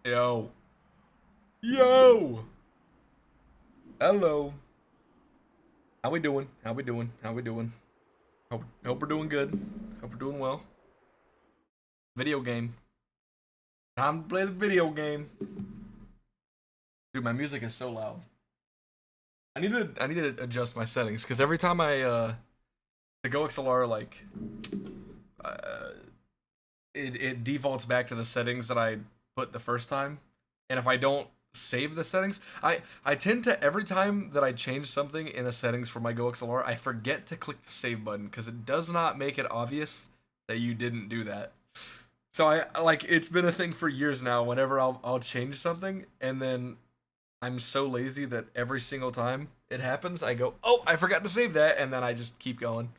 Yo. Yo. Hello. How we doing? How we doing? How we doing? Hope we're doing good. Hope we're doing well. Video game. Time to play the video game. Dude, my music is so loud. I need to adjust my settings because every time the GoXLR uh it defaults back to the settings that I put the first time. And if I don't save the settings, I tend to every time that I change something in the settings for my GoXLR, I forget to click the save button because it does not make it obvious that you didn't do that. So I like it's been a thing for years now. Whenever I'll change something and then I'm so lazy that every single time it happens, I go, "Oh, I forgot to save that," and then I just keep going.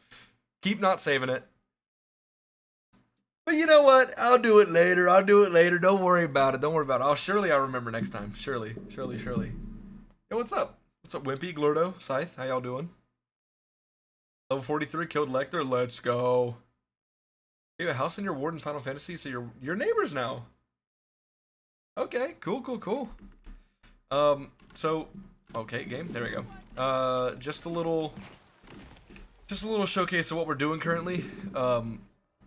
Keep not saving it. But you know what? I'll do it later. I'll do it later. Don't worry about it. Don't worry about it. I'll remember next time. Surely, surely, surely. Yo, what's up? What's up, Wimpy, Glordo, Scythe? How y'all doing? Level 43, killed Lecter. Let's go. You have a house in your ward in Final Fantasy, so you're neighbors now. Okay, cool, cool, cool. So okay, game. There we go. Just a little showcase of what we're doing currently.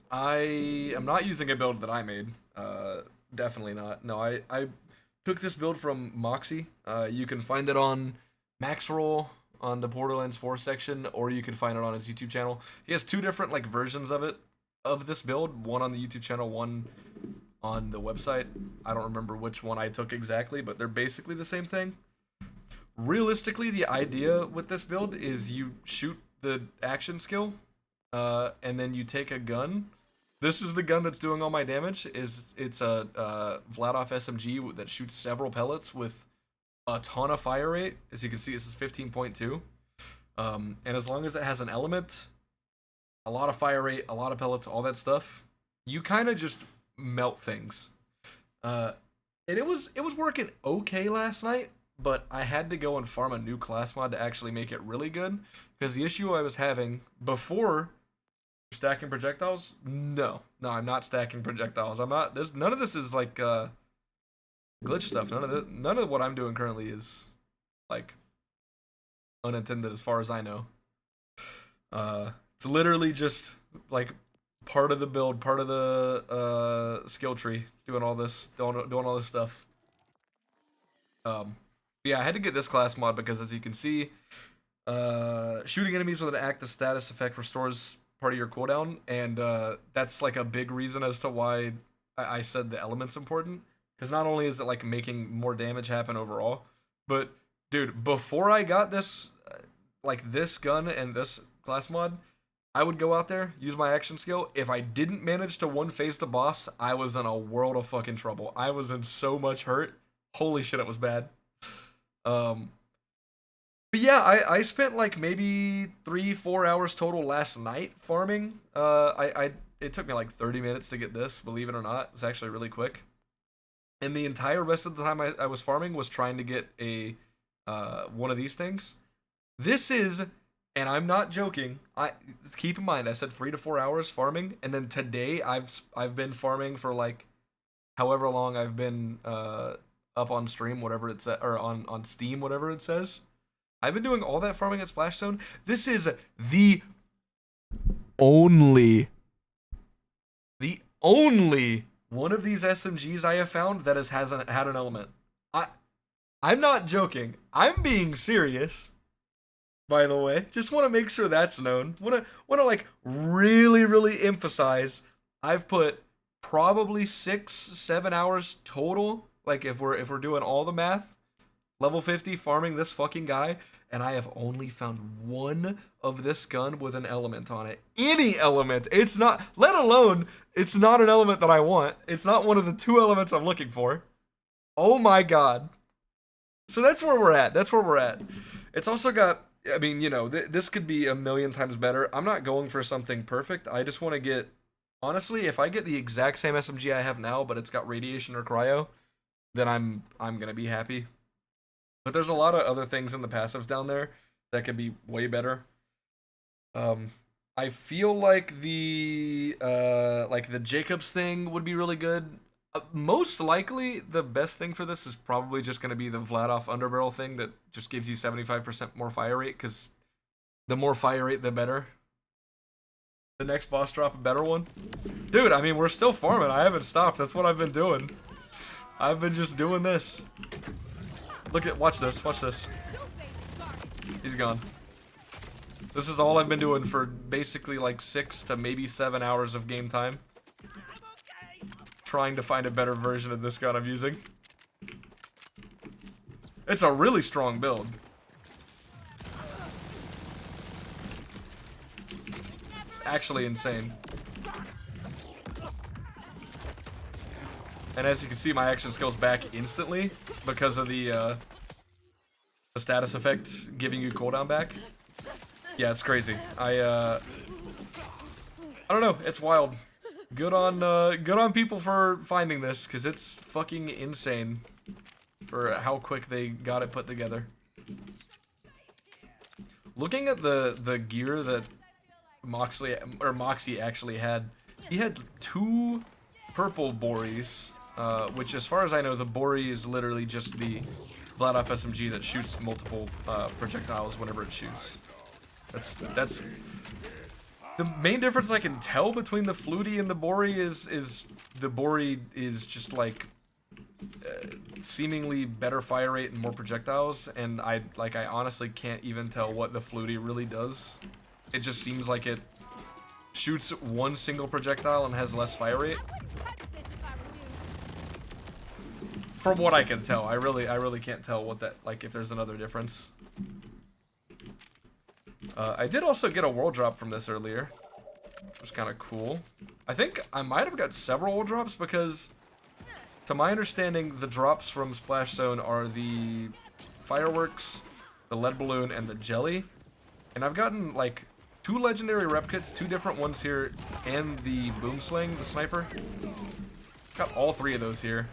I am not using a build that I made. Definitely not. No, I took this build from Moxie. You can find it on Maxroll on the Borderlands 4 section, or you can find it on his YouTube channel. He has two different like versions of it, of this build. One on the YouTube channel, one on the website. I don't remember which one I took exactly, but they're basically the same thing. Realistically, the idea with this build is you shoot the action skill, and then you take a gun. This is the gun that's doing all my damage. It's a Vladoff SMG that shoots several pellets with a ton of fire rate. As you can see, this is 15.2. And as long as it has an element, a lot of fire rate, a lot of pellets, all that stuff, you kind of just melt things. Uh, and it was working okay last night, but I had to go and farm a new class mod to actually make it really good. Because the issue I was having before stacking projectiles, no, I'm not stacking projectiles. I'm not. There's none of this is like glitch stuff. None of what I'm doing currently is like unintended, as far as I know. It's literally just like part of the build, part of the skill tree, doing all this stuff. Yeah, I had to get this class mod because, as you can see, shooting enemies with an active status effect restores part of your cooldown, and that's like a big reason as to why I said the element's important. Because not only is it like making more damage happen overall, but dude, before I got this, like this gun and this class mod, I would go out there, use my action skill. If I didn't manage to one phase the boss, I was in a world of fucking trouble. I was in so much hurt. Holy shit, it was bad. Um, but yeah, I spent like maybe 3 4 hours total last night farming. I it took me like 30 minutes to get this. Believe it or not, it was actually really quick. And the entire rest of the time I was farming was trying to get a one of these things. This is, and I'm not joking. I keep in mind I said 3 to 4 hours farming, and then today I've been farming for like however long I've been up on stream, whatever it says, or on Steam, whatever it says. I've been doing all that farming at Splash Zone. This is the only, the only one of these SMGs I have found that hasn't had an element. I I'm not joking. I'm being serious. By the way, just want to make sure that's known. Want to like really emphasize. I've put probably 6 7 hours total. Like if we're doing all the math, level 50 farming this fucking guy, and I have only found one of this gun with an element on it. Any element. It's not, let alone, it's not an element that I want. It's not one of the two elements I'm looking for. Oh my god. So that's where we're at. That's where we're at. It's also got, I mean, this could be a million times better. I'm not going for something perfect. I just want to get, honestly, if I get the exact same SMG I have now, but it's got radiation or cryo, then I'm gonna be happy. But there's a lot of other things in the passives down there that could be way better. Um, I feel like the Jacobs thing would be really good. Most likely, the best thing for this is probably just going to be the Vladoff underbarrel thing that just gives you 75% more fire rate, because the more fire rate, the better. The next boss drop a better one. Dude, I mean, we're still farming. I haven't stopped. That's what I've been doing. I've been just doing this. Watch this, watch this. He's gone. This is all I've been doing for basically like 6 to maybe 7 hours of game time. Trying to find a better version of this gun I'm using. It's a really strong build. It's actually insane. And as you can see, my action skill's back instantly because of the status effect giving you cooldown back. Yeah, it's crazy. I don't know. It's wild. Good on people for finding this, because it's fucking insane for how quick they got it put together. Looking at the gear that Moxie actually had, he had 2 purple Bories, which, as far as I know, the Bory is literally just the Vladoff SMG that shoots multiple projectiles whenever it shoots. That's the main difference I can tell between the Flutie and the Bory is the Bory is just like seemingly better fire rate and more projectiles, and I honestly can't even tell what the Flutie really does. It just seems like it shoots one single projectile and has less fire rate. From what I can tell, I really can't tell what that, like, if there's another difference. I did also get a world drop from this earlier, which was kind of cool. I think I might have got several world drops because, to my understanding, the drops from Splash Zone are the fireworks, the lead balloon, and the jelly. And I've gotten like 2 legendary rep kits, 2 different ones here, and the boom sling, the sniper. Got all 3 of those here.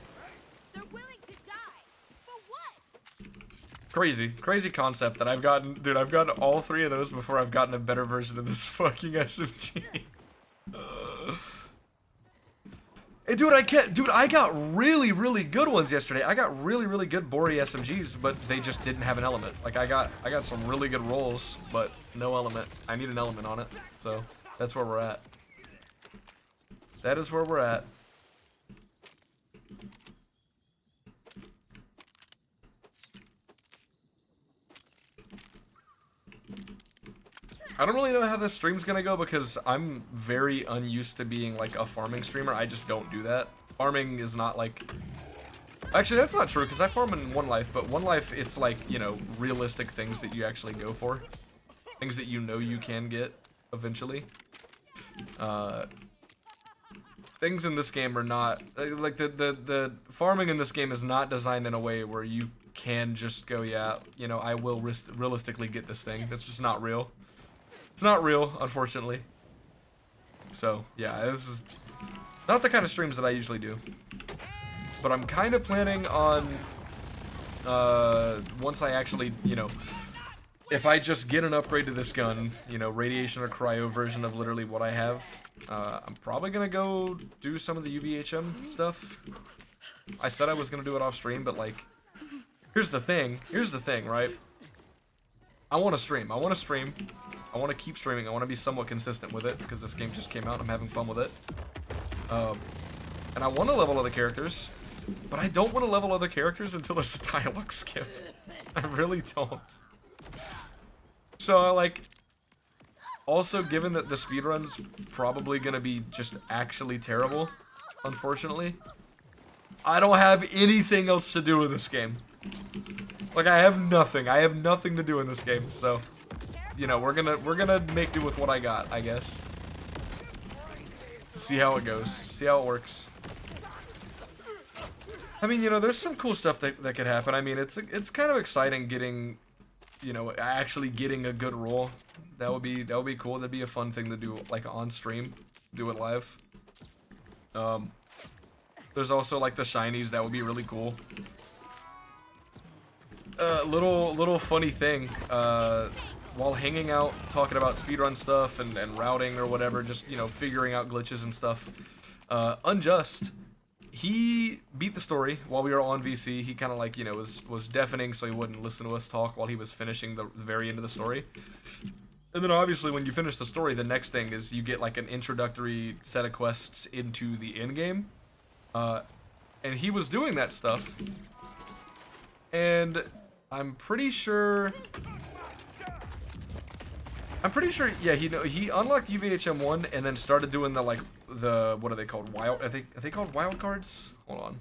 Crazy concept that I've gotten. Dude, I've gotten all 3 of those before I've gotten a better version of this fucking SMG. Hey, dude, I got really good ones yesterday. I got really good Bory SMGs, but they just didn't have an element. Like, I got some really good rolls, but no element. I need an element on it, so that's where we're at. That is where we're at. I don't really know how this stream's gonna go because I'm very unused to being like a farming streamer. I just don't do that. Farming is not like... Actually, that's not true because I farm in One Life, but One Life, it's like, you know, realistic things that you actually go for. Things that you know you can get eventually. Things in this game are not... Like, the farming in this game is not designed in a way where you can just go, yeah, you know, I will realistically get this thing. That's just not real. It's not real, unfortunately. So, yeah, this is not the kind of streams that I usually do. But I'm kind of planning on, once I actually, you know, if I just get an upgrade to this gun, you know, radiation or cryo version of literally what I have, I'm probably going to go do some of the UVHM stuff. I said I was going to do it off stream, but, like, here's the thing, right? I want to stream. I want to keep streaming. I want to be somewhat consistent with it because this game just came out and I'm having fun with it. And I want to level other characters, but I don't want to level other characters until there's a dialogue skip. I really don't. So, like, also given that the speedrun's probably going to be just actually terrible, unfortunately, I don't have anything else to do in this game. Like, I have nothing to do in this game, so, you know, we're gonna make do with what I got, I guess. See how it goes, see how it works. I mean, you know, there's some cool stuff that could happen. I mean, it's kind of exciting getting, you know, actually getting a good roll. That would be cool. That'd be a fun thing to do, like, on stream, do it live. There's also, like, the shinies. That would be really cool. Little funny thing, while hanging out, talking about speedrun stuff and routing or whatever, just, you know, figuring out glitches and stuff, Unjust he beat the story while we were on VC. He kind of like, you know, was deafening, so he wouldn't listen to us talk while he was finishing the very end of the story. And then obviously when you finish the story, the next thing is you get like an introductory set of quests into the end game. And he was doing that stuff. And I'm pretty sure, yeah, he unlocked UVHM1 and then started doing the like what are they called? Are they called wild cards? Hold on.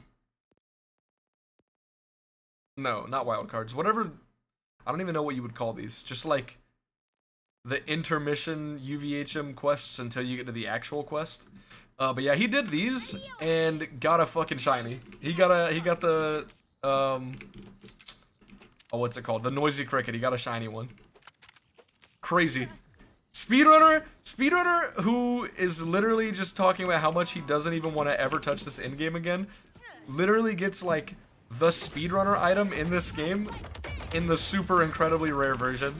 No, not wild cards. Whatever. I don't even know what you would call these. Just like the intermission UVHM quests until you get to the actual quest. But yeah, he did these and got a fucking shiny. He got the oh, what's it called? The noisy cricket. He got a shiny one. Crazy. Speedrunner who is literally just talking about how much he doesn't even want to ever touch this endgame again, literally gets like the speedrunner item in this game in the super incredibly rare version.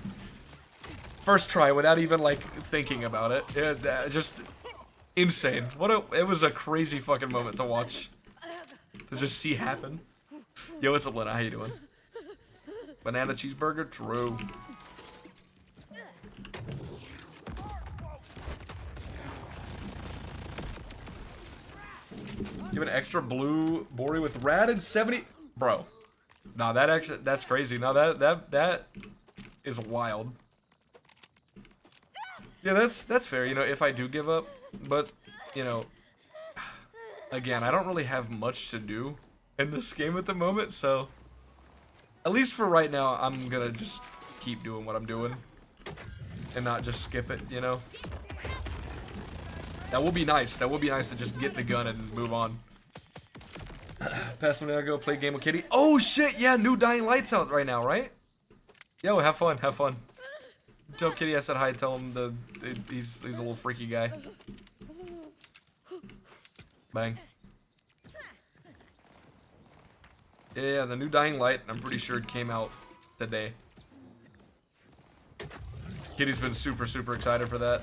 First try without even like thinking about it. Just insane. It was a crazy fucking moment to watch. To just see happen. Yo, what's up, Lena? How you doing? Banana cheeseburger? True. Give an extra blue Bori with rad and 70. Bro. Nah, that's crazy. No, that is wild. Yeah, that's fair, you know, if I do give up. But, you know, again, I don't really have much to do in this game at the moment, so at least for right now, I'm gonna just keep doing what I'm doing and not just skip it, you know? That will be nice. That would be nice to just get the gun and move on. Pass them down, go play a game with Kitty. Oh shit, yeah, new Dying Light's out right now, right? Yo, have fun, have fun. Tell Kitty I said hi, tell him he's a little freaky guy. Bang. Yeah, the new Dying Light, I'm pretty sure it came out today. Kitty's been super, super excited for that.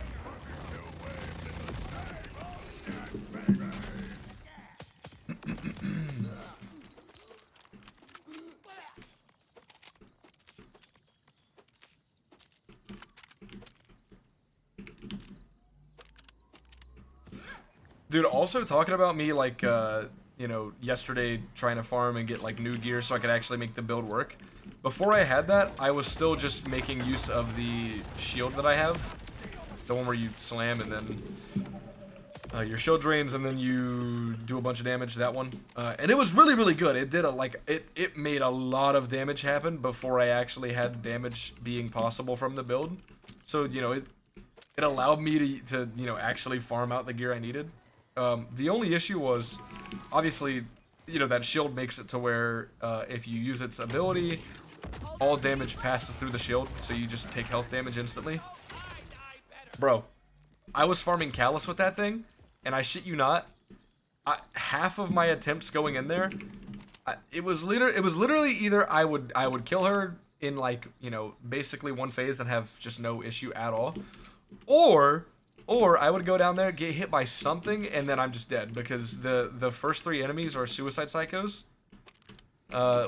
Dude, also talking about me, like, you know, yesterday trying to farm and get, like, new gear so I could actually make the build work. Before I had that, I was still just making use of the shield that I have. The one where you slam and then your shield drains and then you do a bunch of damage, that one. And it was really, really good. It did, it made a lot of damage happen before I actually had damage being possible from the build. So, you know, it allowed me to you know, actually farm out the gear I needed. The only issue was, obviously, you know, that shield makes it to where if you use its ability, all damage passes through the shield, so you just take health damage instantly. Bro, I was farming Callus with that thing, and I shit you not, half of my attempts going in there, it was literally either I would kill her in, like, you know, basically one phase and have just no issue at all, or I would go down there, get hit by something, and then I'm just dead, because the first three enemies are suicide psychos,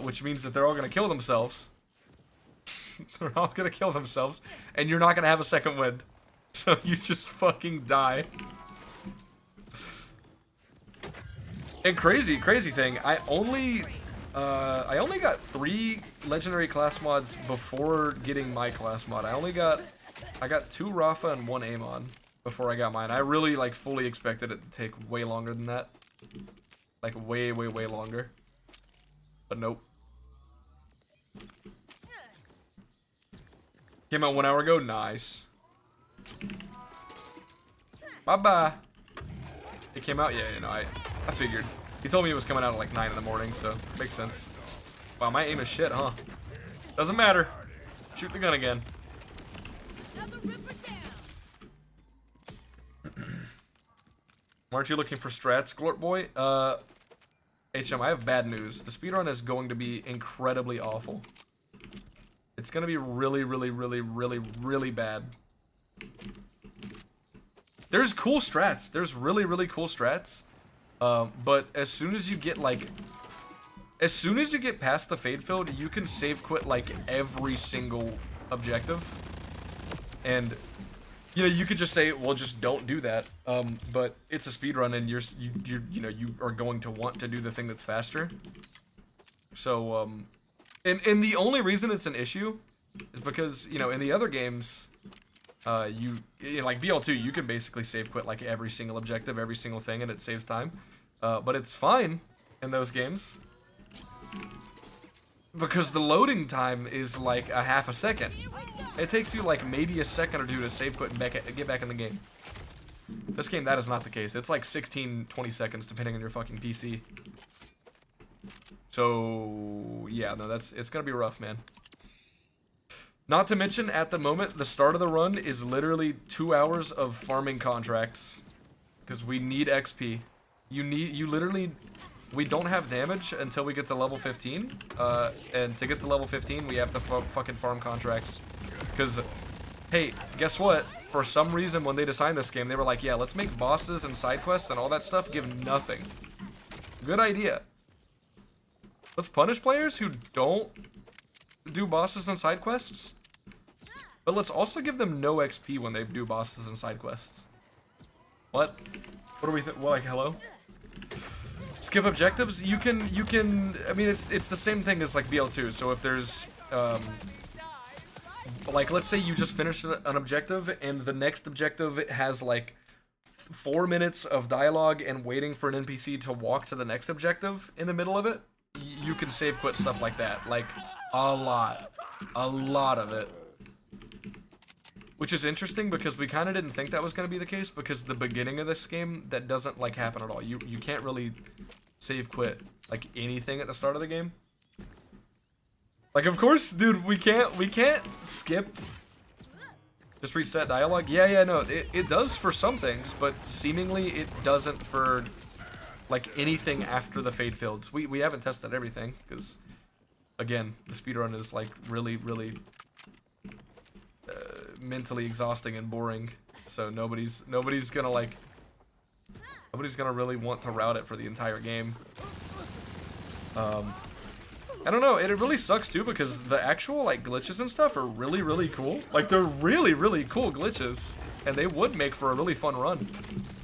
which means that they're all gonna kill themselves. They're all gonna kill themselves, and you're not gonna have a second wind, so you just fucking die. And crazy thing, I only got 3 legendary class mods before getting my class mod. I got 2 Rafa and 1 Amon before I got mine. I really, like, fully expected it to take way longer than that. Like, way longer. But nope. Came out 1 hour ago? Nice. Bye-bye. It came out? Yeah, you know, I figured. He told me it was coming out at, like, 9 in the morning, so makes sense. Wow, my aim is shit, huh? Doesn't matter. Shoot the gun again. Aren't you looking for strats, Glort Boy? HM, I have bad news. The speedrun is going to be incredibly awful. It's going to be really bad. There's cool strats. There's really cool strats. But as soon as you get like, as soon as you get past the fade field, you can save quit like every single objective. And you know, you could just say, well, just don't do that. But it's a speedrun, and you are going to want to do the thing that's faster. So, and the only reason it's an issue is because, you know, in the other games, you know, like BL2, you can basically save quit like every single objective, every single thing, and it saves time. But it's fine in those games because the loading time is like a half a second. It takes you like maybe a second or two to save quit and get back in the game. This game, that is not the case. It's like 16, 20 seconds depending on your fucking PC. So yeah, no, it's gonna be rough, man. Not to mention, at the moment, the start of the run is literally 2 hours of farming contracts because we need XP. You literally, we don't have damage until we get to level 15, and to get to level 15, we have to fucking farm contracts. Because, hey, guess what? For some reason, when they designed this game, they were like, yeah, let's make bosses and side quests and all that stuff give nothing. Good idea. Let's punish players who don't do bosses and side quests, but let's also give them no XP when they do bosses and side quests. What? What do we think? Well, like, hello? Skip objectives? You can, I mean, it's the same thing as like BL2. So if there's, like, let's say you just finished an objective and the next objective has like 4 minutes of dialogue and waiting for an NPC to walk to the next objective in the middle of it, you can save quit stuff like that. Like, a lot of it. Which is interesting because we kind of didn't think that was going to be the case, because the beginning of this game, that doesn't like happen at all. You can't really save quit like anything at the start of the game. Like, of course, dude, we can't skip. Just reset dialogue. Yeah, no, it does for some things, but seemingly it doesn't for like anything after the fade fields. We haven't tested everything because, again, the speedrun is like really mentally exhausting and boring. So nobody's gonna really want to route it for the entire game. I don't know, it really sucks too because the actual like glitches and stuff are really cool. Like, they're really cool glitches, and they would make for a really fun run.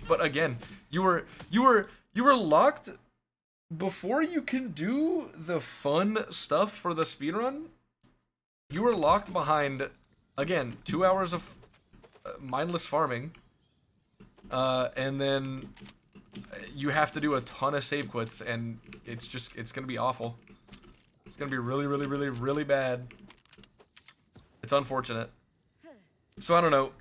But again, you were locked before you can do the fun stuff for the speedrun. You were locked behind, again, 2 hours of mindless farming, and then you have to do a ton of save quits, and it's gonna be awful. It's gonna be really bad. It's unfortunate. So I don't know.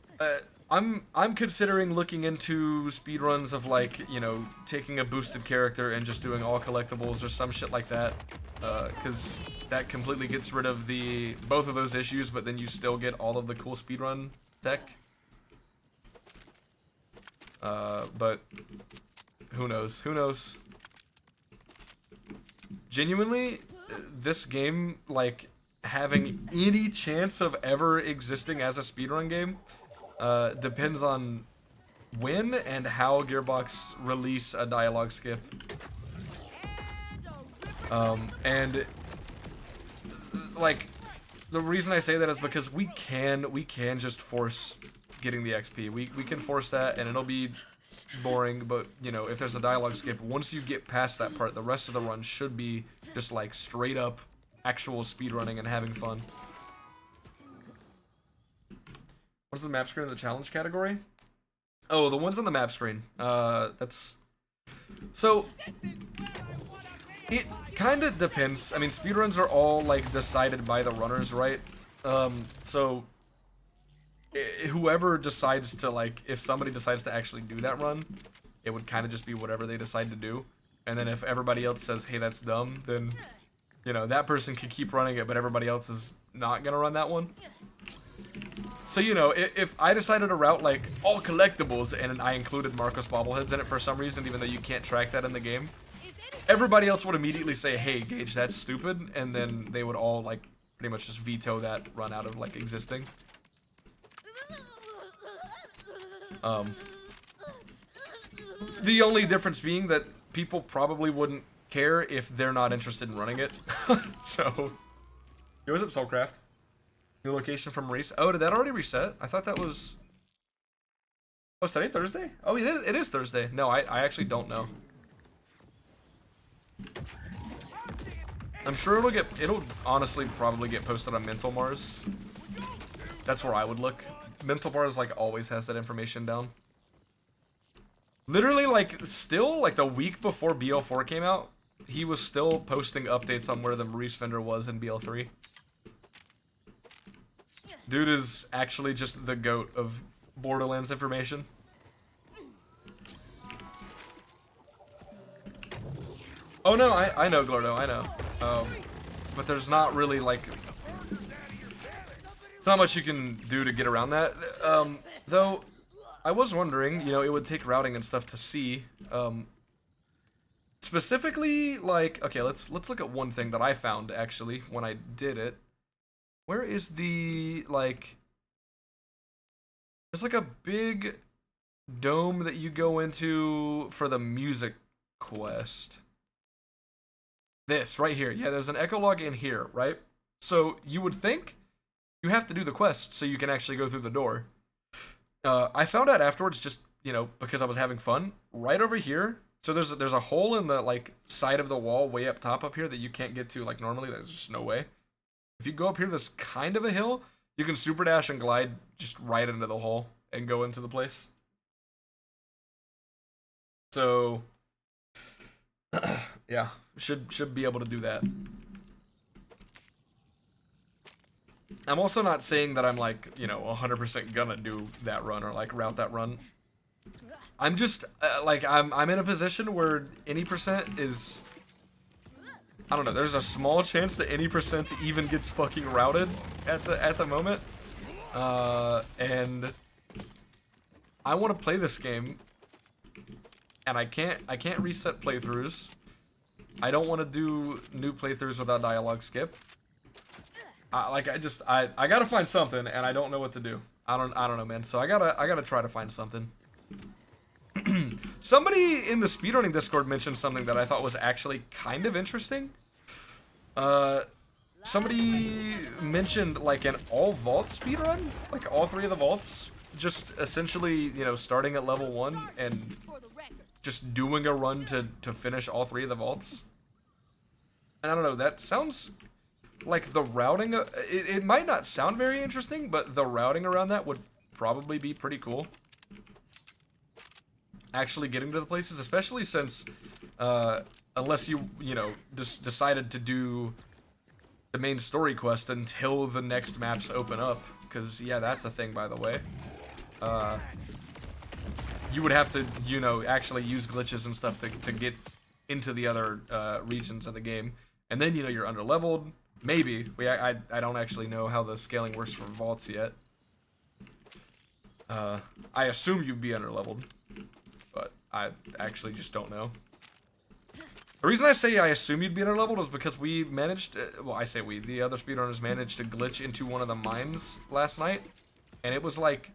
I'm considering looking into speedruns of, like, you know, taking a boosted character and just doing all collectibles or some shit like that, because that completely gets rid of both of those issues, but then you still get all of the cool speedrun tech. But who knows? Who knows? Genuinely, this game, like, having any chance of ever existing as a speedrun game, depends on when and how Gearbox release a dialogue skip. And like, the reason I say that is because we can just force getting the XP. We can force that, and it'll be boring, but you know, if there's a dialogue skip, once you get past that part, the rest of the run should be just like straight up actual speedrunning and having fun. What's the map screen in the challenge category? Oh, the ones on the map screen. That's... So, it kind of depends. I mean, speedruns are all, like, decided by the runners, right? So, whoever decides to, like, if somebody decides to actually do that run, it would kind of just be whatever they decide to do. And then if everybody else says, hey, that's dumb, then, you know, that person can keep running it, but everybody else is not gonna run that one. So, you know, if I decided to route, like, all collectibles and I included Marcos bobbleheads in it for some reason, even though you can't track that in the game, everybody else would immediately say, hey, Gage, that's stupid, and then they would all, like, pretty much just veto that run out of, like, existing. The only difference being that people probably wouldn't care if they're not interested in running it. So, yo, what's up, Soulcraft? New location from Maurice. Oh, did that already reset? I thought that was... Oh, is today Thursday? Oh, it is Thursday. No, I actually don't know. I'm sure it'll honestly probably get posted on Mental Mars. That's where I would look. Mental Mars like always has that information down. Literally like still like the week before BL4 came out, he was still posting updates on where the Maurice vendor was in BL3. Dude is actually just the GOAT of Borderlands information. Oh no, I know, Gordo, I know. But there's not really like... It's not much you can do to get around that. Though, I was wondering, you know, it would take routing and stuff to see. Specifically, like... Okay, let's look at one thing that I found, actually, when I did it. Where is the, like... There's like a big dome that you go into for the music quest. This, right here. Yeah, there's an echolog in here, right? So, you would think you have to do the quest so you can actually go through the door. I found out afterwards, just, you know, because I was having fun. Right over here, so there's a hole in the, like, side of the wall way up top up here that you can't get to, like, normally. There's just no way. If you go up here, there's kind of a hill. You can super dash and glide just right into the hole and go into the place. So... yeah, should be able to do that. I'm also not saying that I'm like, you know, 100% gonna do that run or like route that run. I'm just like I'm in a position where any percent is, I don't know, there's a small chance that any percent even gets fucking routed at the moment. And I want to play this game. And I can't reset playthroughs. I don't want to do new playthroughs without dialogue skip. I gotta find something, and I don't know what to do. I don't know, man. So I gotta try to find something. Somebody in the speedrunning Discord mentioned something that I thought was actually kind of interesting. Somebody mentioned like an all vault speedrun, like all 3 of the vaults, just essentially, you know, starting at level 1 and just doing a run to finish all 3 of the vaults. And I don't know, that sounds like the routing, it might not sound very interesting, but the routing around that would probably be pretty cool. Actually getting to the places, especially since, unless you know, just decided to do the main story quest until the next maps open up, because, yeah, that's a thing, by the way. You would have to, you know, actually use glitches and stuff to get into the other regions of the game. And then, you know, you're under-leveled. Maybe. I don't actually know how the scaling works for vaults yet. I assume you'd be under-leveled. But I actually just don't know. The reason I say I assume you'd be under-leveled is because we managed... well, I say we. The other speedrunners managed to glitch into one of the mines last night. And it was like...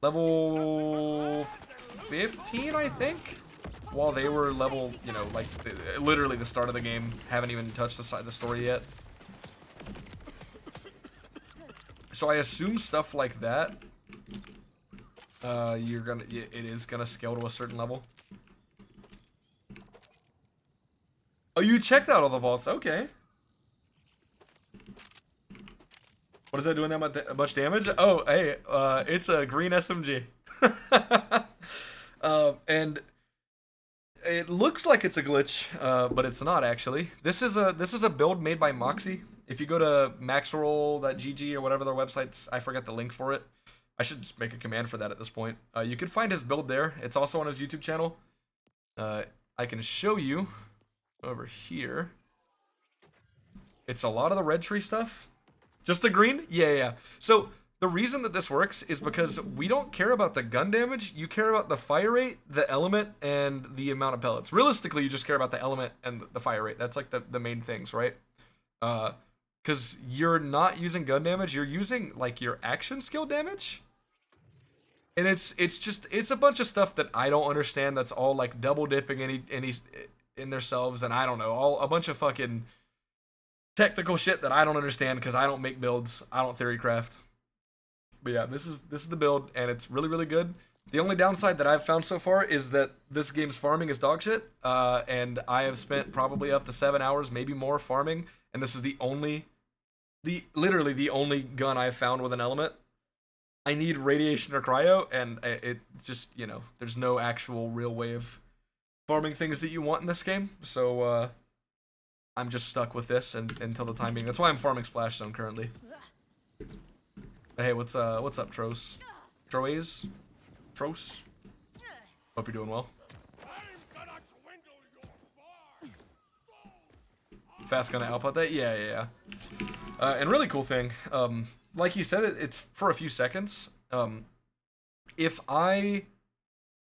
level 15, I think, while they were level, you know, like literally the start of the game, haven't even touched the story yet. So I assume stuff like that, it is gonna scale to a certain level. Oh, you checked out all the vaults, okay. What is that doing that much damage? Oh, hey, it's a green SMG. And it looks like it's a glitch, but it's not actually. This is a build made by Moxie. If you go to maxroll.gg or whatever their websites, I forget the link for it. I should just make a command for that at this point. You can find his build there. It's also on his YouTube channel. I can show you over here. It's a lot of the red tree stuff. Just the green? Yeah. So the reason that this works is because we don't care about the gun damage. You care about the fire rate, the element, and the amount of pellets. Realistically, you just care about the element and the fire rate. That's like the main things, right? Because you're not using gun damage. You're using like your action skill damage. And it's a bunch of stuff that I don't understand. That's all like double dipping in themselves, and I don't know, all a bunch of fucking technical shit that I don't understand because I don't make builds. I don't theory craft. But yeah, this is the build, and it's really, really good. The only downside that I've found so far is that this game's farming is dog shit, and I have spent probably up to 7 hours, maybe more, farming, and this is literally the only gun I've found with an element. I need radiation or cryo, and it just, you know, there's no actual real way of farming things that you want in this game, so I'm just stuck with this until the time being. That's why I'm farming Splash Zone currently. Hey, what's up, Tros? Troes? Tros? Hope you're doing well. Fast gonna output that? Yeah. And really cool thing, like you said, it's for a few seconds. If I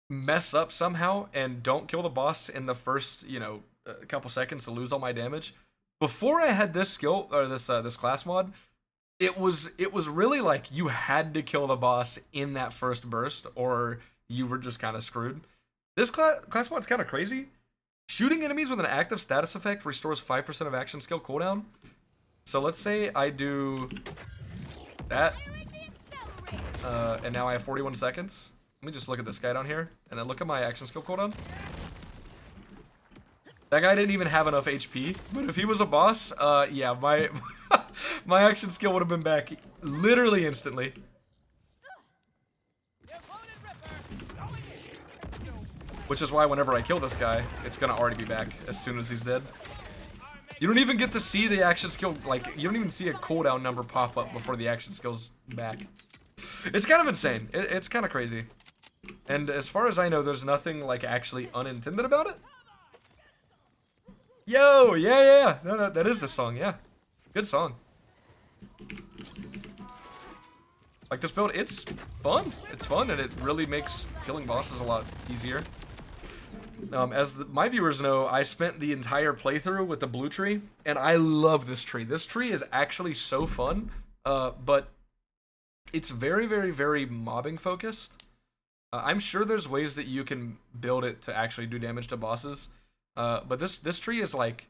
mess up somehow and don't kill the boss in the first, you know, a couple seconds to lose all my damage, before I had this skill or this class mod, it was really like you had to kill the boss in that first burst or you were just kind of screwed. This class mod's kind of crazy. Shooting enemies with an active status effect restores 5% of action skill cooldown. So let's say I do that, and now I have 41 seconds. Let me just look at this guy down here, and then look at my action skill cooldown. That guy didn't even have enough HP, but if he was a boss, yeah, my my action skill would have been back literally instantly. Which is why whenever I kill this guy, it's gonna already be back as soon as he's dead. You don't even get to see the action skill, like, you don't even see a cooldown number pop up before the action skill's back. It's kind of insane. It's kind of crazy. And as far as I know, there's nothing, like, actually unintended about it. Yo, yeah. No, that is the song, yeah. Good song. Like, this build, it's fun. It's fun, and it really makes killing bosses a lot easier. As my viewers know, I spent the entire playthrough with the blue tree, and I love this tree. This tree is actually so fun, but it's very, very, very mobbing focused. I'm sure there's ways that you can build it to actually do damage to bosses, but this tree is like,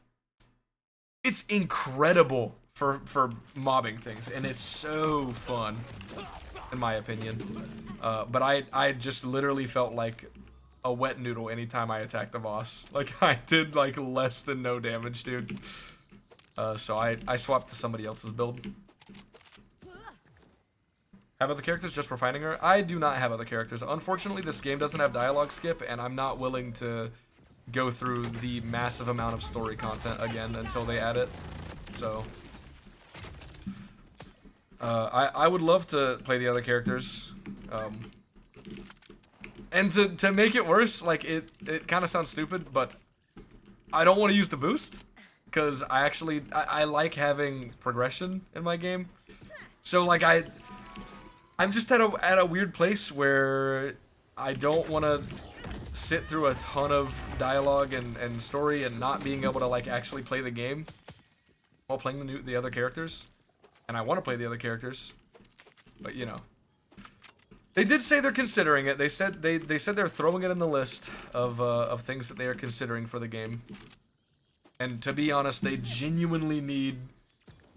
it's incredible for mobbing things, and it's so fun, in my opinion. But I just literally felt like a wet noodle anytime I attacked the boss. Like, I did like less than no damage, dude. So I swapped to somebody else's build. Have other characters just refining her? I do not have other characters. Unfortunately, this game doesn't have dialogue skip, and I'm not willing to go through the massive amount of story content again until they add it. So I would love to play the other characters. And to make it worse, like, it kind of sounds stupid, but I don't want to use the boost because I like having progression in my game. So like I'm just at a weird place where I don't want to sit through a ton of dialogue and story and not being able to like actually play the game while playing the other characters. And I want to play the other characters, but you know. They did say they're considering it. They said they're throwing it in the list of things that they are considering for the game. And to be honest, they genuinely need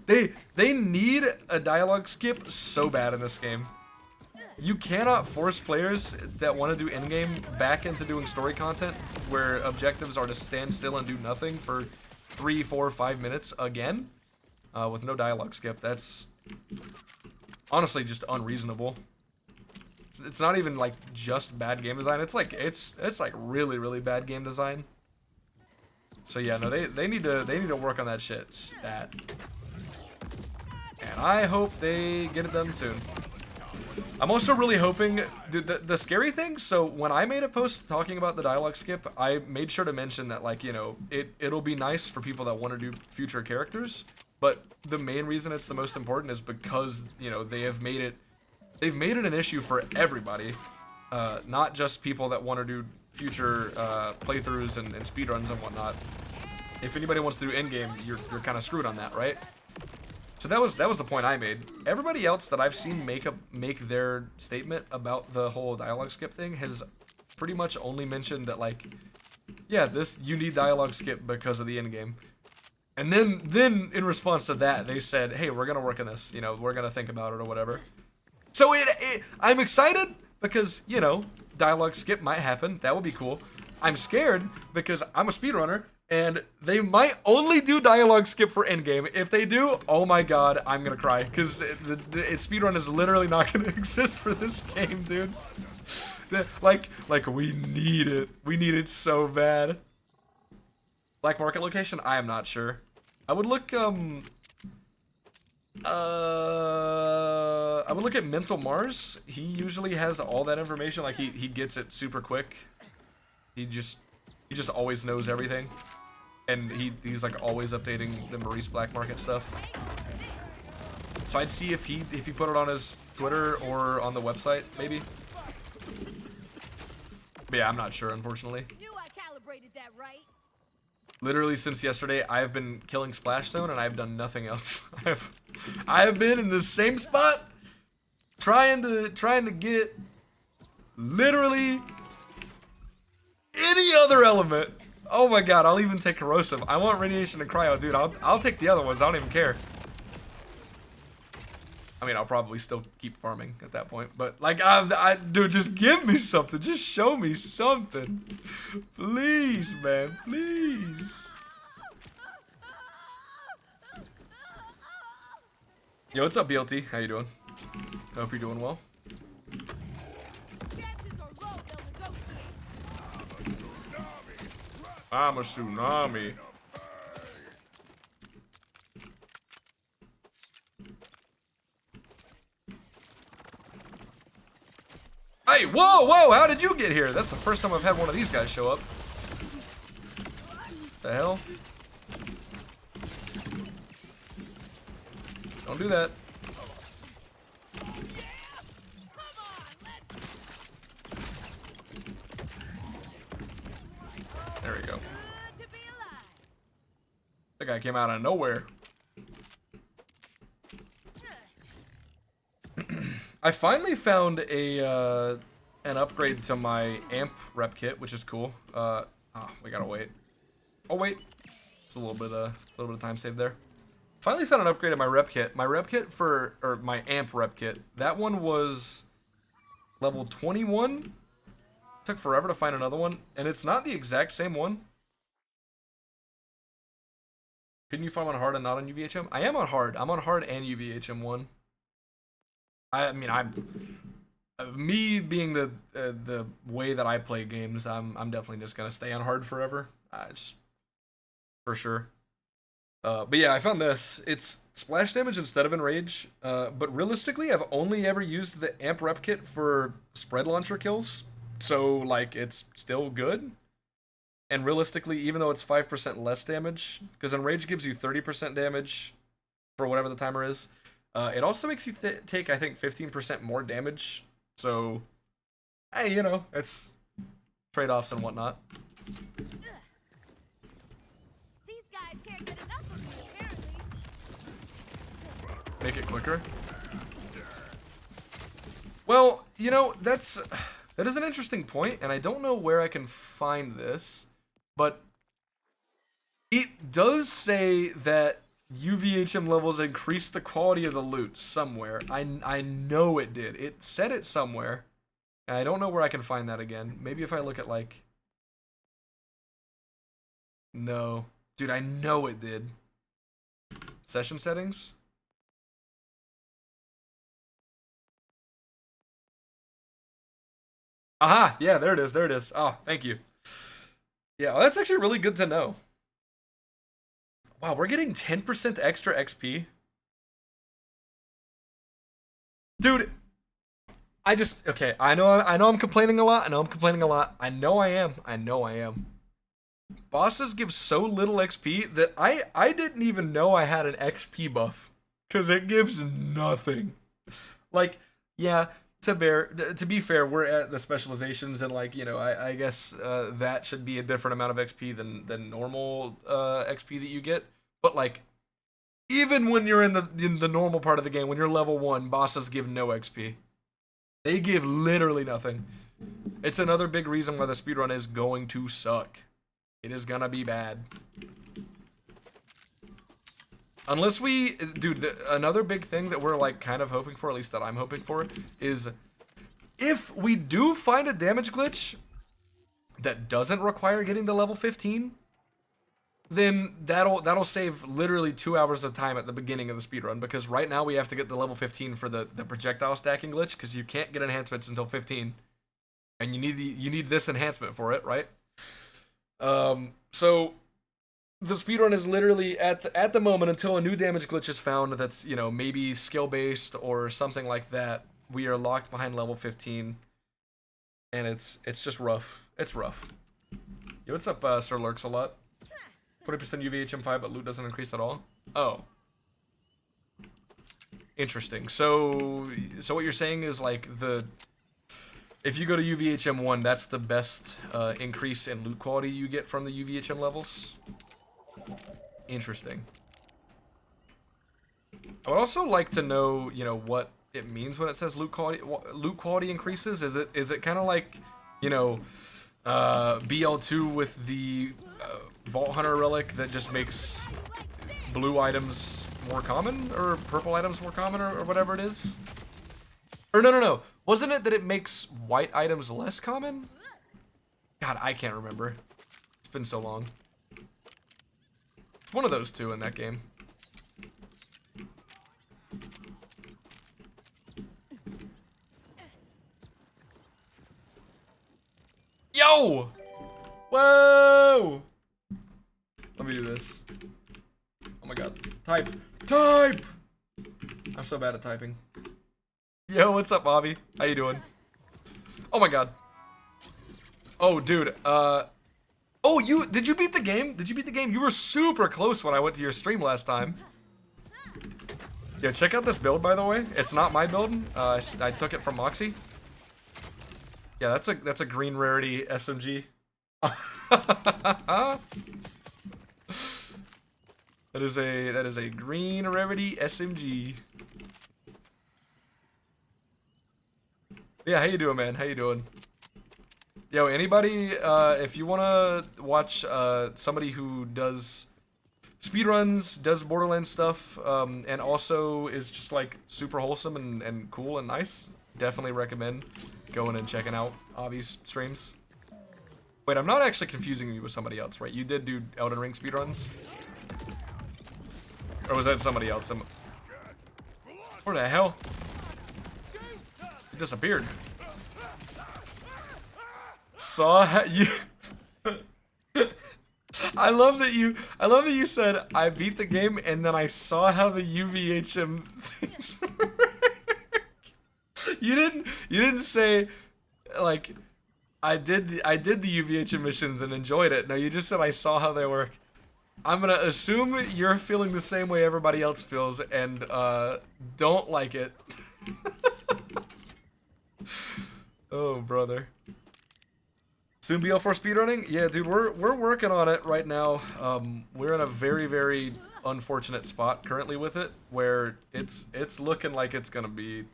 they need a dialogue skip so bad in this game. You cannot force players that want to do in-game back into doing story content where objectives are to stand still and do nothing for 3, 4, 5 minutes again with no dialogue skip. That's honestly just unreasonable. It's not even like just bad game design. It's like really, really bad game design. So yeah, no, they need to work on that shit stat. And I hope they get it done soon. I'm also really hoping the scary thing. So when I made a post talking about the dialogue skip, I made sure to mention that, like, you know, it'll be nice for people that want to do future characters, but the main reason it's the most important is because, you know, they've made it an issue for everybody, not just people that want to do future playthroughs and speedruns and whatnot. If anybody wants to do endgame, you're kind of screwed on that, right? So that was the point I made. Everybody else that I've seen make their statement about the whole dialogue skip thing has pretty much only mentioned that, like, yeah, you need dialogue skip because of the end game. And then in response to that, they said, hey, we're gonna work on this. You know, we're gonna think about it or whatever. So I'm excited because, you know, dialogue skip might happen. That would be cool. I'm scared because I'm a speedrunner and they might only do dialogue skip for endgame. If they do, oh my god, I'm gonna cry because speedrun is literally not gonna exist for this game, dude. Like we need it. We need it so bad. Black market location? I am not sure. I would look I would look at Mental Mars. He usually has all that information. Like he gets it super quick. He just always knows everything. And he's like always updating the Maurice Black Market stuff. So I'd see if he put it on his Twitter or on the website, maybe. But yeah, I'm not sure, unfortunately. Knew I calibrated that right. Literally since yesterday, I've been killing Splash Zone and I've done nothing else. I've been in the same spot, trying to get literally any other element. Oh my god, I'll even take corrosive. I want radiation and cryo, dude. I'll take the other ones. I don't even care. I mean, I'll probably still keep farming at that point, but like, dude, just give me something. Just show me something, please, man, please. Yo, what's up, BLT? How you doing? I hope you're doing well. I'm a tsunami. Hey, whoa, how did you get here? That's the first time I've had one of these guys show up. The hell? Don't do that. There we go. That guy came out of nowhere. I finally found an upgrade to my amp rep kit, which is cool. Oh, we gotta wait. Oh wait, it's a little bit of time saved there. Finally found an upgrade to my rep kit. My rep kit or my amp rep kit. That one was level 21. Took forever to find another one, and it's not the exact same one. Couldn't you farm on hard and not on UVHM? I am on hard. I'm on hard and UVHM 1. I mean, me being the way that I play games, I'm definitely just gonna stay on hard forever. Just for sure. But yeah, I found this. It's splash damage instead of enrage. But realistically, I've only ever used the amp rep kit for spread launcher kills. So like, it's still good. And realistically, even though it's 5% less damage, because enrage gives you 30% damage for whatever the timer is. It also makes you take, I think, 15% more damage. So, hey, you know, it's trade-offs and whatnot. These guys can't get enough of me, apparently. Make it quicker. Well, you know, that is an interesting point, and I don't know where I can find this, but it does say that UVHM levels increase the quality of the loot somewhere. I know it did. It said it somewhere. And I don't know where I can find that again. Maybe if I look at like... No. Dude, I know it did. Session settings? Aha! Yeah, there it is. There it is. Oh, thank you. Yeah, well, that's actually really good to know. Wow, we're getting 10% extra XP. Dude, okay, I know I'm complaining a lot. I know I am. Bosses give so little XP that I didn't even know I had an XP buff. Cause it gives nothing. Like, yeah, to be fair, we're at the specializations and like, you know, I guess that should be a different amount of XP than normal XP that you get. But like, Even when you're in the normal part of the game, when you're level 1, bosses give no XP. They give literally nothing. It's another big reason why the speedrun is going to suck. It is gonna be bad. Unless we, dude, another big thing that we're like kind of hoping for, at least that I'm hoping for, is if we do find a damage glitch that doesn't require getting to level 15, then that'll save literally 2 hours of time at the beginning of the speedrun, because right now we have to get to level 15 for the projectile stacking glitch, because you can't get enhancements until 15. And you need this enhancement for it, right? So the speedrun is literally at the moment, until a new damage glitch is found that's, you know, maybe skill based or something like that, we are locked behind level 15, and it's just rough. It's rough. Yo, what's up, Sir Lurks a lot? 20% UVHM5, but loot doesn't increase at all. Oh, interesting. So what you're saying is like if you go to UVHM1, that's the best increase in loot quality you get from the UVHM levels. Interesting. I would also like to know, you know, what it means when it says loot quality increases. Is it kind of like, you know, BL2 with the Vault Hunter relic that just makes blue items more common, or purple items more common, or whatever it is? Or no. Wasn't it that it makes white items less common? God, I can't remember. It's been so long. It's one of those two in that game. Yo! Whoa! Let me do this. Oh my god. Type! I'm so bad at typing. Yo, what's up, Bobby? How you doing? Oh my god. Oh, dude. Oh, did you beat the game? Did you beat the game? You were super close when I went to your stream last time. Yeah, check out this build, by the way. It's not my build. I took it from Moxie. Yeah, that's a green rarity SMG. That is a green rarity SMG. Yeah, how you doing, man? How you doing? Yo, anybody, if you wanna watch somebody who does speedruns, does Borderlands stuff, and also is just like super wholesome and cool and nice, definitely recommend going and checking out Avi's streams. Wait, I'm not actually confusing you with somebody else, right? You did do Elden Ring speedruns? Or was that somebody else? Where the hell? He disappeared. Saw you. I love that you said I beat the game and then I saw how the UVHM things work. You didn't say like I did the UVHM missions and enjoyed it. No, you just said I saw how they work. I'm gonna assume you're feeling the same way everybody else feels and don't like it. Oh, brother. Soon BL4 speedrunning? Yeah, dude, we're working on it right now. We're in a very, very unfortunate spot currently with it, where it's looking like it's gonna be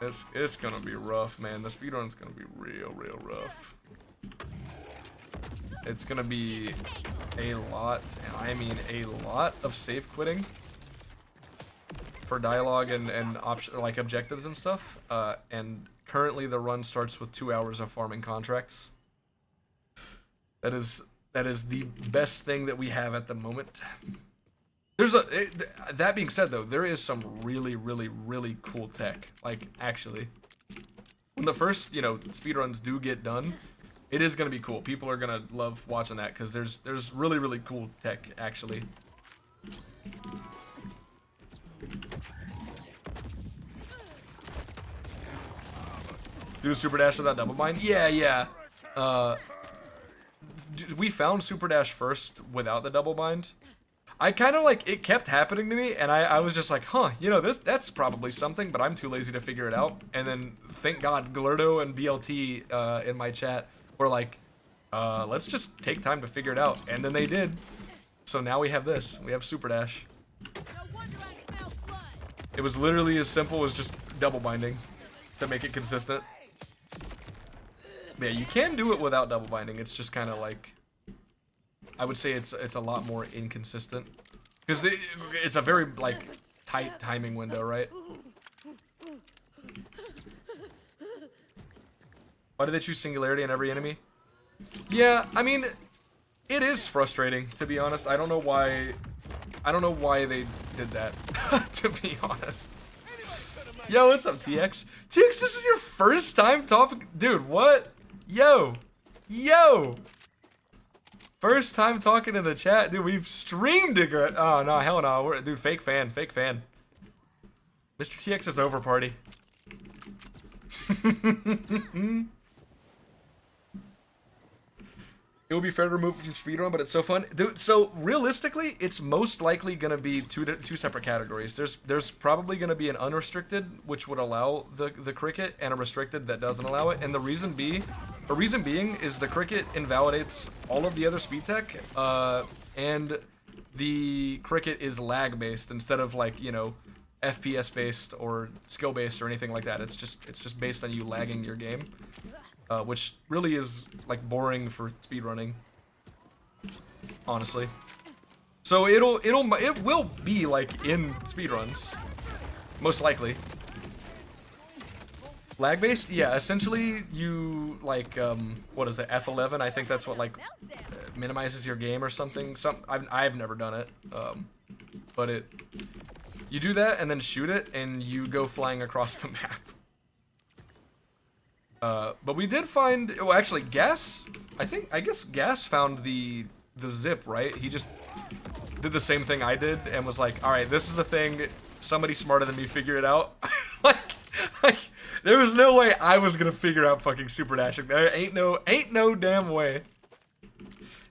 rough, man. The speedrun's gonna be real rough. It's gonna be a lot, and I mean a lot of safe quitting for dialogue and like objectives and stuff. And currently the run starts with 2 hours of farming contracts. That is the best thing that we have at the moment. That being said though, there is some really cool tech. Like actually, when the first, you know, speedruns do get done, it is gonna be cool. People are gonna love watching that because there's really cool tech actually. Do a super dash without double bind? Yeah. We found super dash first without the double bind. I kind of like, it kept happening to me, and I was just like, huh, you know, that's probably something, but I'm too lazy to figure it out. And then, thank God, Glurdo and BLT in my chat were like, let's just take time to figure it out. And then they did. So now we have this. We have Super Dash. No wonder I smell blood. It was literally as simple as just double binding to make it consistent. Yeah, you can do it without double binding. It's just kind of like, I would say it's a lot more inconsistent because it's a very like tight timing window, right? Why did they choose singularity on every enemy? Yeah, I mean, it is frustrating, to be honest. I don't know why they did that, to be honest. Yo, what's up, TX? TX, this is your first time talking? Dude, what? Yo. First time talking in the chat. Dude, we've streamed it. Oh, no, hell no. Dude, fake fan. Mr. TX is over, party. It would be fair to remove from speedrun, but it's so fun. Dude, so realistically, it's most likely gonna be two separate categories. There's probably gonna be an unrestricted, which would allow the cricket, and a restricted that doesn't allow it. And the reason being is the cricket invalidates all of the other speed tech, and the cricket is lag based instead of like, you know, FPS based or skill based or anything like that. It's just based on you lagging your game. Which really is like boring for speedrunning, honestly. So it will be like in speedruns, most likely. Lag based, yeah. Essentially, you like what is it? F11. I think that's what like minimizes your game or something. I've never done it, but you do that and then shoot it and you go flying across the map. But we did find, well, actually, I guess Gas found the zip, right? He just did the same thing I did and was like, all right, this is a thing. Somebody smarter than me figure it out. like, there was no way I was gonna figure out fucking super dashing. There ain't no damn way.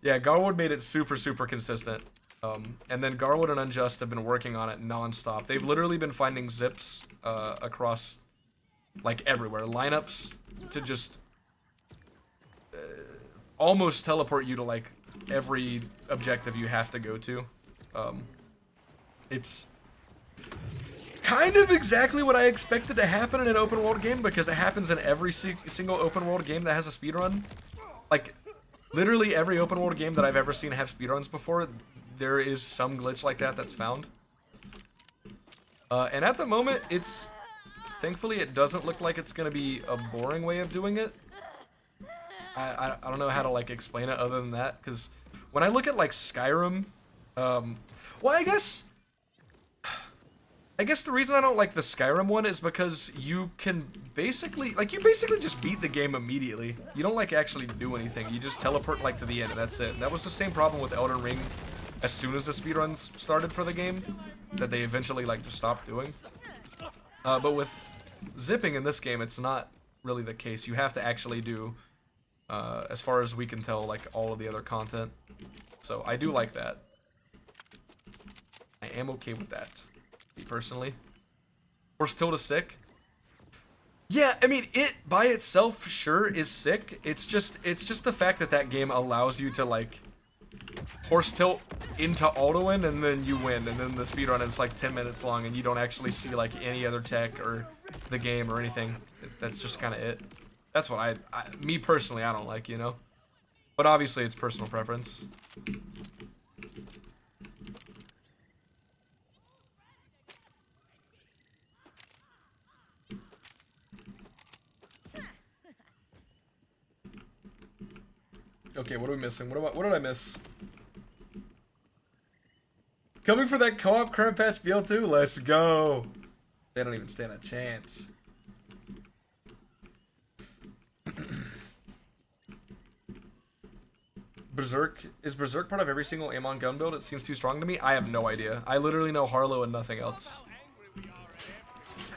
Yeah, Garwood made it super consistent. And then Garwood and Unjust have been working on it non-stop. They've literally been finding zips, across, like, everywhere. Lineups to just almost teleport you to like every objective you have to go to. It's kind of exactly what I expected to happen in an open world game, because it happens in every single open world game that has a speedrun. Like literally every open world game that I've ever seen have speedruns before, there is some glitch like that that's found. And at the moment, thankfully, it doesn't look like it's going to be a boring way of doing it. I don't know how to, like, explain it other than that, because when I look at, like, Skyrim, well, I guess the reason I don't like the Skyrim one is because you can basically just beat the game immediately. You don't, like, actually do anything. You just teleport, like, to the end, and that's it. That was the same problem with Elden Ring as soon as the speedruns started for the game, that they eventually, like, just stopped doing. But with zipping in this game, it's not really the case. You have to actually do, as far as we can tell, like all of the other content. So I do like that. I am okay with that, me personally. Horse Tilda sick. Yeah, I mean, it by itself sure is sick. It's just the fact that game allows you to like horse tilt into auto win and then you win, and then the speedrun is like 10 minutes long and you don't actually see like any other tech or the game or anything. That's just kind of it. That's what me personally, I don't like, you know? But obviously it's personal preference. Okay, what are we missing? What did I miss? Coming for that co-op current patch BL2? Let's go. They don't even stand a chance. Berserk? Is Berserk part of every single Amon gun build? It seems too strong to me. I have no idea. I literally know Harlow and nothing else.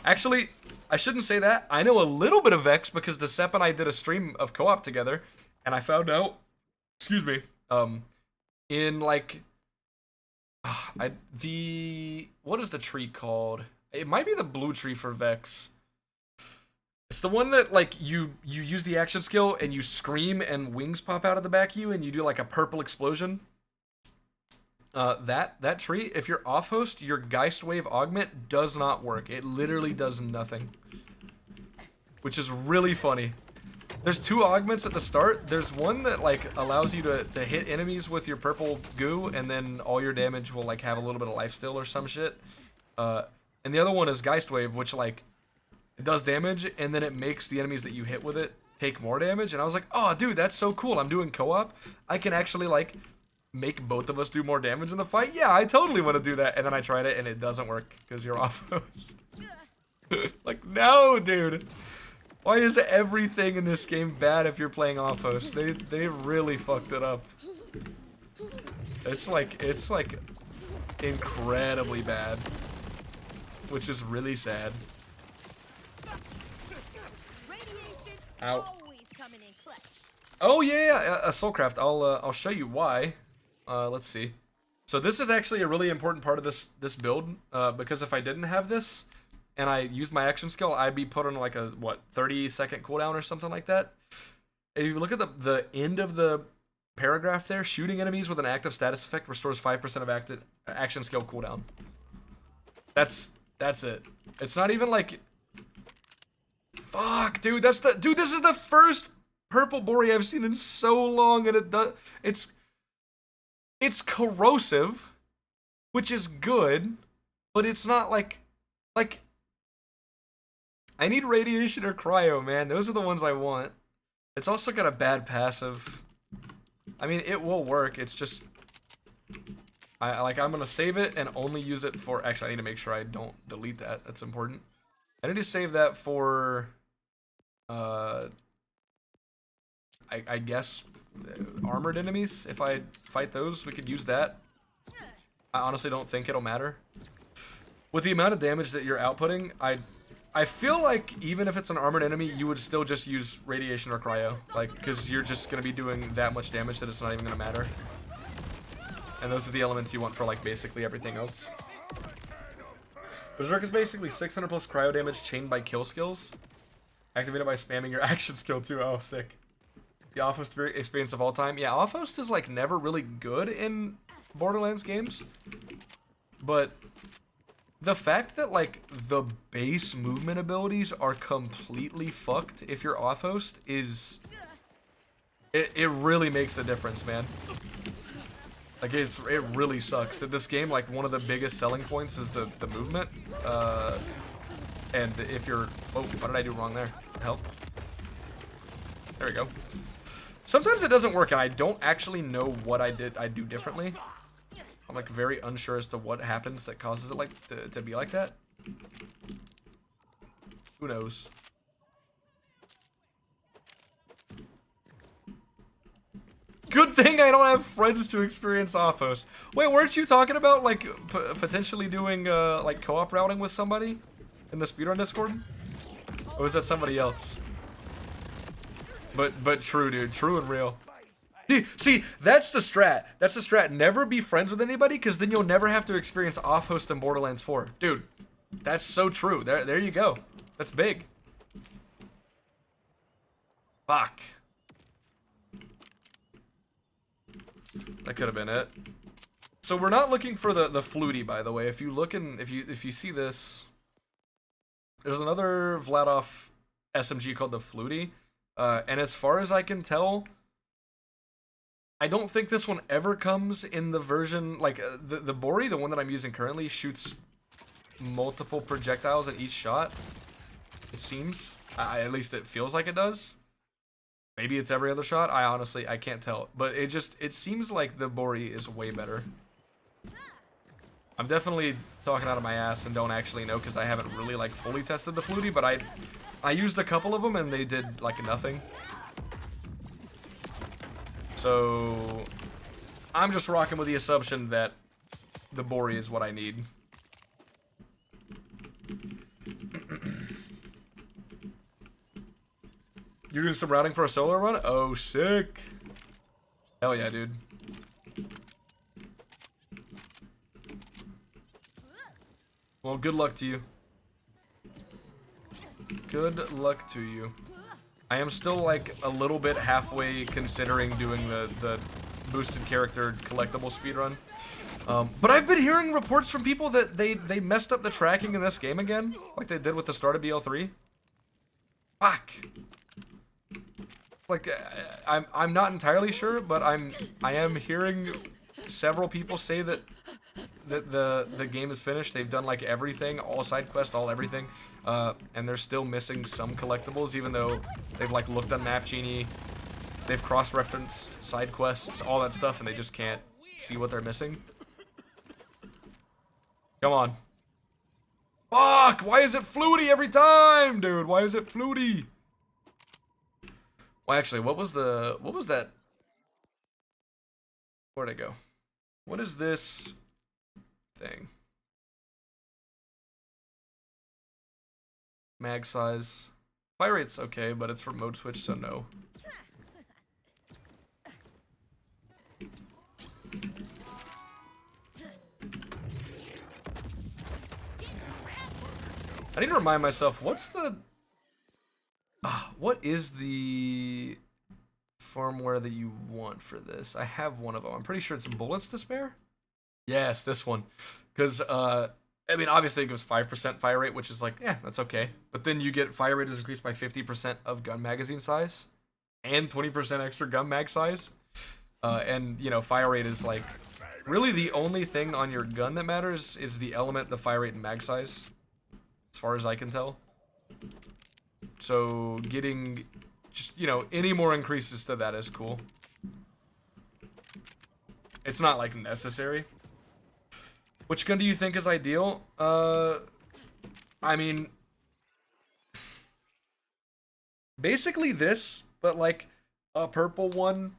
Actually, I shouldn't say that. I know a little bit of Vex because the Sep and I did a stream of co-op together, and I found out, excuse me, in like, what is the tree called? It might be the blue tree for Vex. It's the one that, like, you use the action skill and you scream and wings pop out of the back of you and you do, like, a purple explosion. That tree, if you're off host, your Geist Wave augment does not work. It literally does nothing. Which is really funny. There's two augments at the start. There's one that like allows you to hit enemies with your purple goo, and then all your damage will like have a little bit of life steal or some shit. And the other one is Geist Wave, which like it does damage, and then it makes the enemies that you hit with it take more damage. And I was like, oh dude, that's so cool. I'm doing co-op. I can actually like make both of us do more damage in the fight. Yeah, I totally want to do that. And then I tried it and it doesn't work because you're off host. Like, no, dude. Why is everything in this game bad if you're playing off host? They really fucked it up. It's like incredibly bad, which is really sad. Ow. Oh yeah, Soulcraft. I'll show you why. Let's see. So this is actually a really important part of this build, because if I didn't have this and I used my action skill, I'd be put on like a 30-second cooldown or something like that. If you look at the end of the paragraph there, shooting enemies with an active status effect restores 5% of active action skill cooldown. That's it. It's not even like, fuck, dude. This is the first purple Bori I've seen in so long, and it's corrosive, which is good, but it's not like I need radiation or cryo, man. Those are the ones I want. It's also got a bad passive. I mean, it will work. It's just I'm gonna save it and only use it for. Actually, I need to make sure I don't delete that. That's important. I need to save that for I guess armored enemies. If I fight those, we could use that. I honestly don't think it'll matter. With the amount of damage that you're outputting, I feel like even if it's an armored enemy, you would still just use radiation or cryo, like, because you're just gonna be doing that much damage that it's not even gonna matter. And those are the elements you want for like basically everything else. Berserk is basically 600 plus cryo damage chained by kill skills, activated by spamming your action skill too. Oh, sick. The off-host experience of all time. Yeah, off-host is like never really good in Borderlands games, but the fact that like the base movement abilities are completely fucked if you're off-host is it really makes a difference, man. Like it really sucks that this game, like one of the biggest selling points is the movement. And if you're, oh, what did I do wrong there? Help. There we go. Sometimes it doesn't work, and I don't actually know what I do differently. I'm like very unsure as to what happens that causes it like to be like that. Who knows? Good thing I don't have friends to experience off-host. Wait, weren't you talking about like potentially doing like co-op routing with somebody in the speedrun Discord? Or was that somebody else? But true, dude. True and real. See, that's the strat. That's the strat. Never be friends with anybody, because then you'll never have to experience off-host in Borderlands 4. Dude, that's so true. There you go. That's big. Fuck. That could have been it. So we're not looking for the Flutie, by the way. If you look in, if you see this, there's another Vladov SMG called the Flutie. And as far as I can tell, I don't think this one ever comes in the version, like, the Bori, the one that I'm using currently, shoots multiple projectiles at each shot. It seems. At least it feels like it does. Maybe it's every other shot. I can't tell. But it seems like the Bori is way better. I'm definitely talking out of my ass and don't actually know, because I haven't really, like, fully tested the Flutie, but I used a couple of them and they did, like, nothing. So I'm just rocking with the assumption that the Bori is what I need. You're doing some routing for a solo run? Oh, sick. Hell yeah, dude. Well, good luck to you. Good luck to you. I am still like a little bit halfway considering doing the boosted character collectible speedrun. But I've been hearing reports from people that they messed up the tracking in this game again, like they did with the start of BL3. Fuck. Like, I'm not entirely sure, but I am hearing several people say that the game is finished. They've done like everything, all side quests, all everything, and they're still missing some collectibles, even though they've like looked on Map Genie, they've cross-referenced side quests, all that stuff, and they just can't see what they're missing. Come on. Fuck! Why is it fluty every time, dude? Why is it fluty? Well, actually, what was that? Where'd it go? What is this thing? Mag size. Fire rate's okay, but it's for mode switch, so no. I need to remind myself, what is the firmware that you want for this? I have one of them. I'm pretty sure it's bullets to spare? Yes, this one. Because, I mean, obviously it gives 5% fire rate, which is like, that's okay. But then you get fire rate is increased by 50% of gun magazine size and 20% extra gun mag size. And, you know, fire rate is like, really the only thing on your gun that matters is the element, the fire rate, and mag size. As far as I can tell. So getting just, you know, any more increases to that is cool. It's not like necessary. Which gun do you think is ideal? I mean, basically this, but like a purple one,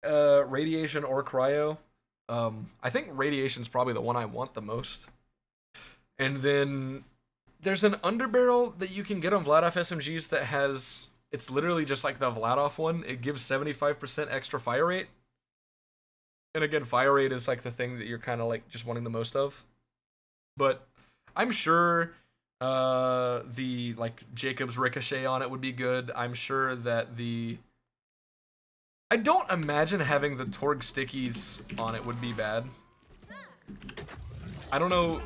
radiation or cryo. I think radiation's probably the one I want the most. And then there's an underbarrel that you can get on Vladoff SMGs that has, it's literally just like the Vladoff one. It gives 75% extra fire rate. And again, fire rate is like the thing that you're kind of like just wanting the most of. But I'm sure the like Jacob's Ricochet on it would be good. I'm sure that I don't imagine having the Torg stickies on it would be bad. I don't know.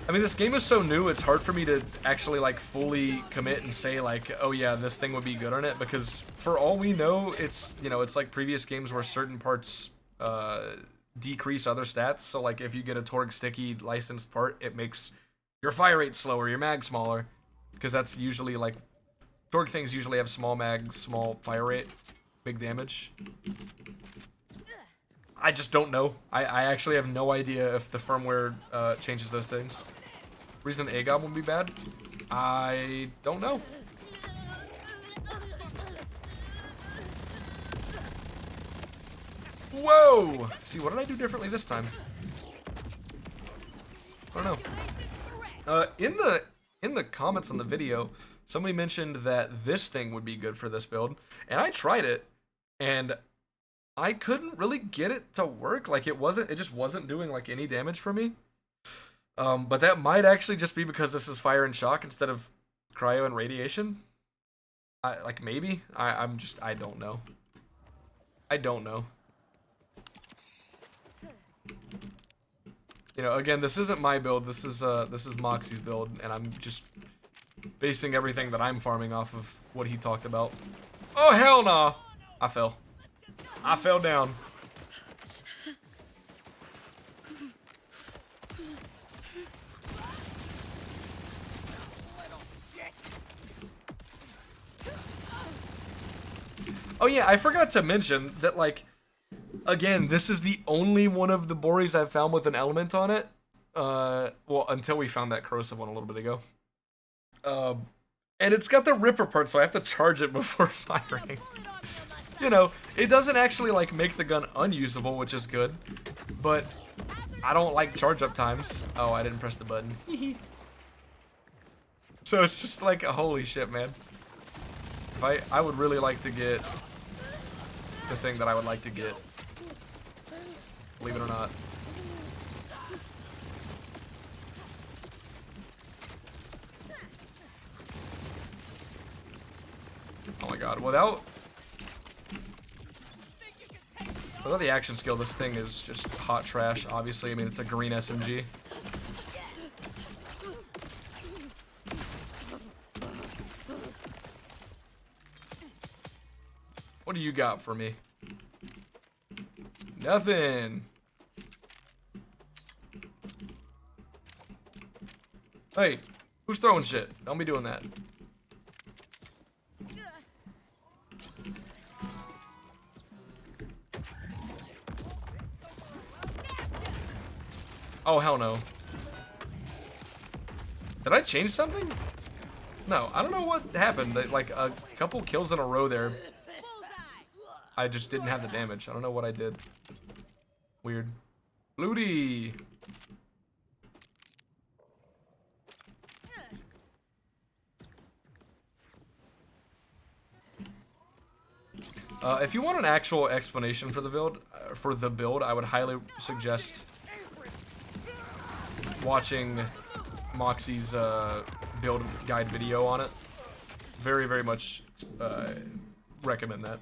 I mean, this game is so new, it's hard for me to actually, like, fully commit and say, like, oh yeah, this thing would be good on it, because for all we know, it's, you know, it's like previous games where certain parts decrease other stats. So, like, if you get a Torg sticky licensed part, it makes your fire rate slower, your mag smaller, because that's usually, like, Torg things usually have small mag, small fire rate, big damage. I just don't know. I actually have no idea if the firmware changes those things. Reason AGOM would be bad? I don't know. Whoa! See, what did I do differently this time? I don't know. In the comments on the video, somebody mentioned that this thing would be good for this build, and I tried it, and I couldn't really get it to work. Like, it just wasn't doing like any damage for me. But that might actually just be because this is fire and shock instead of cryo and radiation. Maybe. I don't know. I don't know. You know, again, this isn't my build. This is Moxie's build, and I'm just basing everything that I'm farming off of what he talked about. Oh hell no! I fell. I fell down. Oh yeah, I forgot to mention that, like, again, this is the only one of the Boris I've found with an element on it. Well, until we found that corrosive one a little bit ago. And it's got the ripper part, so I have to charge it before firing. You know, it doesn't actually, like, make the gun unusable, which is good. But I don't like charge up times. Oh, I didn't press the button. So it's just like, holy shit, man. I would really like to get the thing that I would like to get. Believe it or not. Oh my god, without... Without the action skill, this thing is just hot trash, obviously. I mean, it's a green SMG. What do you got for me? Nothing. Hey, who's throwing shit? Don't be doing that. Oh, hell no. Did I change something? No, I don't know what happened. Like, a couple kills in a row there. I just didn't have the damage. I don't know what I did. Weird. Looty! If you want an actual explanation for the build, I would highly suggest watching Moxie's build guide video on it. Very, very much recommend that.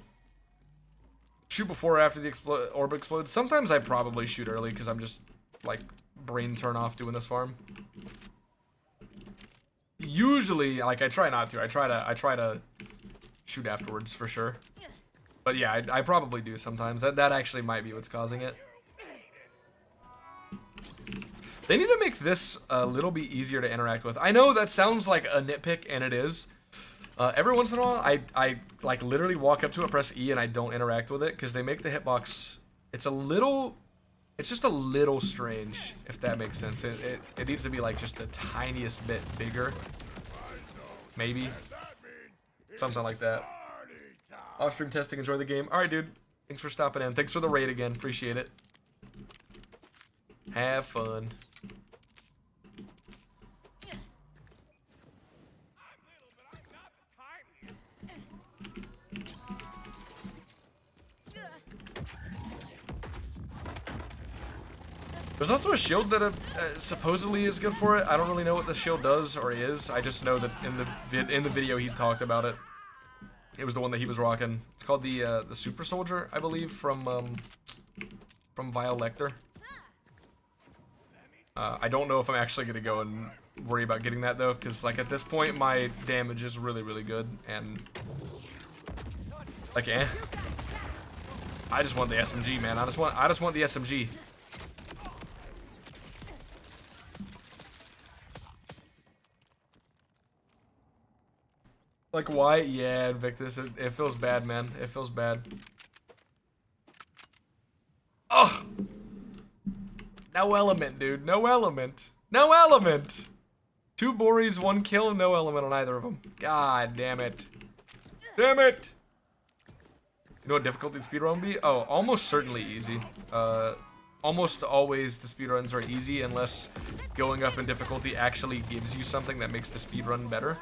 Shoot before or after the orb explodes. Sometimes I probably shoot early because I'm just like brain turn off doing this farm. Usually, like I try not to. I try to shoot afterwards for sure. But yeah, I probably do sometimes. That actually might be what's causing it. They need to make this a little bit easier to interact with. I know that sounds like a nitpick, and it is. Every once in a while, I like literally walk up to it, press E, and I don't interact with it because they make the hitbox. It's just a little strange, if that makes sense. It needs to be like just the tiniest bit bigger, maybe something like that. Off stream testing, enjoy the game. All right, dude. Thanks for stopping in. Thanks for the raid again. Appreciate it. Have fun. There's also a shield that supposedly is good for it. I don't really know what the shield does or is. I just know that in the video he talked about it. It was the one that he was rocking. It's called the Super Soldier, I believe, from Vile Lecter. I don't know if I'm actually gonna go and worry about getting that though, because like at this point my damage is really, really good, and like I just want the SMG, man. I just want the SMG. Like, why? Yeah, Invictus, it feels bad, man. It feels bad. Ugh! No element, dude. No element. No element! 2 Boris, 1 kill, no element on either of them. God damn it. Damn it! You know what difficulty speedrun would be? Oh, almost certainly easy. Almost always the speedruns are easy unless going up in difficulty actually gives you something that makes the speedrun better.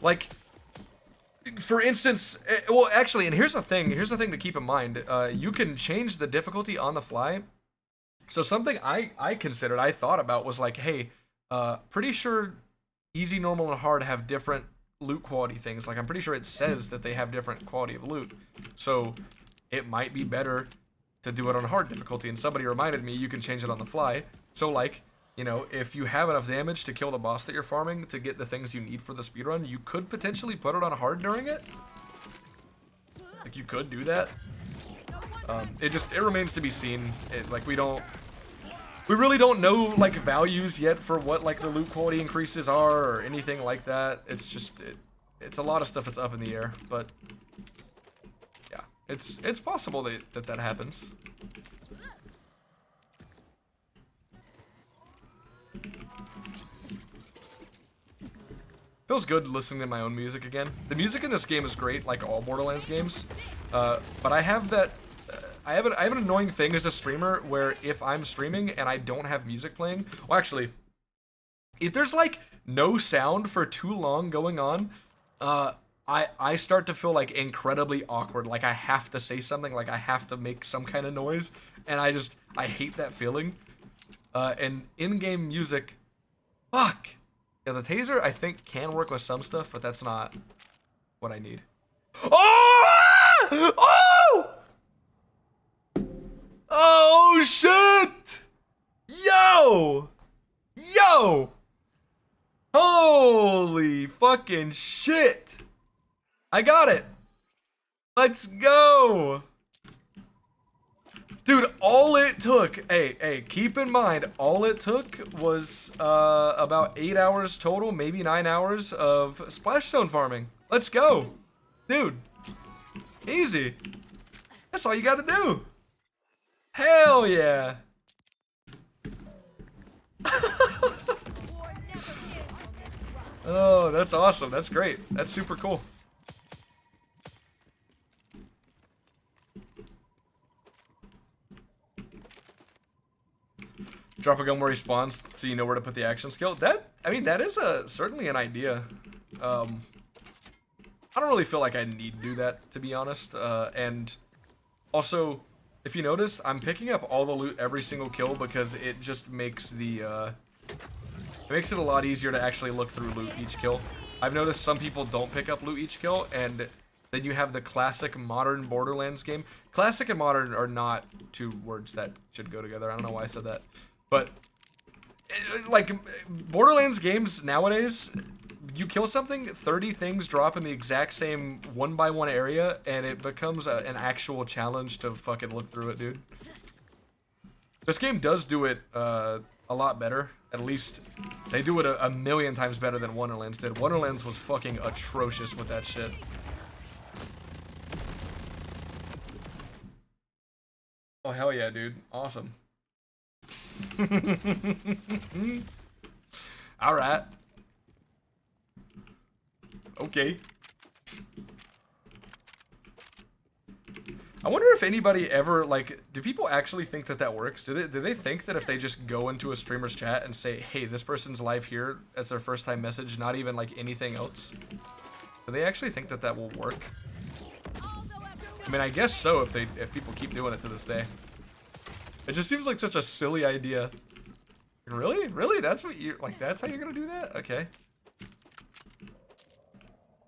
Like, for instance, well, actually, and here's the thing to keep in mind. You can change the difficulty on the fly. So something I considered, I thought about was like, hey, pretty sure easy, normal, and hard have different loot quality things. Like, I'm pretty sure it says that they have different quality of loot. So it might be better to do it on hard difficulty. And somebody reminded me you can change it on the fly. So like, you know, if you have enough damage to kill the boss that you're farming to get the things you need for the speedrun, you could potentially put it on hard during it. Like, you could do that. It remains to be seen. We really don't know, like, values yet for what, like, the loot quality increases are or anything like that. It's just, it's a lot of stuff that's up in the air, but yeah, it's possible that happens. Feels good listening to my own music again. The music in this game is great, like all Borderlands games. But I have that. I have an annoying thing as a streamer where if I'm streaming and I don't have music playing, well, actually, if there's like no sound for too long going on, I start to feel like incredibly awkward. Like I have to say something, like I have to make some kind of noise, and I hate that feeling. And in-game music, fuck. Yeah, the taser, I think, can work with some stuff, but that's not what I need. Oh! Oh! Oh shit! Yo! Yo! Holy fucking shit! I got it! Let's go! Dude, all it took, hey, keep in mind, all it took was about 8 hours total, maybe 9 hours of splash zone farming. Let's go! Dude, easy. That's all you gotta do. Hell yeah! Oh, that's awesome. That's great. That's super cool. Drop a gun where he spawns so you know where to put the action skill. I mean, that is certainly an idea. I don't really feel like I need to do that, to be honest. And also, if you notice, I'm picking up all the loot every single kill because it just makes the it makes it a lot easier to actually look through loot each kill. I've noticed some people don't pick up loot each kill, and then you have the classic modern Borderlands game. Classic and modern are not two words that should go together. I don't know why I said that. But, like, Borderlands games nowadays, you kill something, 30 things drop in the exact same one-by-one area, and it becomes an actual challenge to fucking look through it, dude. This game does do it a lot better. At least, they do it a million times better than Wonderlands did. Wonderlands was fucking atrocious with that shit. Oh, hell yeah, dude. Awesome. Alright. Okay. I wonder if anybody ever, like, do people actually think that that works? Do they think that if they just go into a streamer's chat and say, hey, this person's live here as their first time message, not even, like, anything else? Do they actually think that that will work? I mean, I guess so if people keep doing it to this day. It just seems like such a silly idea. Really? Really? That's what you're, like, that's how you're gonna do that? Okay.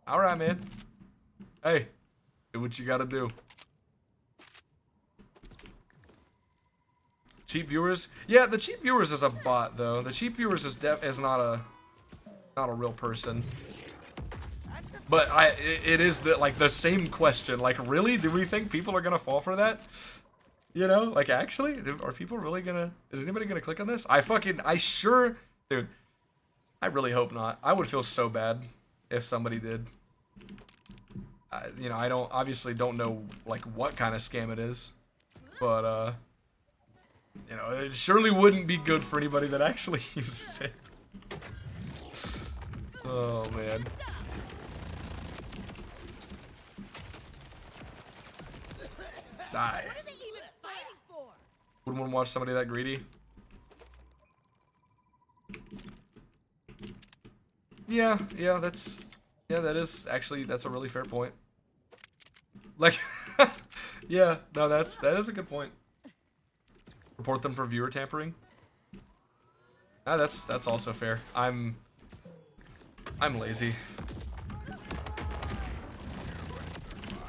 Alright, man. Hey, do what you gotta do. Cheap viewers? Yeah, the cheap viewers is a bot, though. The cheap viewers is not a real person. But it is the same question. Like, really? Do we think people are gonna fall for that? You know, like, actually, are people really gonna? Is anybody gonna click on this? I sure, dude. I really hope not. I would feel so bad if somebody did. You know, I obviously don't know like what kind of scam it is, but you know, it surely wouldn't be good for anybody that actually uses it. Oh man. Die. What are they even fighting for? Wouldn't want to watch somebody that greedy. Yeah, that is actually, that's a really fair point. Like, yeah, no, that is a good point. Report them for viewer tampering. Ah, that's also fair. I'm lazy.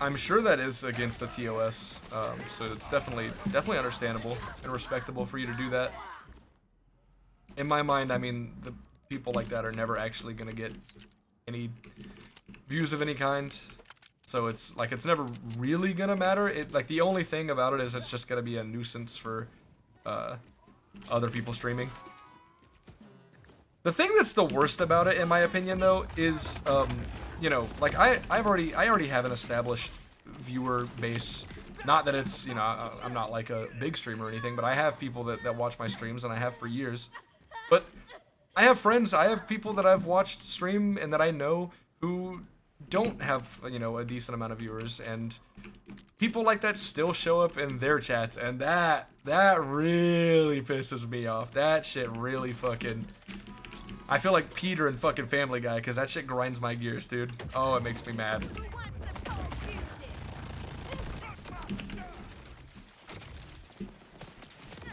I'm sure that is against the TOS, so it's definitely understandable and respectable for you to do that. In my mind, I mean, the people like that are never actually gonna get any views of any kind, so it's like it's never really gonna matter. It like the only thing about it is it's just gonna be a nuisance for other people streaming. The thing that's the worst about it, in my opinion, though, is you know, like I already have an established viewer base. Not that it's, you know, I'm not like a big streamer or anything, but I have people that watch my streams, and I have for years. But I have friends, I have people that I've watched stream and that I know who don't have, you know, a decent amount of viewers, and people like that still show up in their chats, and that really pisses me off. That shit really fucking... I feel like Peter in fucking Family Guy, because that shit grinds my gears, dude. Oh, it makes me mad.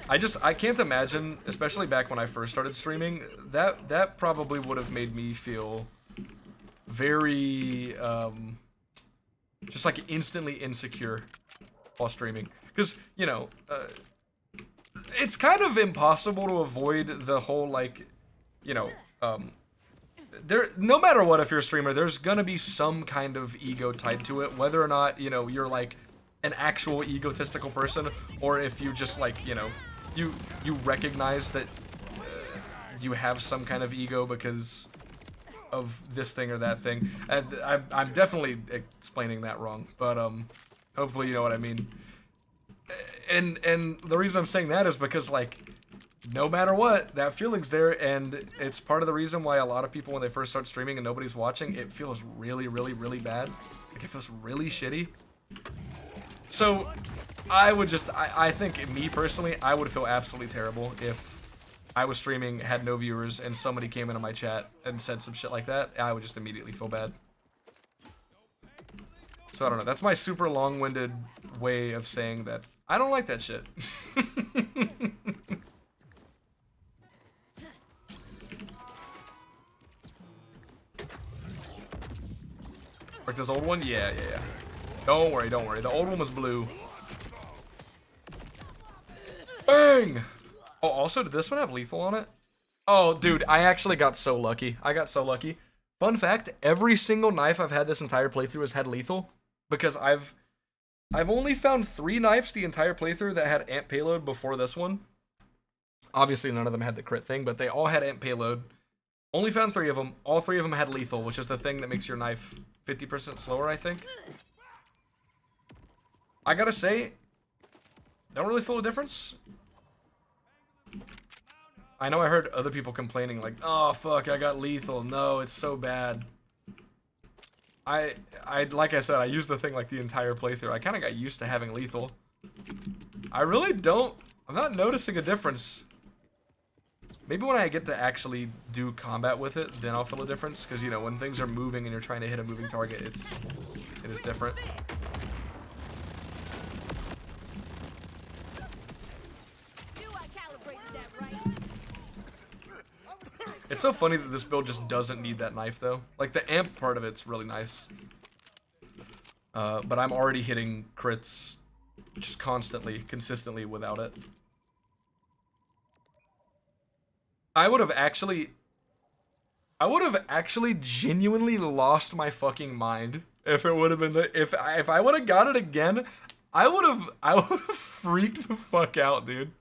I can't imagine, especially back when I first started streaming, that probably would have made me feel very, just like instantly insecure while streaming. Because, you know, it's kind of impossible to avoid the whole, like, you know, there, no matter what, if you're a streamer, there's gonna be some kind of ego tied to it, whether or not, you know, you're like an actual egotistical person, or if you just, like, you know, you recognize that you have some kind of ego because of this thing or that thing. And I'm definitely explaining that wrong, but hopefully you know what I mean. And the reason I'm saying that is because, like, no matter what, that feeling's there, and it's part of the reason why a lot of people, when they first start streaming and nobody's watching, it feels really, really, really bad. Like, it feels really shitty. So, I would just, I think, me personally, I would feel absolutely terrible if I was streaming, had no viewers, and somebody came into my chat and said some shit like that. I would just immediately feel bad. So, I don't know. That's my super long-winded way of saying that I don't like that shit. Like this old one? Yeah. Don't worry. The old one was blue. Bang! Oh, also, did this one have lethal on it? Oh, dude, I actually got so lucky. Fun fact, every single knife I've had this entire playthrough has had lethal. Because I've only found 3 knives the entire playthrough that had amp payload before this one. Obviously, none of them had the crit thing, but they all had amp payload. Only found 3 of them. All 3 of them had lethal, which is the thing that makes your knife 50% slower, I think. I gotta say, don't really feel a difference. I know I heard other people complaining, like, oh, fuck, I got lethal. No, it's so bad. Like I said, I used the thing like the entire playthrough. I kind of got used to having lethal. I really don't. I'm not noticing a difference. Maybe when I get to actually do combat with it, then I'll feel a difference. Because, you know, when things are moving and you're trying to hit a moving target, it is different. It's so funny that this build just doesn't need that knife, though. Like, the amp part of it's really nice. But I'm already hitting crits just constantly, consistently without it. I would have actually genuinely lost my fucking mind if it would have been if I would have got it again. I would have freaked the fuck out, dude.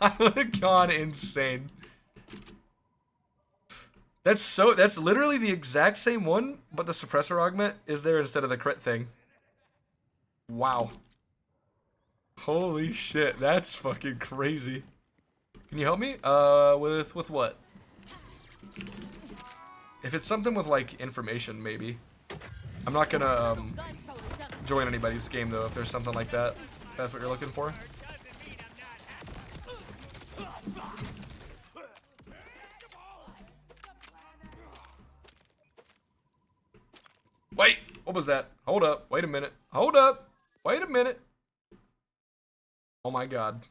I would have gone insane. That's literally the exact same one, but the suppressor augment is there instead of the crit thing. Wow. Holy shit, that's fucking crazy. Can you help me? With what? If it's something with, like, information, maybe. I'm not gonna, join anybody's game, though, if there's something like that. If that's what you're looking for. Wait! What was that? Hold up. Wait a minute. Hold up! Wait a minute! Oh my god.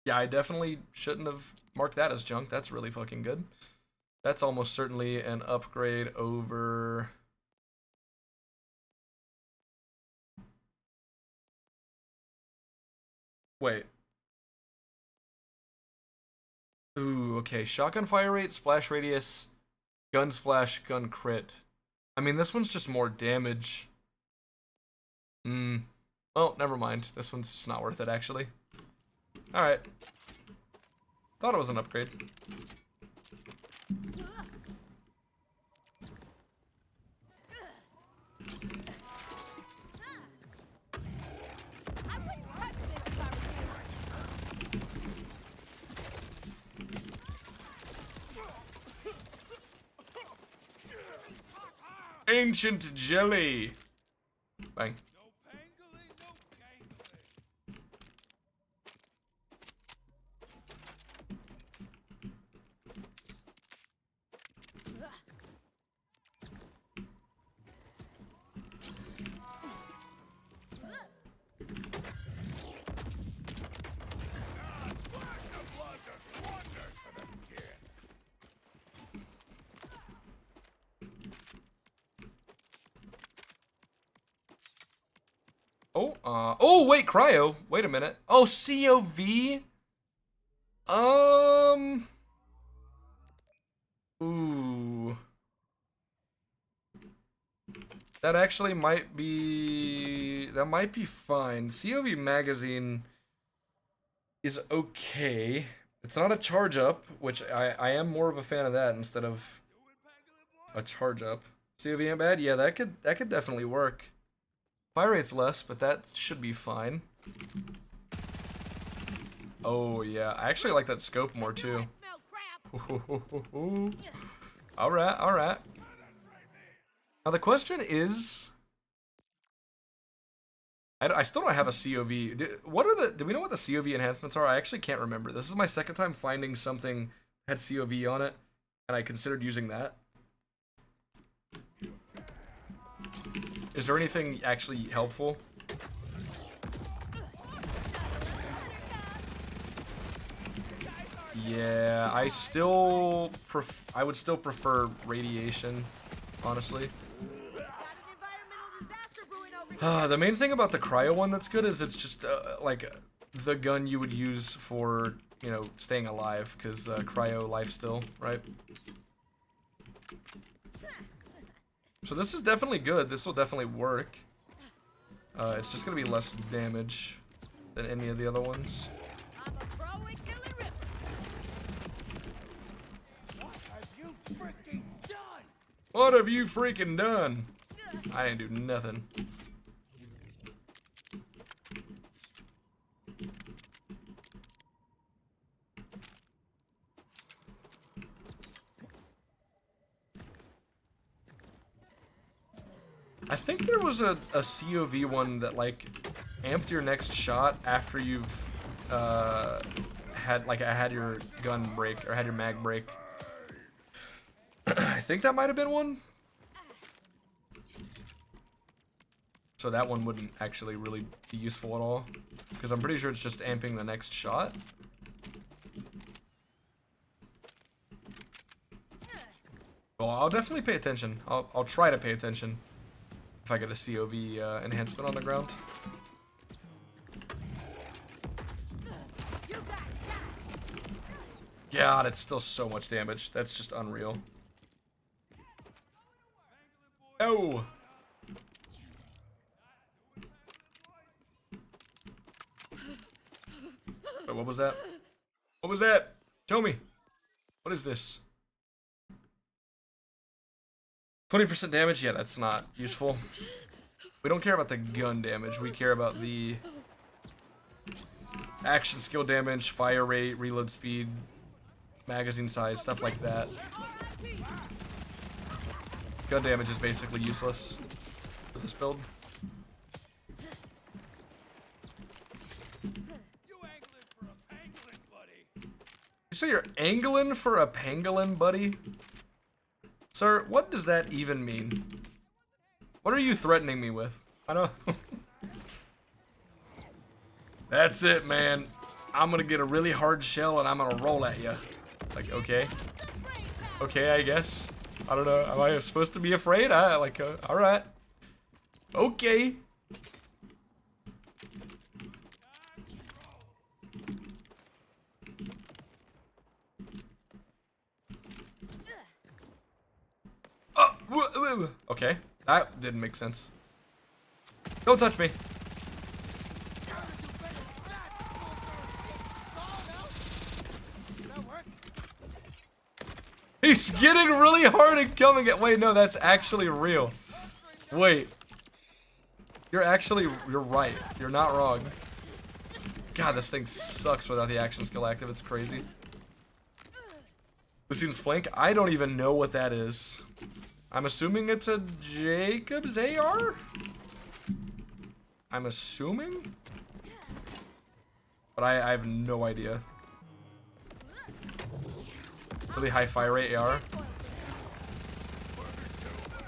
Yeah, I definitely shouldn't have marked that as junk. That's really fucking good. That's almost certainly an upgrade over... Wait. Ooh, okay. Shotgun fire rate, splash radius, gun splash, gun crit. I mean, this one's just more damage. Oh, never mind. This one's just not worth it, actually. Alright. Thought it was an upgrade. Ancient jelly. Bang. Oh, wait, cryo. Wait a minute. Oh, COV? Ooh. That actually might be... That might be fine. COV magazine is okay. It's not a charge up, which I am more of a fan of that instead of a charge up. COV ain't bad? Yeah, that could definitely work. Fire rate's less, but that should be fine. Oh yeah, I actually like that scope more too. Alright, alright. Now the question is, I still don't have a COV. Do we know what the COV enhancements are? I actually can't remember. This is my second time finding something that had COV on it, and I considered using that. Is there anything actually helpful? Yeah, I would still prefer radiation, honestly. The main thing about the cryo one that's good is it's just like the gun you would use for, you know, staying alive, because cryo life still, right? So this is definitely good. This will definitely work. It's just gonna be less damage than any of the other ones. What have you freaking done? I didn't do nothing. I think there was a COV one that like amped your next shot after you've had your gun break or had your mag break. I think that might have been one. So that one wouldn't actually really be useful at all, because I'm pretty sure it's just amping the next shot. Well, I'll definitely pay attention. I'll try to pay attention if I get a COV enhancement on the ground. God, it's still so much damage. That's just unreal. Oh! Wait, what was that? What was that? Show me. What is this? 20% damage? Yeah, that's not useful. We don't care about the gun damage. We care about the action skill damage, fire rate, reload speed, magazine size, stuff like that. Gun damage is basically useless for this build. You say you're angling for a pangolin, buddy? Sir, what does that even mean? What are you threatening me with? I don't... That's it, man. I'm gonna get a really hard shell and I'm gonna roll at you. Like, okay. Okay, I guess. I don't know. Am I supposed to be afraid? Alright. Okay. Okay, that didn't make sense. Don't touch me. He's getting really hard and coming at. Wait, no, that's actually real. Wait. You're right. You're not wrong. God, this thing sucks without the action skill active. It's crazy. Lucian's flank? I don't even know what that is. I'm assuming it's a Jacob's AR? I'm assuming? But I have no idea. Really high fire rate AR.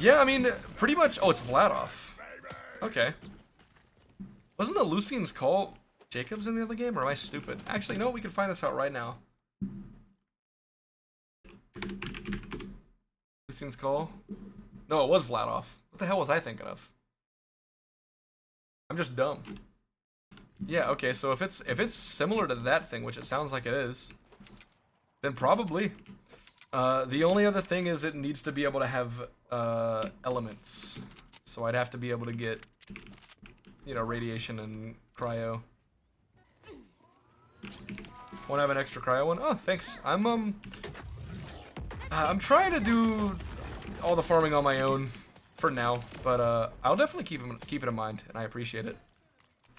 Yeah, I mean, pretty much. Oh, it's Vladov. Okay. Wasn't the Lucian's Call Jacobs in the other game, or am I stupid? Actually, no, we can find this out right now. Lucian's Call? No, it was Vladov. What the hell was I thinking of? I'm just dumb. Yeah, okay, so if it's similar to that thing, which it sounds like it is, then probably. The only other thing is it needs to be able to have elements. So I'd have to be able to get, you know, radiation and cryo. Want to have an extra cryo one? Oh, thanks. I'm trying to do all the farming on my own for now, but I'll definitely keep it in mind, and I appreciate it.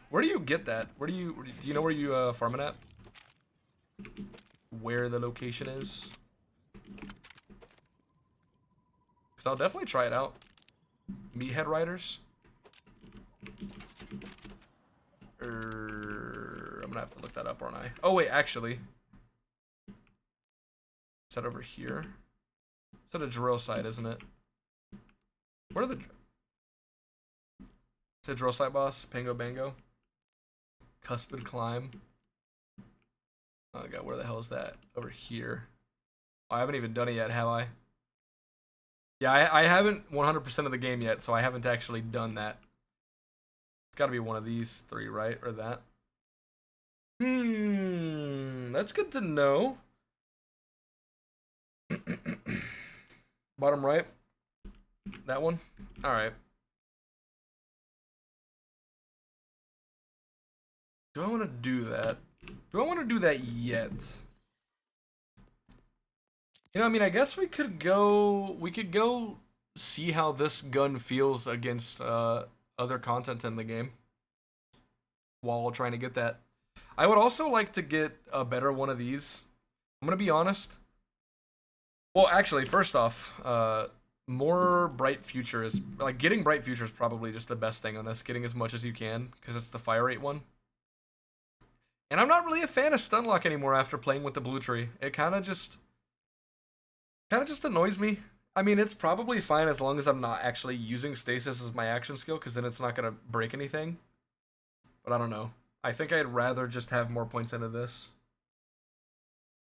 Where do you get that? Do you know where you farm it at? Where the location is? Because I'll definitely try it out. Meathead Riders? I'm gonna have to look that up, aren't I? Oh wait, actually. Is that over here? It's at a drill site, isn't it? What are the... The drill site boss? Pango Bango? Cuspid Climb? Oh god, where the hell is that? Over here. Oh, I haven't even done it yet, have I? Yeah, I haven't 100% of the game yet, so I haven't actually done that. It's gotta be one of these three, right? Or that. That's good to know. Bottom right. That one? Alright. Do I want to do that? Do I want to do that yet? You know, I mean, I guess we could go see how this gun feels against other content in the game while trying to get that. I would also like to get a better one of these. I'm gonna be honest. Well, actually, first off, more bright future is like getting bright future is probably just the best thing on this. Getting as much as you can because it's the fire rate one. And I'm not really a fan of Stunlock anymore after playing with the blue tree. It kind of just annoys me. I mean, it's probably fine as long as I'm not actually using stasis as my action skill, because then it's not gonna break anything. But I don't know. I think I'd rather just have more points into this.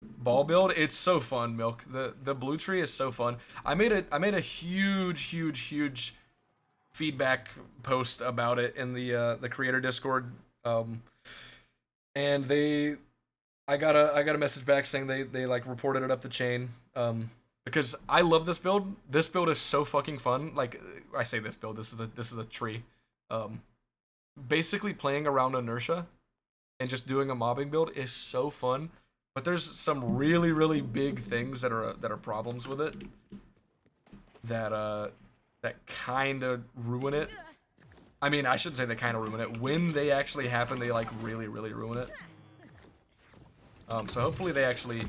Ball build, it's so fun, Milk. The blue tree is so fun. I made a huge feedback post about it in the creator Discord. And I got a message back saying they like reported it up the chain. Because I love this build. This build is so fucking fun. Like I say this build, this is a tree. Basically playing around inertia and just doing a mobbing build is so fun. But there's some really big things that are problems with it that kind of ruin it. I mean, I shouldn't say they kind of ruin it. When they actually happen, they like really ruin it. So hopefully they actually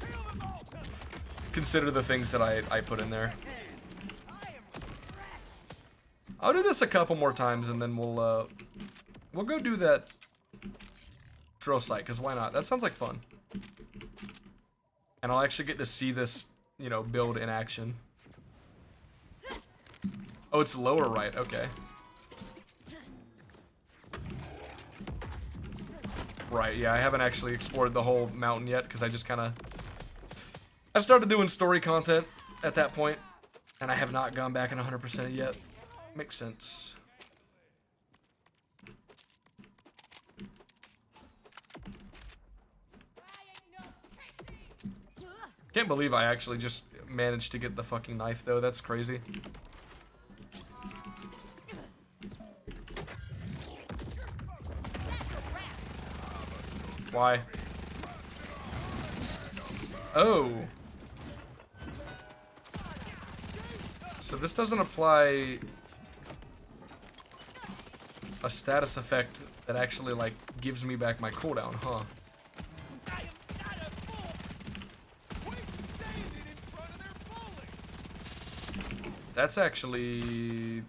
consider the things that I put in there. I'll do this a couple more times and then we'll go do that drill site, because why not? That sounds like fun. And I'll actually get to see this, you know, build in action. Oh, it's lower right, okay. Right, yeah, I haven't actually explored the whole mountain yet, because I started doing story content at that point, and I have not gone back and 100% it yet. Makes sense. Can't believe I actually just managed to get the fucking knife, though. That's crazy. Why? Oh. So this doesn't apply a status effect that actually, like, gives me back my cooldown, huh? That's actually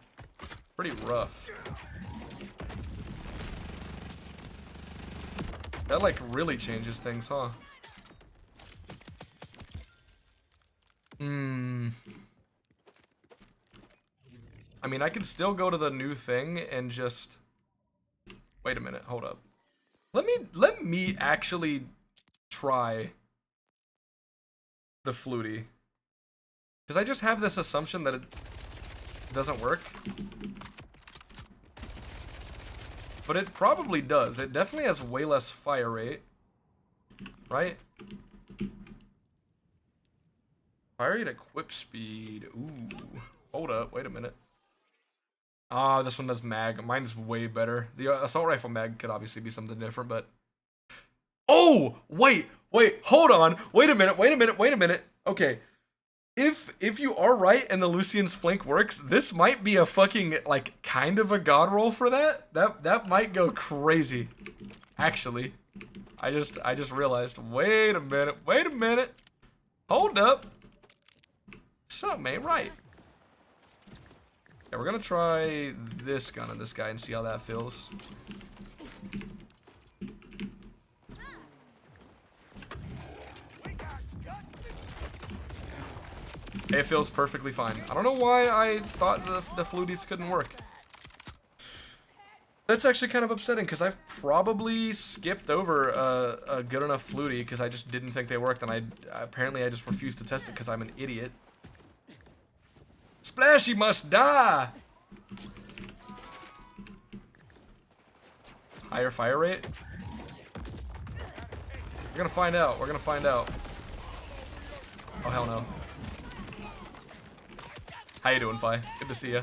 pretty rough. That, like, really changes things, huh? I mean, I can still go to the new thing and just... Wait a minute, hold up. Let me actually try the Flutie. Because I just have this assumption that it doesn't work. but it probably does. It definitely has way less fire rate, right? Fire rate, equip speed. Ooh, hold up, wait a minute. Ah, this one does mag. Mine's way better. The assault rifle mag could obviously be something different, but oh, wait, hold on. Wait a minute. Okay. If you are right and the Lucian's flank works, this might be a fucking like kind of a god roll for that. That might go crazy. Actually, I just realized. Wait a minute. Hold up. Something ain't right. Yeah, we're gonna try this gun on this guy and see how that feels. It feels perfectly fine. I don't know why I thought the fluties couldn't work. That's actually kind of upsetting because I've probably skipped over a good enough flutie because I just didn't think they worked, and apparently I just refused to test it because I'm an idiot. Splashy must die! Higher fire rate? We're gonna find out. Oh, hell no. How you doing, Fi? Good to see ya.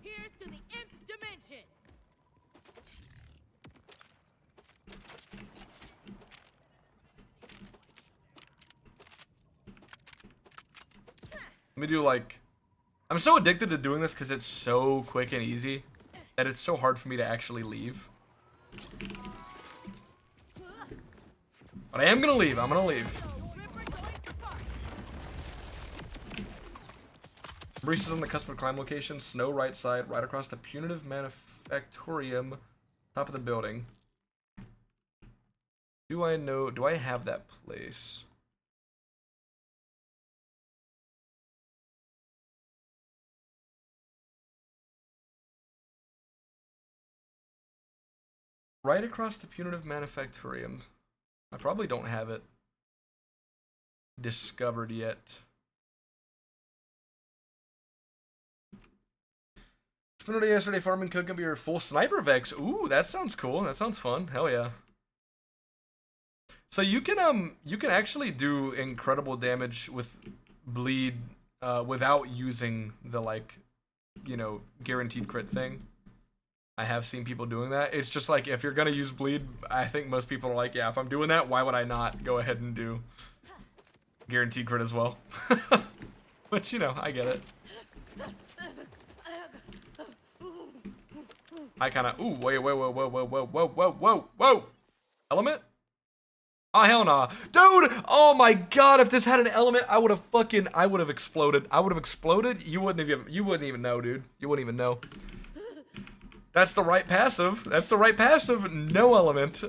Here's to the nth dimension. Let me do like... I'm so addicted to doing this because it's so quick and easy that it's so hard for me to actually leave. But I am gonna leave. I'm gonna leave. Breeze is on the cusp of climb location. Snow right side, right across the punitive manufactorium, top of the building. Do I have that place? Right across the punitive manufactorium. I probably don't have it discovered yet. Spent day yesterday farming, cooking up your full sniper vex. Ooh, that sounds cool. That sounds fun. Hell yeah. So you can actually do incredible damage with bleed without using the like, you know, guaranteed crit thing. I have seen people doing that. It's just like, if you're gonna use bleed, I think most people are like, yeah, if I'm doing that, why would I not go ahead and do guaranteed crit as well? But you know, I get it. I kind of, ooh, whoa. Element? Oh, hell nah. Dude, oh my god, if this had an element, I would have exploded. You wouldn't even know, dude. You wouldn't even know. That's the right passive. No element.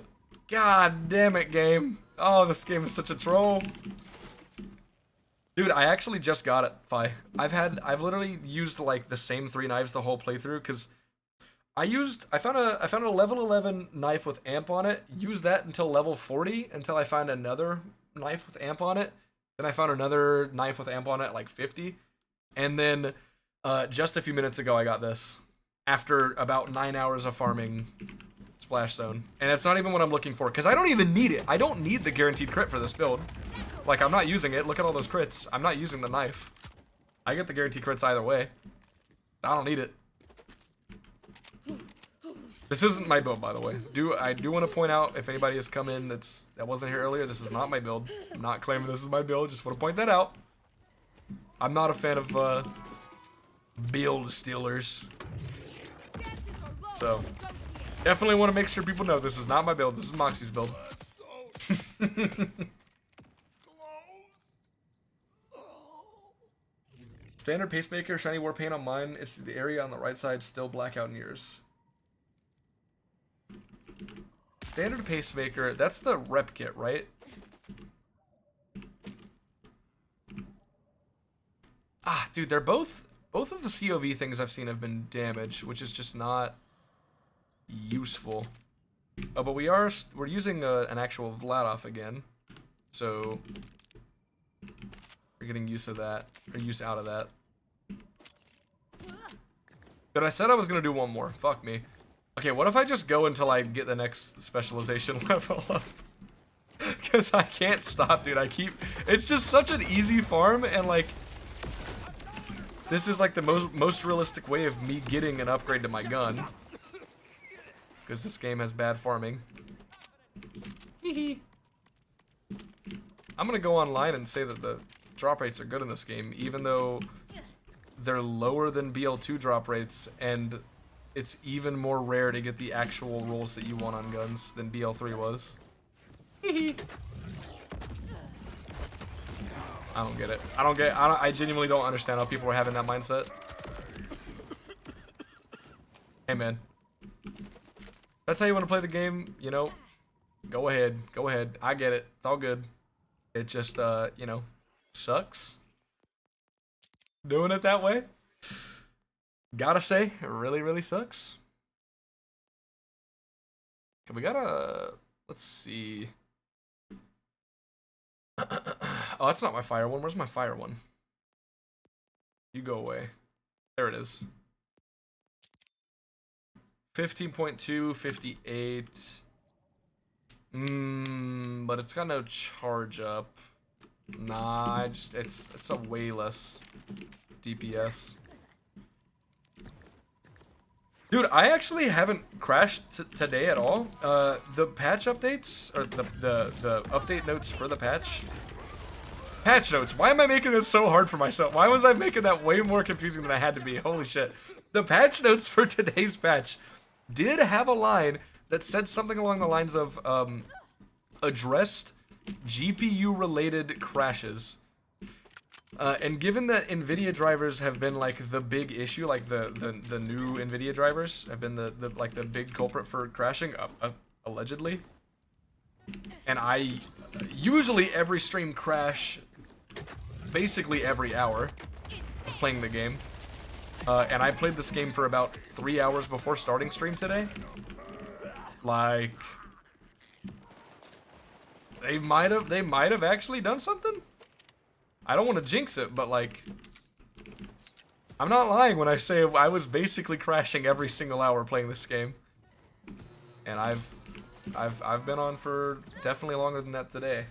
God damn it, game. Oh, this game is such a troll. Dude, I actually just got it, Fi. I've literally used like the same 3 knives the whole playthrough, because I found a level 11 knife with amp on it, used that until level 40, until I found another knife with amp on it. Then I found another knife with amp on it at like 50. And then just a few minutes ago I got this. After about 9 hours of farming Splash Zone. And it's not even what I'm looking for, because I don't even need it. I don't need the guaranteed crit for this build. Like, I'm not using it. Look at all those crits. I'm not using the knife. I get the guaranteed crits either way. I don't need it. This isn't my build, by the way. I do want to point out, if anybody has come in that wasn't here earlier, this is not my build. I'm not claiming this is my build. Just want to point that out. I'm not a fan of build stealers. So, definitely want to make sure people know this is not my build. This is Moxie's build. Standard pacemaker, shiny war paint on mine. It's the area on the right side, still blackout in yours. Standard pacemaker, that's the rep kit, right? Ah, dude, they're both of the COV things I've seen have been damaged, which is just not useful. Oh, but we're using an actual Vladov again, so we're getting use of that, or use out of that. But I said I was gonna do one more. Fuck me. Okay, what if I just go until I get the next specialization level up? Because I can't stop, dude. It's just such an easy farm, and like, this is like the most realistic way of me getting an upgrade to my gun. Because this game has bad farming. Hehe. I'm gonna go online and say that the drop rates are good in this game, even though they're lower than BL2 drop rates, and it's even more rare to get the actual rolls that you want on guns than BL3 was. Hehe. I don't get it. I genuinely don't understand how people are having that mindset. Hey man. That's how you want to play the game, you know, go ahead. I get it. It's all good. It just, you know, sucks. Doing it that way. Gotta say, it really, really sucks. Okay, we gotta, let's see. Oh, that's not my fire one. Where's my fire one? You go away. There it is. 15.2, 58. But it's got no charge up. Nah, it's a way less DPS. Dude, I actually haven't crashed today at all. The patch updates, or the update notes for the patch. Patch notes. Why am I making it so hard for myself? Why was I making that way more confusing than I had to be? Holy shit. The patch notes for today's patch did have a line that said something along the lines of, addressed GPU-related crashes. And given that NVIDIA drivers have been like the big issue, like the new NVIDIA drivers have been the big culprit for crashing, allegedly. And I usually every stream crash basically every hour of playing the game. And I played this game for about 3 hours before starting stream today. Like, they might have actually done something. I don't want to jinx it, but like, I'm not lying when I say I was basically crashing every single hour playing this game. And I've been on for definitely longer than that today.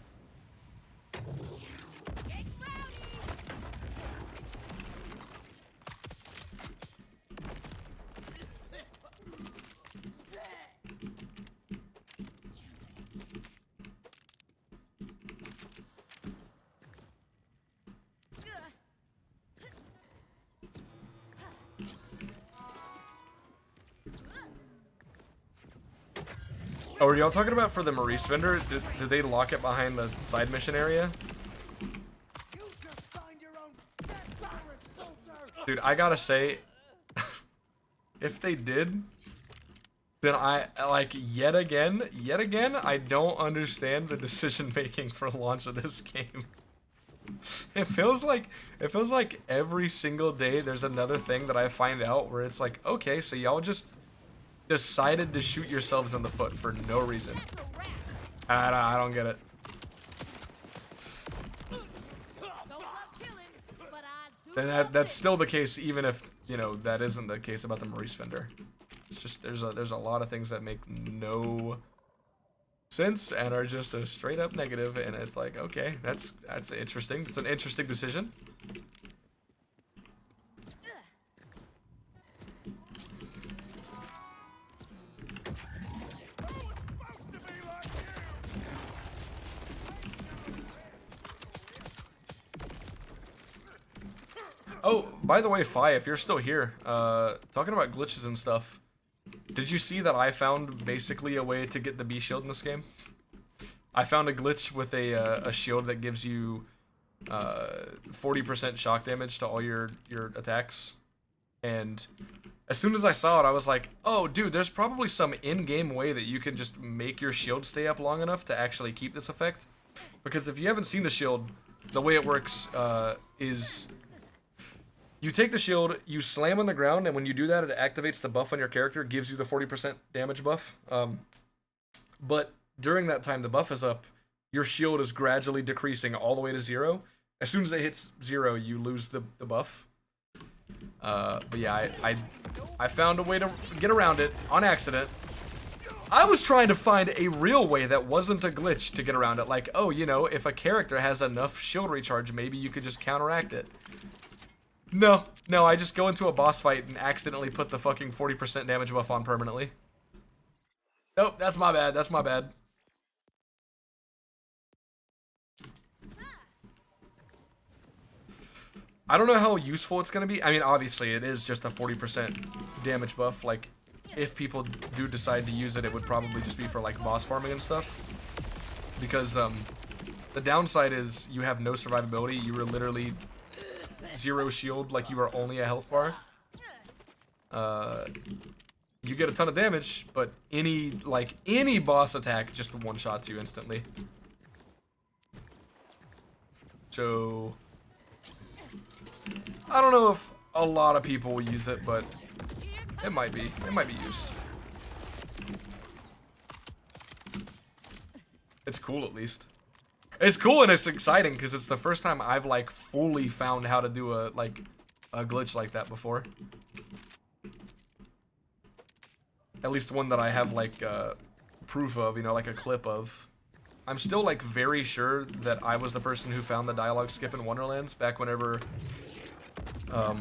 Oh, are y'all talking about for the Maurice vendor? Did they lock it behind the side mission area? Dude, I gotta say, if they did, then I, like, yet again, I don't understand the decision making for launch of this game. It feels like every single day there's another thing that I find out where it's like, okay, so y'all just decided to shoot yourselves in the foot for no reason. I don't get it. And that's still the case, even if, you know, that isn't the case about the Maurice vendor. It's just there's a lot of things that make no sense and are just a straight up negative, and it's like, okay, that's interesting. It's an interesting decision. Oh, by the way, Fi, if you're still here, talking about glitches and stuff, did you see that I found basically a way to get the B shield in this game? I found a glitch with a shield that gives you 40% shock damage to all your attacks, and as soon as I saw it, I was like, oh, dude, there's probably some in-game way that you can just make your shield stay up long enough to actually keep this effect, because if you haven't seen the shield, the way it works is you take the shield, you slam on the ground, and when you do that, it activates the buff on your character, gives you the 40% damage buff. But during that time the buff is up, your shield is gradually decreasing all the way to 0. As soon as it hits 0, you lose the buff. But yeah, I found a way to get around it on accident. I was trying to find a real way that wasn't a glitch to get around it. Like, oh, you know, if a character has enough shield recharge, maybe you could just counteract it. No, I just go into a boss fight and accidentally put the fucking 40% damage buff on permanently. Nope, that's my bad, that's my bad. I don't know how useful it's gonna be. I mean, obviously, it is just a 40% damage buff. Like, if people do decide to use it, it would probably just be for, like, boss farming and stuff. Because, the downside is you have no survivability. You are literally 0 shield, like you are only a health bar. You get a ton of damage, but any boss attack just one-shots you instantly. So I don't know if a lot of people will use it, but it might be used. It's cool, at least. It's cool and it's exciting because it's the first time I've like fully found how to do a glitch like that before. At least one that I have like proof of, you know, like a clip of. I'm still like very sure that I was the person who found the dialogue skip in Wonderlands back whenever the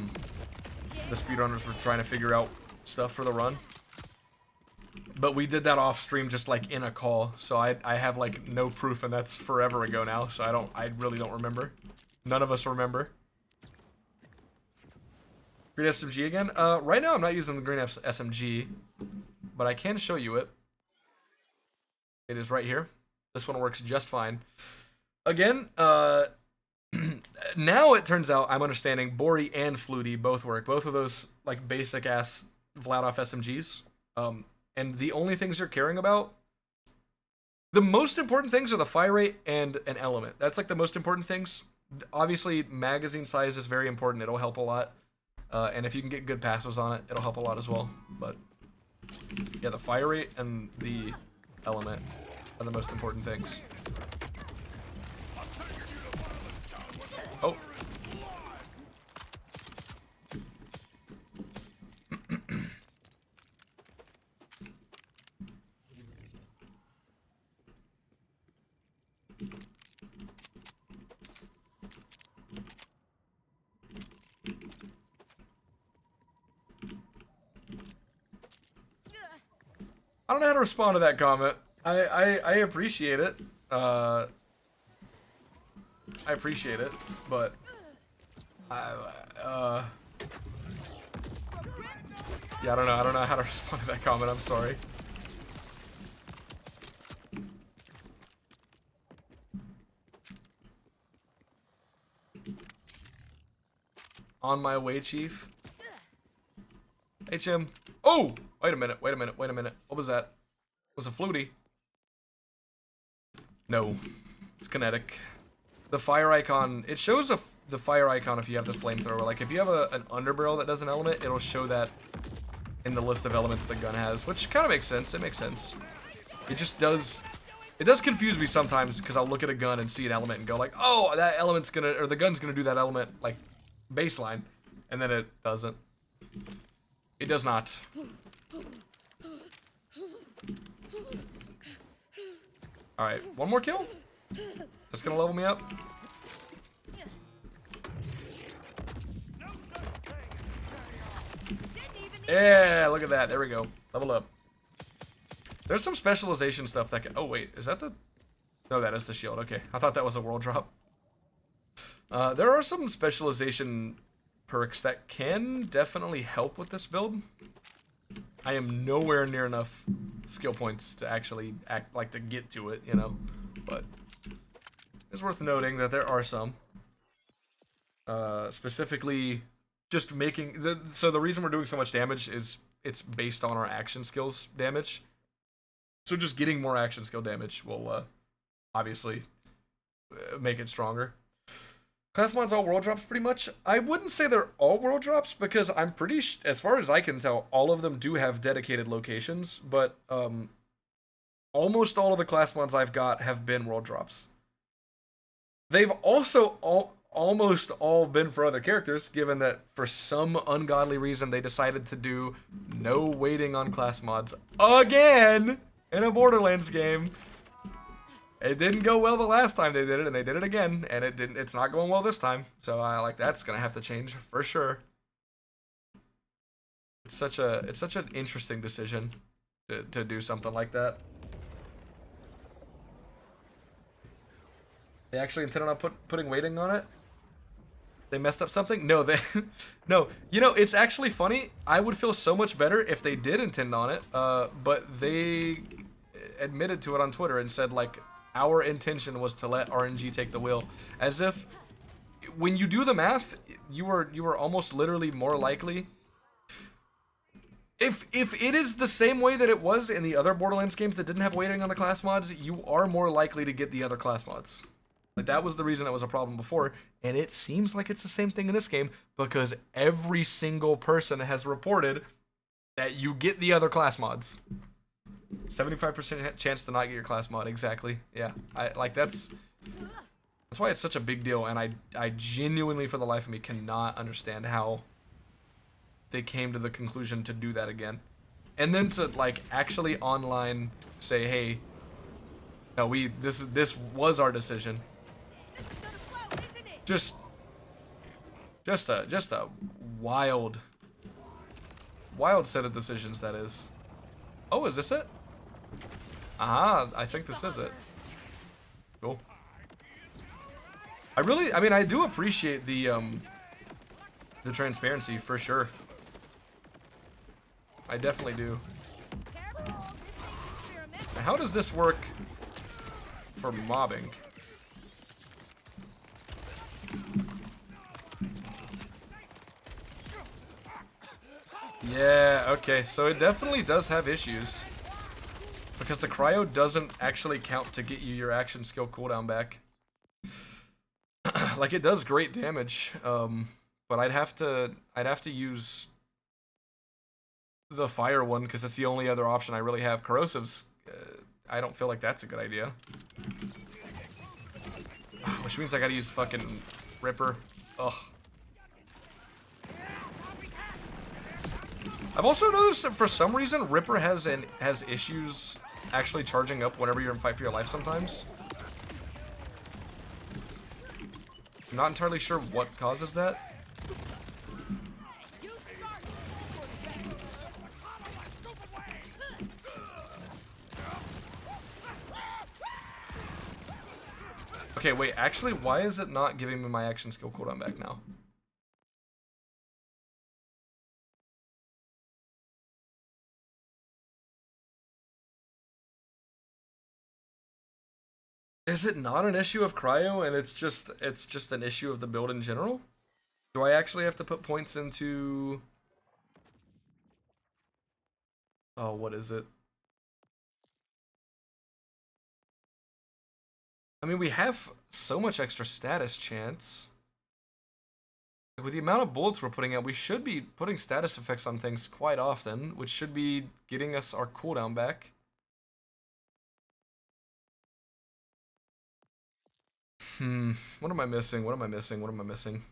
speedrunners were trying to figure out stuff for the run. But we did that off stream just like in a call, so I have like no proof, and that's forever ago now, so I really don't remember. None of us remember. Green SMG again? Right now I'm not using the green SMG, but I can show you it. It is right here. This one works just fine. Again, now it turns out I'm understanding Bori and Flutie both work. Both of those like basic ass Vladoff SMGs. And the only things you're caring about, the most important things are the fire rate and an element. That's like the most important things. Obviously, magazine size is very important. It'll help a lot. And if you can get good passives on it, it'll help a lot as well. But yeah, the fire rate and the element are the most important things. Oh. I don't know how to respond to that comment. I appreciate it. I appreciate it, but yeah, I don't know how to respond to that comment. I'm sorry. On my way, Chief. HM. Oh! Wait a minute. What was that? Was it Flutie? No. It's kinetic. The fire icon, it shows the fire icon if you have the flamethrower. Like, if you have an underbarrel that does an element, it'll show that in the list of elements the gun has, which kind of makes sense. It makes sense. It just does... It does confuse me sometimes, because I'll look at a gun and see an element and go like, oh, that element's gonna... Or the gun's gonna do that element, like, baseline. And then it doesn't. It does not. Alright, one more kill? That's gonna level me up? Yeah, look at that. There we go. Level up. There's some specialization stuff that can... Oh, wait. Is that the... No, that is the shield. Okay. I thought that was a world drop. There are some specialization perks that can definitely help with this build. I am nowhere near enough skill points to actually to get to it, you know, but it's worth noting that there are some. Specifically, just making so the reason we're doing so much damage is it's based on our action skills damage. So just getting more action skill damage will obviously make it stronger. Class mods all world drops pretty much. I wouldn't say they're all world drops because I'm pretty as far as I can tell, all of them do have dedicated locations, but almost all of the class mods I've got have been world drops. They've also almost all been for other characters, given that for some ungodly reason they decided to do no waiting on class mods again in a Borderlands game. It didn't go well the last time they did it, and they did it again, and it's not going well this time. So like that's gonna have to change for sure. It's such an interesting decision to do something like that. They actually intended on putting waiting on it? They messed up something? No, no. You know, it's actually funny. I would feel so much better if they did intend on it, but they admitted to it on Twitter and said, like, our intention was to let RNG take the wheel. As if, when you do the math, you are almost literally more likely. If it is the same way that it was in the other Borderlands games that didn't have waiting on the class mods, you are more likely to get the other class mods. Like, that was the reason it was a problem before, and it seems like it's the same thing in this game, because every single person has reported that you get the other class mods. 75% chance to not get your class mod, exactly. Yeah, that's why it's such a big deal, and I genuinely, for the life of me, cannot understand how they came to the conclusion to do that again. And then to, like, actually online say, hey, no, this was our decision. Just a wild set of decisions, that is. Oh, is this it? Ah, I think this is it. Cool. I mean, I do appreciate the transparency for sure. I definitely do. Now, how does this work for mobbing? Yeah, okay, so it definitely does have issues. Because the cryo doesn't actually count to get you your action skill cooldown back. Like, it does great damage, but I'd have to use the fire one because it's the only other option I really have. Corrosives, I don't feel like that's a good idea. Which means I gotta use fucking Ripper. Ugh. I've also noticed that for some reason Ripper has issues actually charging up whenever you're in Fight for Your Life sometimes. I'm not entirely sure what causes that. Okay, wait, actually, why is it not giving me my action skill cooldown back now? Is it not an issue of cryo and it's just an issue of the build in general? Do I actually have to put points into... Oh, what is it? I mean, we have so much extra status chance. With the amount of bullets we're putting out, we should be putting status effects on things quite often, which should be getting us our cooldown back. What am I missing? What am I missing? What am I missing?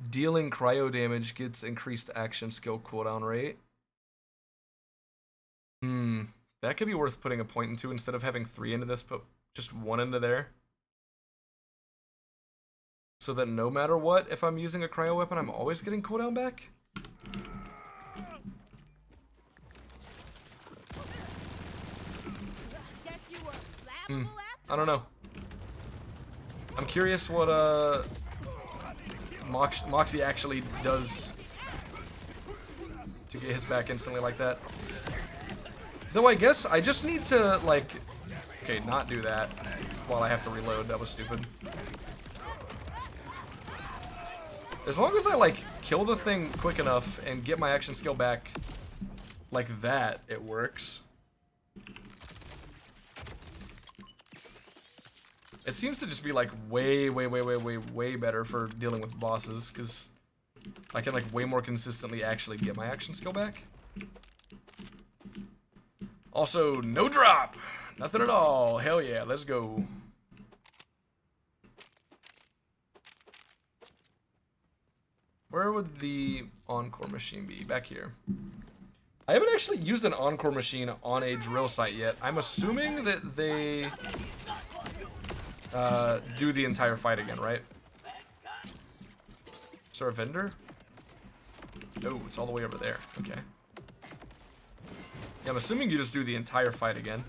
Dealing cryo damage gets increased action skill cooldown rate. That could be worth putting a point into instead of having 3 into this, put just 1 into there. So that no matter what, if I'm using a cryo weapon, I'm always getting cooldown back? I don't know. I'm curious what Moxie actually does to get his back instantly like that. Though I guess I just need to, like... Okay, not do that while I have to reload. That was stupid. As long as I, like, kill the thing quick enough and get my action skill back like that, it works. It seems to just be, like, way better for dealing with bosses, because I can, like, way more consistently actually get my action skill back. Also, no drop. Nothing at all. Hell yeah, let's go. Where would the Encore machine be? Back here. I haven't actually used an Encore machine on a drill site yet. I'm assuming that they do the entire fight again, right? Is there a vendor? No, it's all the way over there. Okay. Yeah, I'm assuming you just do the entire fight again.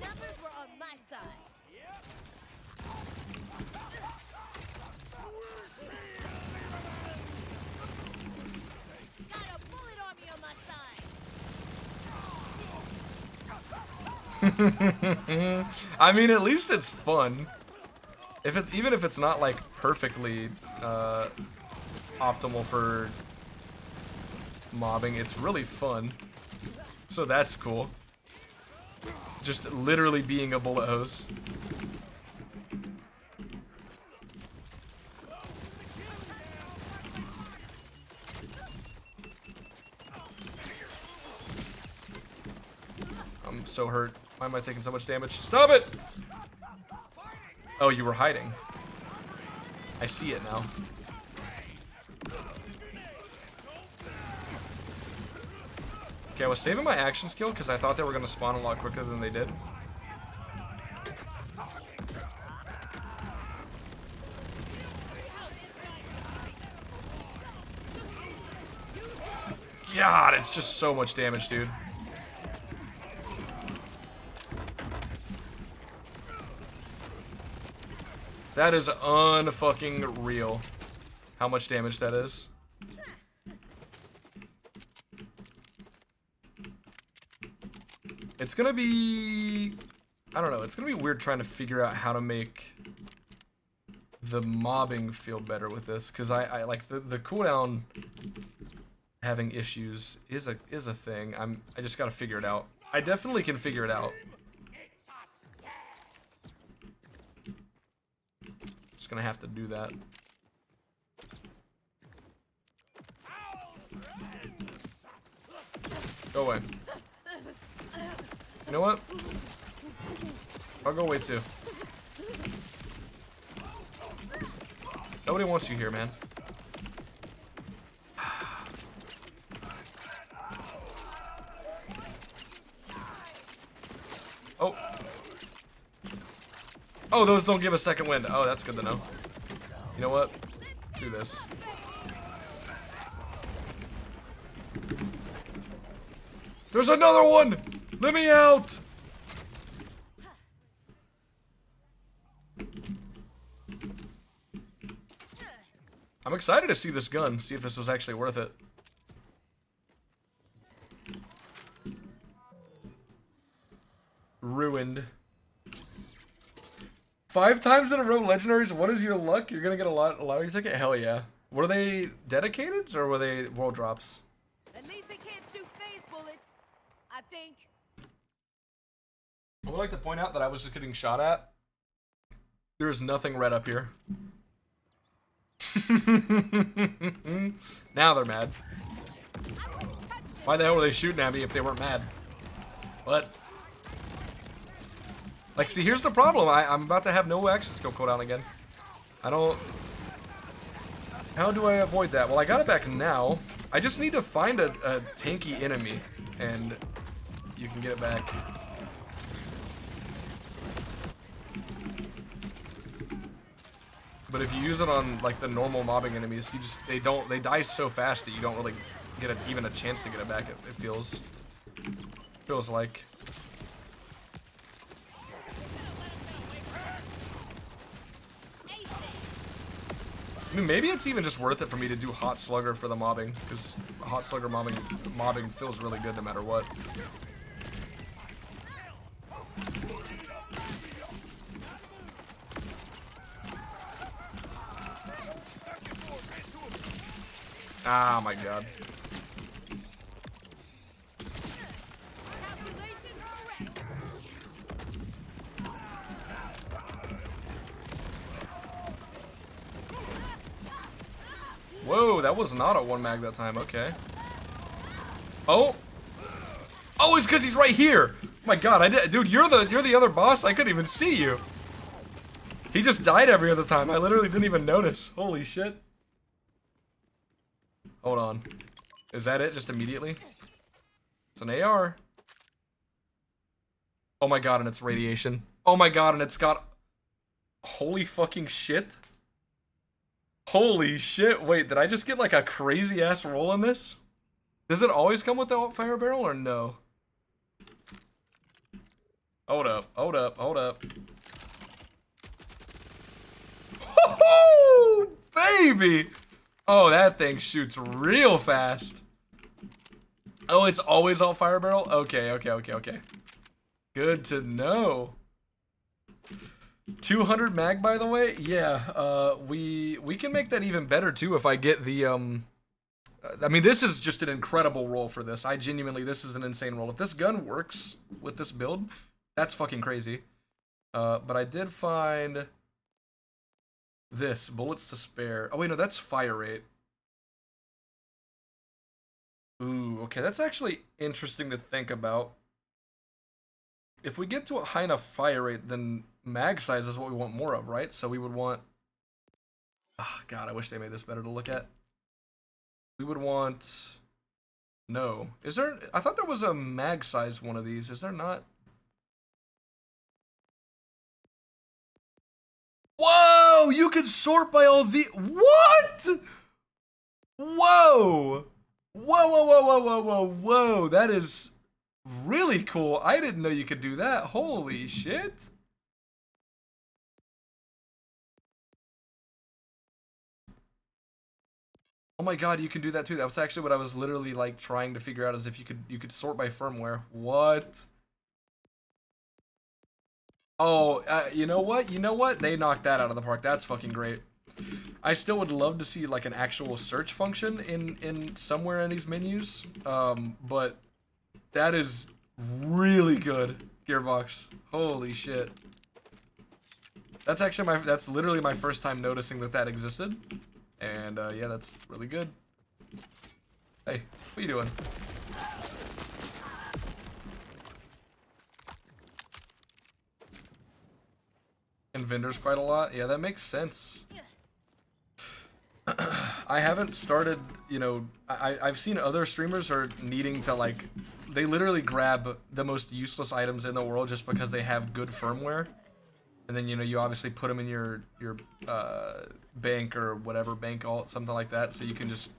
Numbers were on my side. Got a bullet army on my side. I mean, at least it's fun. Even if it's not like perfectly optimal for mobbing, it's really fun. So that's cool. Just literally being a bullet hose. I'm so hurt. Why am I taking so much damage? Stop it! Oh, you were hiding. I see it now. Okay, I was saving my action skill because I thought they were going to spawn a lot quicker than they did. God, it's just so much damage, dude. That is unfucking real. How much damage that is. It's gonna be... I don't know. It's gonna be weird trying to figure out how to make the mobbing feel better with this. Because I like the cooldown having issues is a thing. I just gotta figure it out. I definitely can figure it out. Just gonna have to do that. Go away. You know what? I'll go away too. Nobody wants you here, man. Oh. Oh, those don't give a second wind. Oh, that's good to know. You know what? Do this. There's another one! Let me out! I'm excited to see this gun, see if this was actually worth it. Ruined. 5 times in a row legendaries. What is your luck? You're gonna get a lottery ticket? Hell yeah. Were they dedicated or were they world drops? At least they can't shoot phase bullets. I think. I would like to point out that I was just getting shot at. There's nothing red up here. Now they're mad. Why the hell were they shooting at me if they weren't mad? What? Like, see, here's the problem. I'm about to have no action skill cooldown again. I don't... How do I avoid that? Well, I got it back now. I just need to find a tanky enemy, and you can get it back. But if you use it on, like, the normal mobbing enemies, they die so fast that you don't really get even a chance to get it back, it feels like. I mean, maybe it's even just worth it for me to do Hot Slugger for the mobbing, because Hot Slugger mobbing feels really good no matter what. Ah, my God. Whoa, that was not a one mag that time. Okay. Oh. Oh, it's because he's right here. Oh my God, dude, you're the other boss. I couldn't even see you. He just died every other time. I literally didn't even notice. Holy shit. Hold on. Is that it? Just immediately? It's an AR. Oh my God, and it's radiation. Oh my God, and it's got... Holy fucking shit. Holy shit. Wait, did I just get like a crazy ass roll on this? Does it always come with the fire barrel or no? Hold up, hold up, hold up. Oh, baby! Oh, that thing shoots real fast. Oh, it's always all fire barrel? Okay, okay, okay, okay. Good to know. 200 mag, by the way? Yeah, we can make that even better, too, if I get the, I mean, this is just an incredible roll for this. This is an insane roll. If this gun works with this build, that's fucking crazy. But I did find this, bullets to spare. Oh, wait, no, that's fire rate. Ooh, okay, that's actually interesting to think about. If we get to a high enough fire rate, then mag size is what we want more of, right? So we would want... Oh, God, I wish they made this better to look at. We would want... No. Is there... I thought there was a mag size one of these. Is there not? Whoa! You can sort by all the... What? Whoa! Whoa, whoa, whoa, whoa, whoa, whoa, whoa. That is really cool. I didn't know you could do that. Holy shit. Oh my God, you can do that too. That was actually what I was literally like trying to figure out, is if you could sort by firmware. What? Oh, you know what? You know what? They knocked that out of the park. That's fucking great. I still would love to see like an actual search function in somewhere in these menus. But that is really good, Gearbox. Holy shit. That's actually that's literally my first time noticing that existed. And yeah, that's really good. Hey, what are you doing? And vendors quite a lot. Yeah, that makes sense. I haven't started, you know, I've seen other streamers are needing to like, they literally grab the most useless items in the world just because they have good firmware. And then, you know, you obviously put them in your bank or whatever, bank alt, something like that. So you can just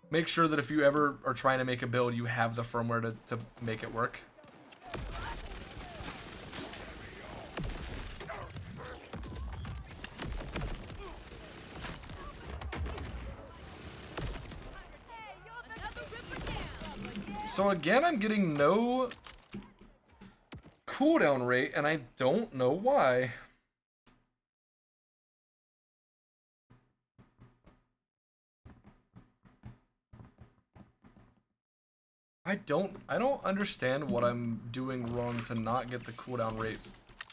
make sure that if you ever are trying to make a build, you have the firmware to make it work. So again, I'm getting no cooldown rate, and I don't know why. I don't understand what I'm doing wrong to not get the cooldown rate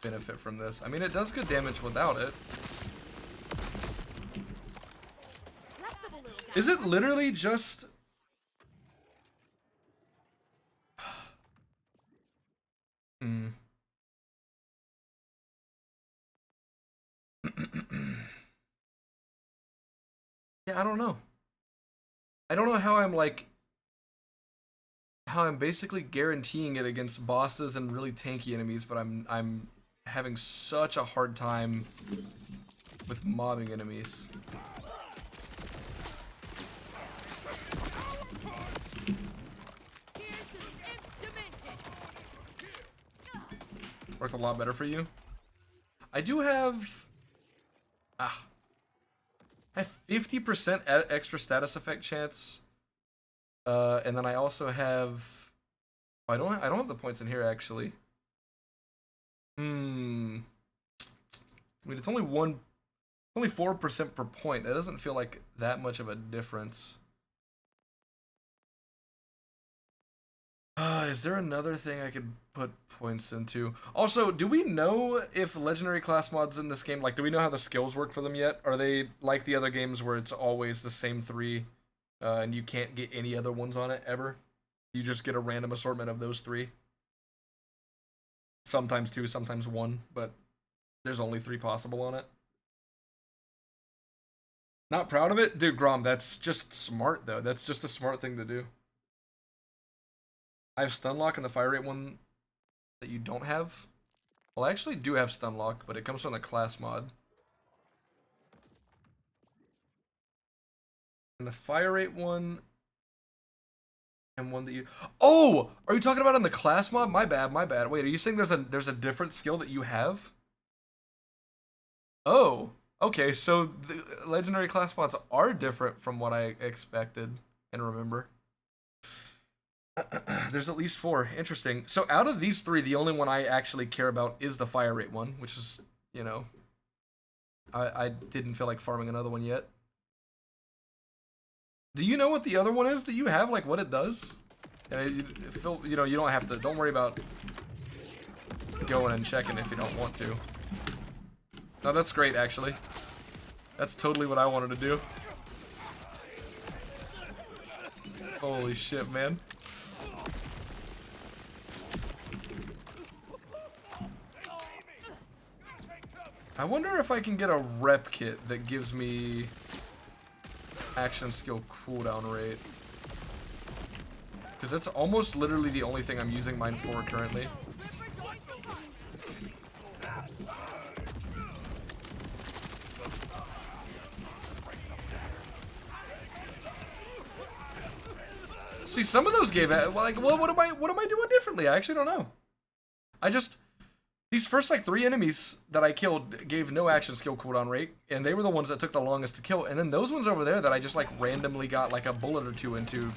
benefit from this. I mean, it does good damage without it. Is it literally just... Yeah, I don't know. I don't know how I'm like... How I'm basically guaranteeing it against bosses and really tanky enemies, but I'm having such a hard time with mobbing enemies. Worked a lot better for you. I do have... I have 50% extra status effect chance. And then I also have... I don't have the points in here, actually. I mean, it's only 4% per point. That doesn't feel like that much of a difference. Is there another thing I could put points into? Also, do we know if legendary class mods in this game, like, do we know how the skills work for them yet? Are they like the other games where it's always the same 3, and you can't get any other ones on it ever? You just get a random assortment of those 3. Sometimes 2, sometimes 1, but there's only 3 possible on it. Not proud of it? Dude, Grom, that's just smart, though. That's just a smart thing to do. I have stun lock and the fire rate one that you don't have. Well, I actually do have stun lock, but it comes from the class mod. And the fire rate one and one that you... Oh! Are you talking about on the class mod? My bad, my bad. Wait, are you saying there's a different skill that you have? Oh. Okay, so the legendary class mods are different from what I expected and remember. There's at least 4. Interesting. So out of these 3, the only one I actually care about is the fire rate one, which is, you know, I didn't feel like farming another one yet. Do you know what the other one is that you have, like what it does? You know, you don't have to, don't worry about going and checking if you don't want to. No, that's great, actually. That's totally what I wanted to do. Holy shit, man. I wonder if I can get a rep kit that gives me action skill cooldown rate. Because that's almost literally the only thing I'm using mine for currently. See, some of those gave like, well, what am I doing differently? I actually don't know. These first like 3 enemies that I killed gave no action skill cooldown rate, and they were the ones that took the longest to kill. And then those ones over there that I just like randomly got like a bullet or 2 into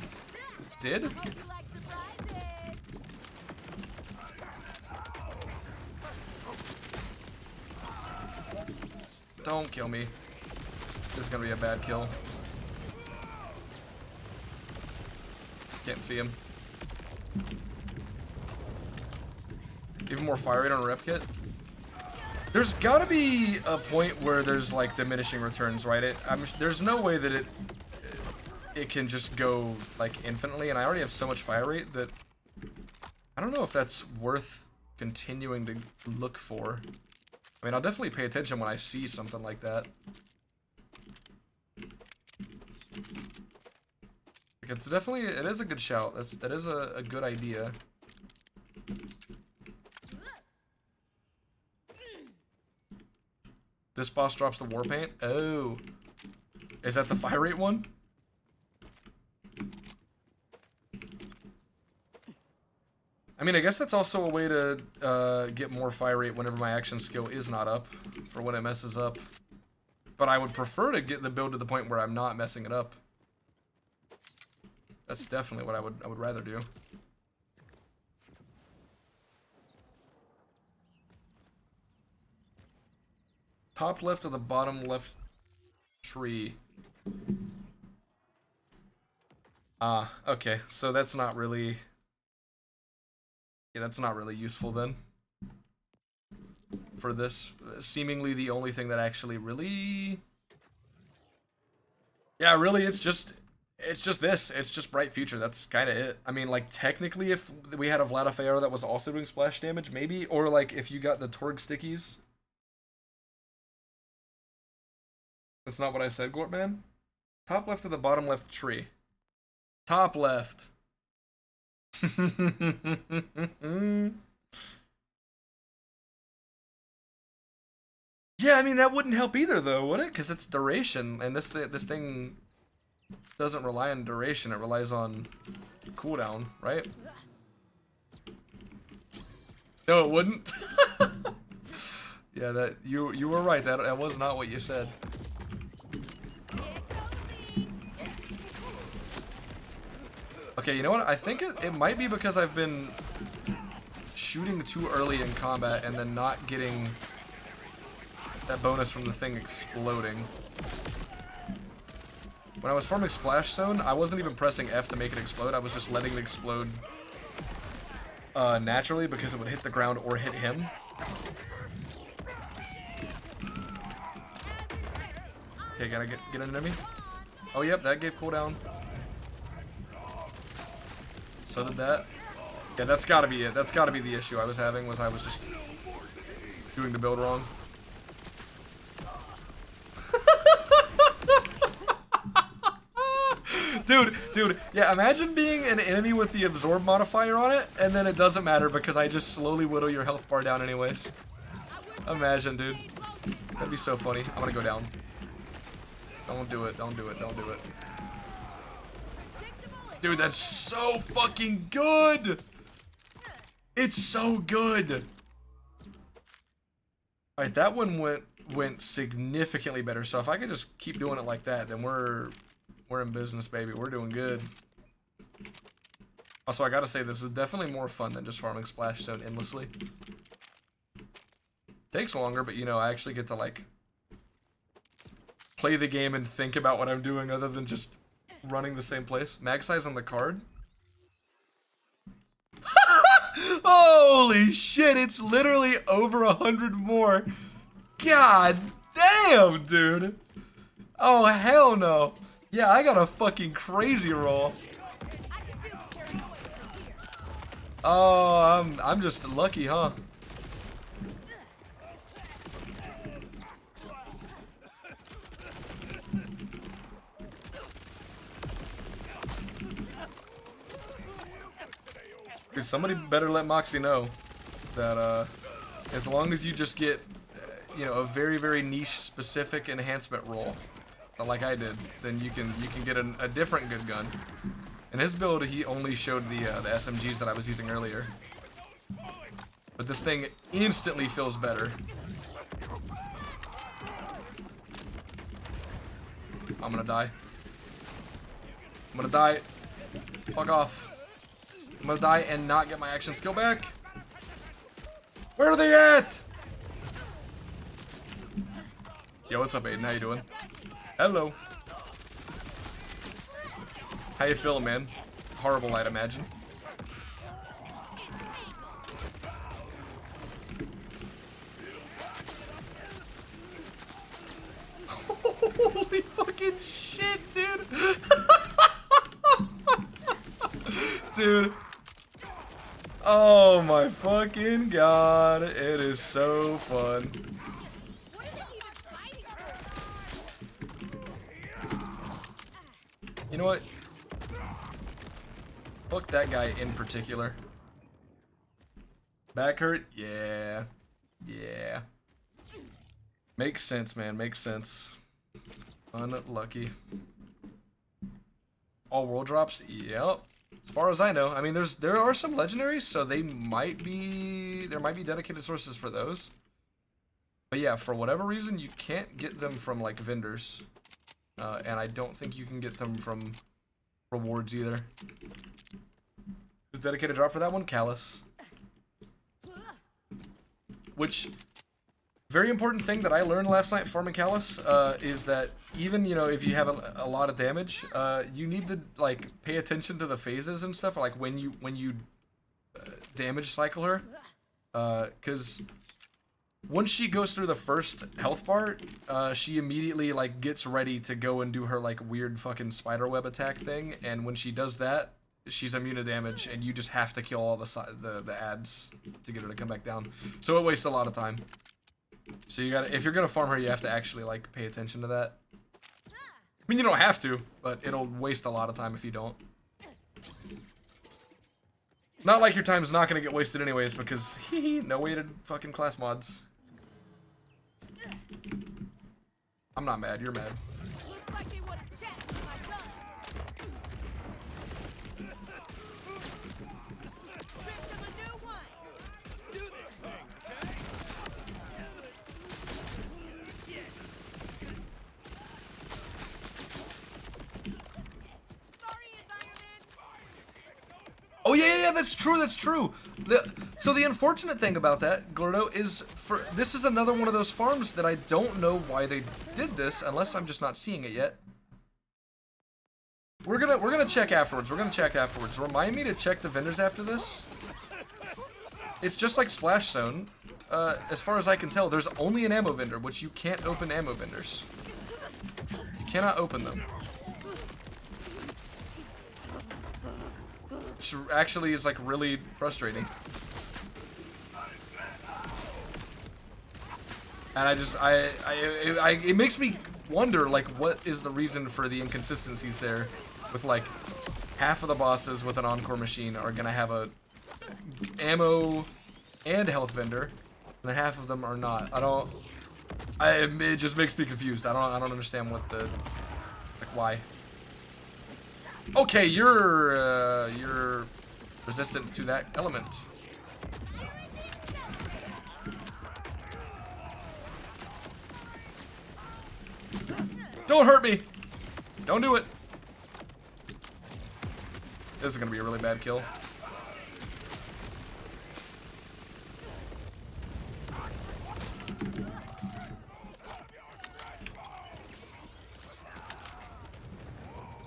did. Don't kill me. This is gonna be a bad kill. Can't see him. Even more fire rate on a rep kit. There's gotta be a point where there's like diminishing returns, right? There's no way that it can just go like infinitely, and I already have so much fire rate that I don't know if that's worth continuing to look for. I mean, I'll definitely pay attention when I see something like that. Like, it's definitely, it is a good shout. That is a good idea. This boss drops the war paint? Oh. Is that the fire rate one? I mean, I guess that's also a way to get more fire rate whenever my action skill is not up, for when it messes up. But I would prefer to get the build to the point where I'm not messing it up. That's definitely what I would rather do. Top left of the bottom left tree. Ah, okay. So that's not really... Yeah, that's not really useful then. For this. Seemingly the only thing that actually really... Yeah, really, it's just this. It's just Bright Future. That's kind of it. I mean, like, technically, if we had a Vladifear that was also doing splash damage, maybe. Or, like, if you got the Torg stickies. That's not what I said, Gortman. Top left of the bottom left tree. Top left. Yeah, I mean, that wouldn't help either, though, would it? Because it's duration, and this thing doesn't rely on duration. It relies on cooldown, right? No, it wouldn't. Yeah, that you were right. That was not what you said. Okay, you know what? I think it might be because I've been shooting too early in combat and then not getting that bonus from the thing exploding. When I was farming Splash Zone, I wasn't even pressing F to make it explode. I was just letting it explode naturally because it would hit the ground or hit him. Okay, gotta get an enemy. Oh, yep, that gave cooldown. So did that. Yeah, that's gotta be it. That's gotta be the issue I was having, was I was just doing the build wrong. Dude, yeah, imagine being an enemy with the absorb modifier on it, and then it doesn't matter because I just slowly whittle your health bar down anyways. Imagine, dude. That'd be so funny. I'm gonna go down. Don't do it, don't do it, don't do it. Dude, that's so fucking good! It's so good! Alright, that one went significantly better, so if I could just keep doing it like that, then we're in business, baby. We're doing good. Also, I gotta say, this is definitely more fun than just farming Splash Zone endlessly. Takes longer, but you know, I actually get to like play the game and think about what I'm doing other than just running the same place. Mag size on the card. Holy shit, it's literally over 100 more. God damn, dude. Oh, hell no. Yeah, I got a fucking crazy roll. Oh, I'm just lucky, huh? Dude, somebody better let Moxie know that as long as you just get you know, a very, very niche specific enhancement roll, like I did, then you can get a different good gun. In his build, he only showed the SMGs that I was using earlier, but this thing instantly feels better. I'm gonna die. I'm gonna die. Fuck off. I'm gonna die and not get my action skill back. Where are they at? Yo, what's up, Aiden? How you doing? Hello. How you feeling, man? Horrible, I'd imagine. Holy fucking shit, dude. Dude. Oh my fucking god. It is so fun. You know what? Fuck that guy in particular. Back hurt? Yeah. Yeah. Makes sense, man. Makes sense. Unlucky. All world drops? Yep. As far as I know. I mean, there are some legendaries, so there might be dedicated sources for those. But yeah, for whatever reason, you can't get them from like vendors. And I don't think you can get them from rewards either. Who's dedicated drop for that one? Callus. Which, very important thing that I learned last night farming Callus is that even, you know, if you have a lot of damage, you need to like pay attention to the phases and stuff, like when you damage cycle her, because once she goes through the first health bar, she immediately like gets ready to go and do her like weird fucking spiderweb attack thing, and when she does that, she's immune to damage, and you just have to kill all the ads to get her to come back down. So it wastes a lot of time. So you gotta, if you're gonna farm her, you have to actually like pay attention to that. I mean, you don't have to, but it'll waste a lot of time if you don't. Not like your time's not gonna get wasted anyways, because no weighted fucking class mods. I'm not mad, you're mad. Looks like they want to chat with my gun. Trip to the new one. Let's do this thing, Sorry, environment. Oh yeah, that's true, that's true. So the unfortunate thing about that, Glordo, is this is another one of those farms that I don't know why they did this, unless I'm just not seeing it yet. We're gonna check afterwards. We're gonna check afterwards. Remind me to check the vendors after this. it's just like Splash Zone. As far as I can tell, there's only an ammo vendor, which you can't open ammo vendors. You cannot open them. Which actually is like really frustrating. And it makes me wonder, like, what is the reason for the inconsistencies there with, like, half of the bosses with an encore machine are gonna have a ammo and health vendor, and half of them are not. It just makes me confused. I don't understand what the, like, why. Okay, you're resistant to that element. Don't hurt me! Don't do it! This is gonna be a really bad kill.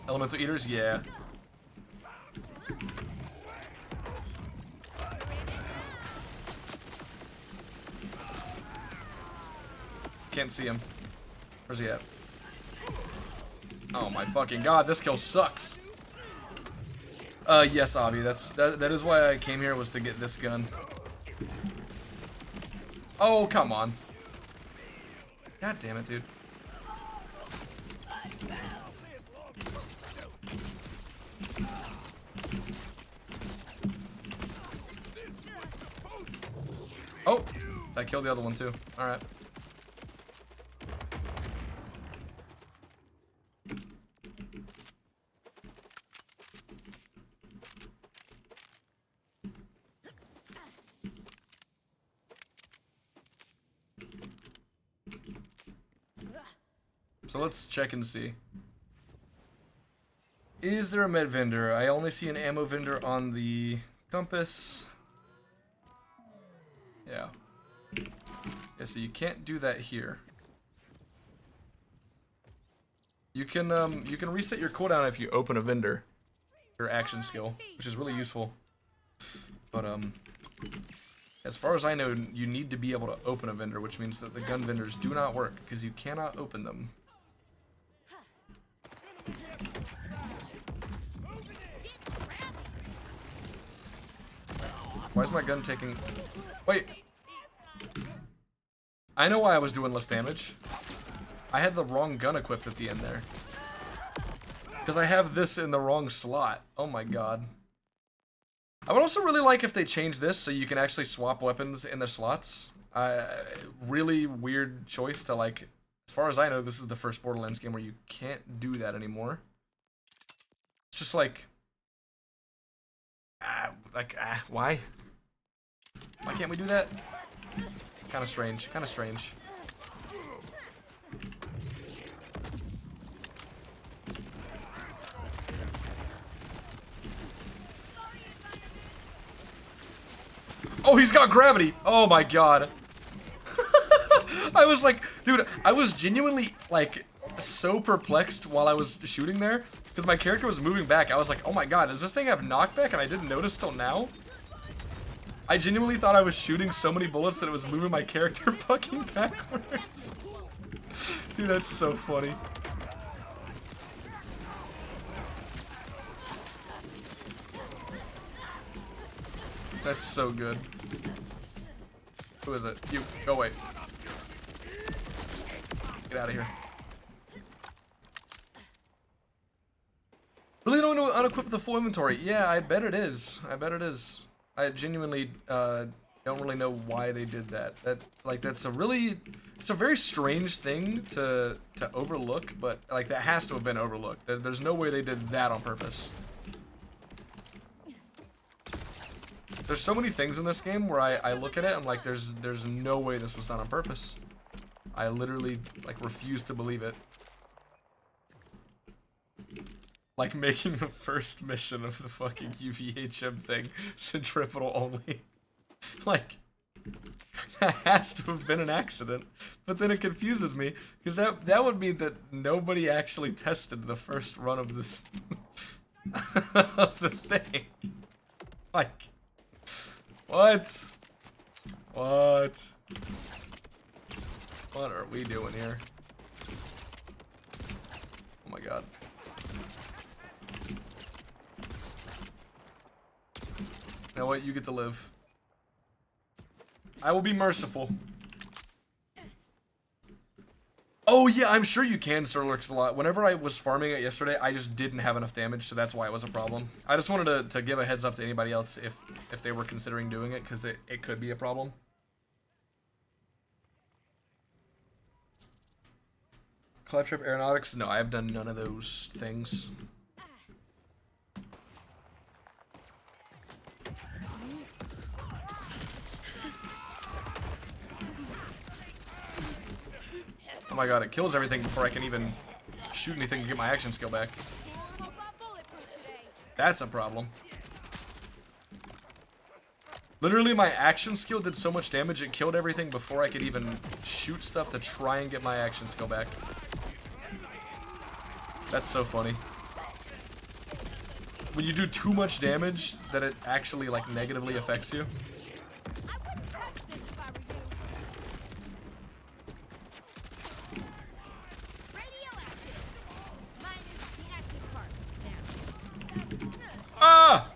Elemental eaters? Yeah. Can't see him. Where's he at? Oh my fucking god, this kill sucks. Yes, Abby, that is why I came here, was to get this gun. Oh, come on. God damn it, dude. Oh, that killed the other one too. Alright. So let's check and see. Is there a med vendor? I only see an ammo vendor on the compass. Yeah. Yeah, so you can't do that here. You can reset your cooldown if you open a vendor. Your action skill, which is really useful. But as far as I know, you need to be able to open a vendor, which means that the gun vendors do not work because you cannot open them. Why is my gun taking... Wait. I know why I was doing less damage. I had the wrong gun equipped at the end there. Because I have this in the wrong slot. Oh my god. I would also really like if they changed this so you can actually swap weapons in the slots. Really weird choice to, like... As far as I know, this is the first Borderlands game where you can't do that anymore. It's just like... why? Why can't we do that? Kind of strange. Kind of strange. Oh, he's got gravity! Oh my god. I was like, dude, I was genuinely, like, so perplexed while I was shooting there. Because my character was moving back. I was like, oh my god, does this thing have knockback? And I didn't notice till now? I genuinely thought I was shooting so many bullets that it was moving my character fucking backwards. Dude, that's so funny. That's so good. Who is it? You. Go away. Get out of here. Really don't want to unequip the full inventory. Yeah, I bet it is. I bet it is. I genuinely don't really know why they did that. That's a very strange thing to overlook, but like that has to have been overlooked. There's no way they did that on purpose. There's so many things in this game where I look at it and like there's no way this was done on purpose. I literally like refuse to believe it. Like making the first mission of the fucking UVHM thing centripetal only. Like, that has to have been an accident. But then it confuses me, because that would mean that nobody actually tested the first run of this of the thing. Like, what? What? What are we doing here? Oh my god. You know what? You get to live. I will be merciful. Oh yeah, I'm sure you can Sirlurks a lot. Whenever I was farming it yesterday, I just didn't have enough damage, so that's why it was a problem. I just wanted to give a heads up to anybody else if they were considering doing it, because it could be a problem. Claptrap Aeronautics? No, I have done none of those things. Oh my god, it kills everything before I can even shoot anything to get my action skill back. That's a problem. Literally, my action skill did so much damage, it killed everything before I could even shoot stuff to try and get my action skill back. That's so funny. When you do too much damage, that it actually, like, negatively affects you. Ah!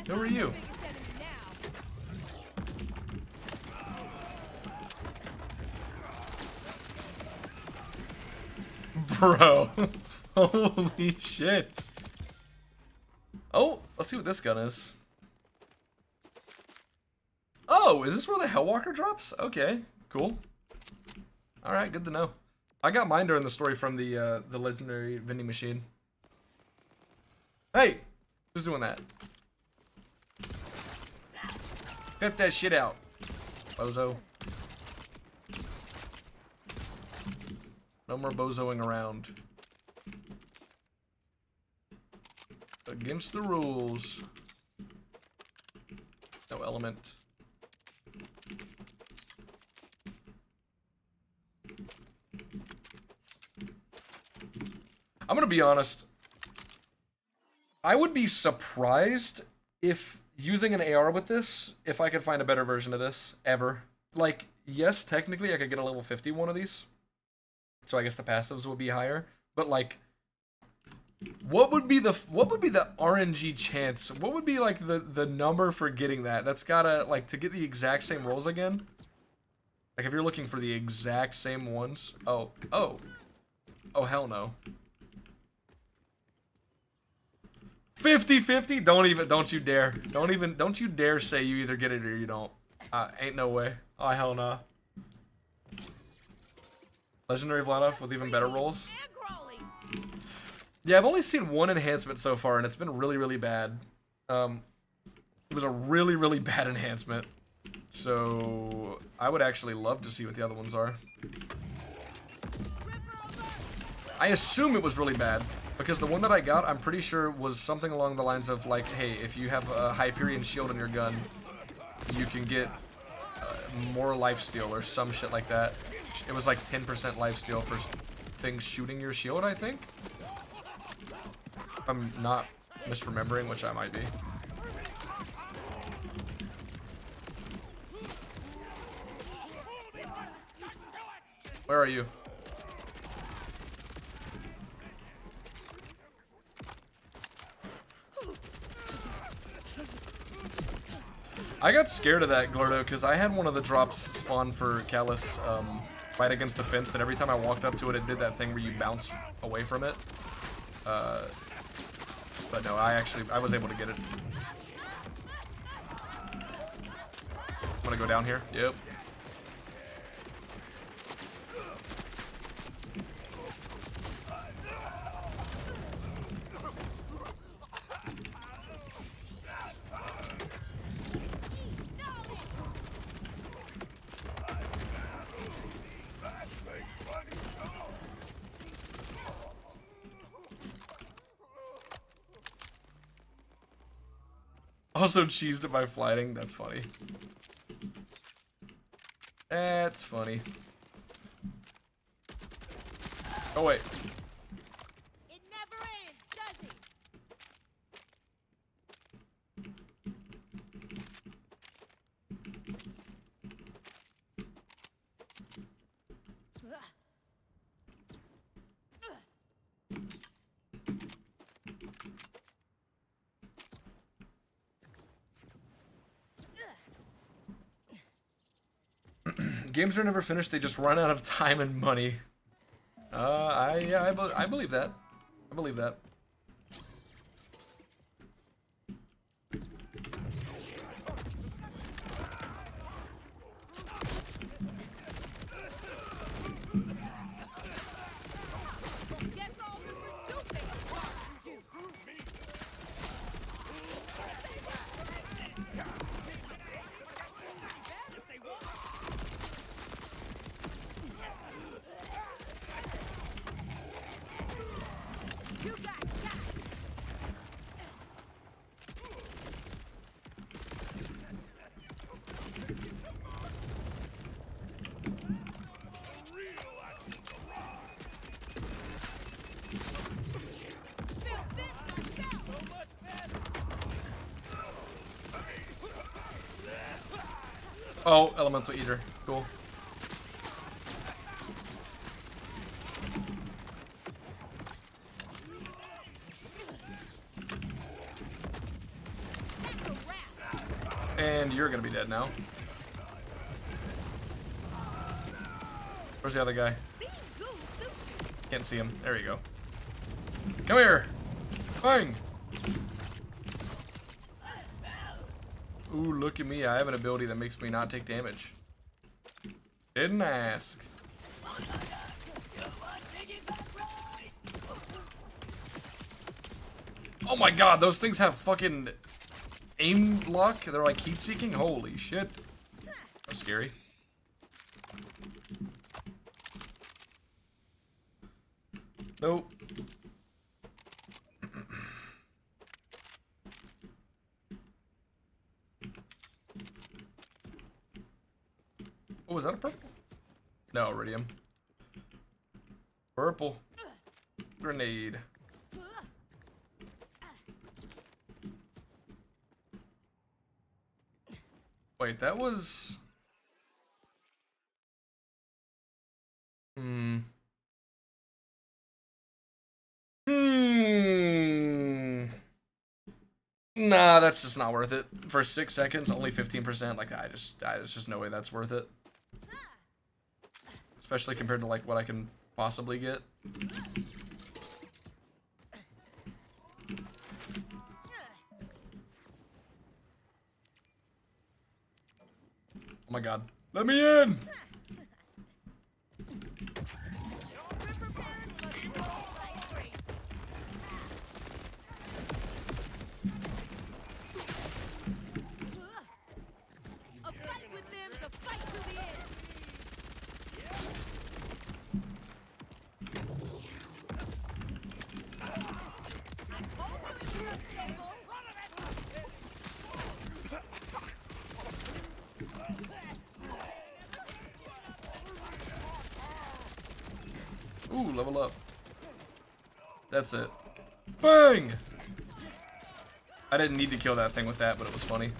Who are you? Bro. Holy shit. Oh, let's see what this gun is. Oh, is this where the Hellwalker drops? Okay, cool. Alright, good to know. I got mine during the story from the legendary vending machine. Hey! Who's doing that? Get that shit out, bozo. No more bozoing around. Against the rules. No element. I'm gonna be honest. I would be surprised if using an AR with this, if I could find a better version of this ever. Like, yes, technically I could get a level 50 one of these. So I guess the passives would be higher, but like, what would be the RNG chance? What would be like the number for getting that? That's gotta, like, to get the exact same rolls again. Like, if you're looking for the exact same ones. Oh hell no. 50-50? Don't you dare. Don't you dare say you either get it or you don't. Ain't no way. Oh hell no. Legendary Vladoff with even better rolls. Yeah, I've only seen one enhancement so far, and it's been really, really bad. It was a really, really bad enhancement. So I would actually love to see what the other ones are. I assume it was really bad, because the one that I got, I'm pretty sure, was something along the lines of, like, hey, if you have a Hyperion shield in your gun, you can get more lifesteal or some shit like that. It was like 10% lifesteal for things shooting your shield, I think. I'm not misremembering, which I might be. Where are you? I got scared of that, Glordo, because I had one of the drops spawn for Callus fight against the fence, and every time I walked up to it, it did that thing where you bounce away from it. But no, I was able to get it. I'm gonna go down here. Yep. Also cheesed at my flighting. That's funny. That's funny. Oh wait. It never ends, does it? Games are never finished, they just run out of time and money. I believe that. I believe that. Guess all members do think it's hard to do. You got that. Feel this myself. Oh, elemental eater. Cool. That's a wrap. And you're gonna be dead now. Where's the other guy? Being goo suits you. Can't see him. There you go. Come here. Bang. Ooh, look at me. I have an ability that makes me not take damage. Didn't ask. Oh my god, those things have fucking aim lock. They're like heat seeking. Holy shit. That's scary. Nope. Oh, is that a purple? No, iridium. Purple. Grenade. Wait, that was... Hmm. Nah, that's just not worth it. For 6 seconds, only 15%. Like, there's just no way that's worth it. Especially compared to, like, what I can possibly get. Oh my god. Let me in! A fight with them is a fight to the end. Ooh, level up. That's it. Bang! I didn't need to kill that thing with that, but it was funny.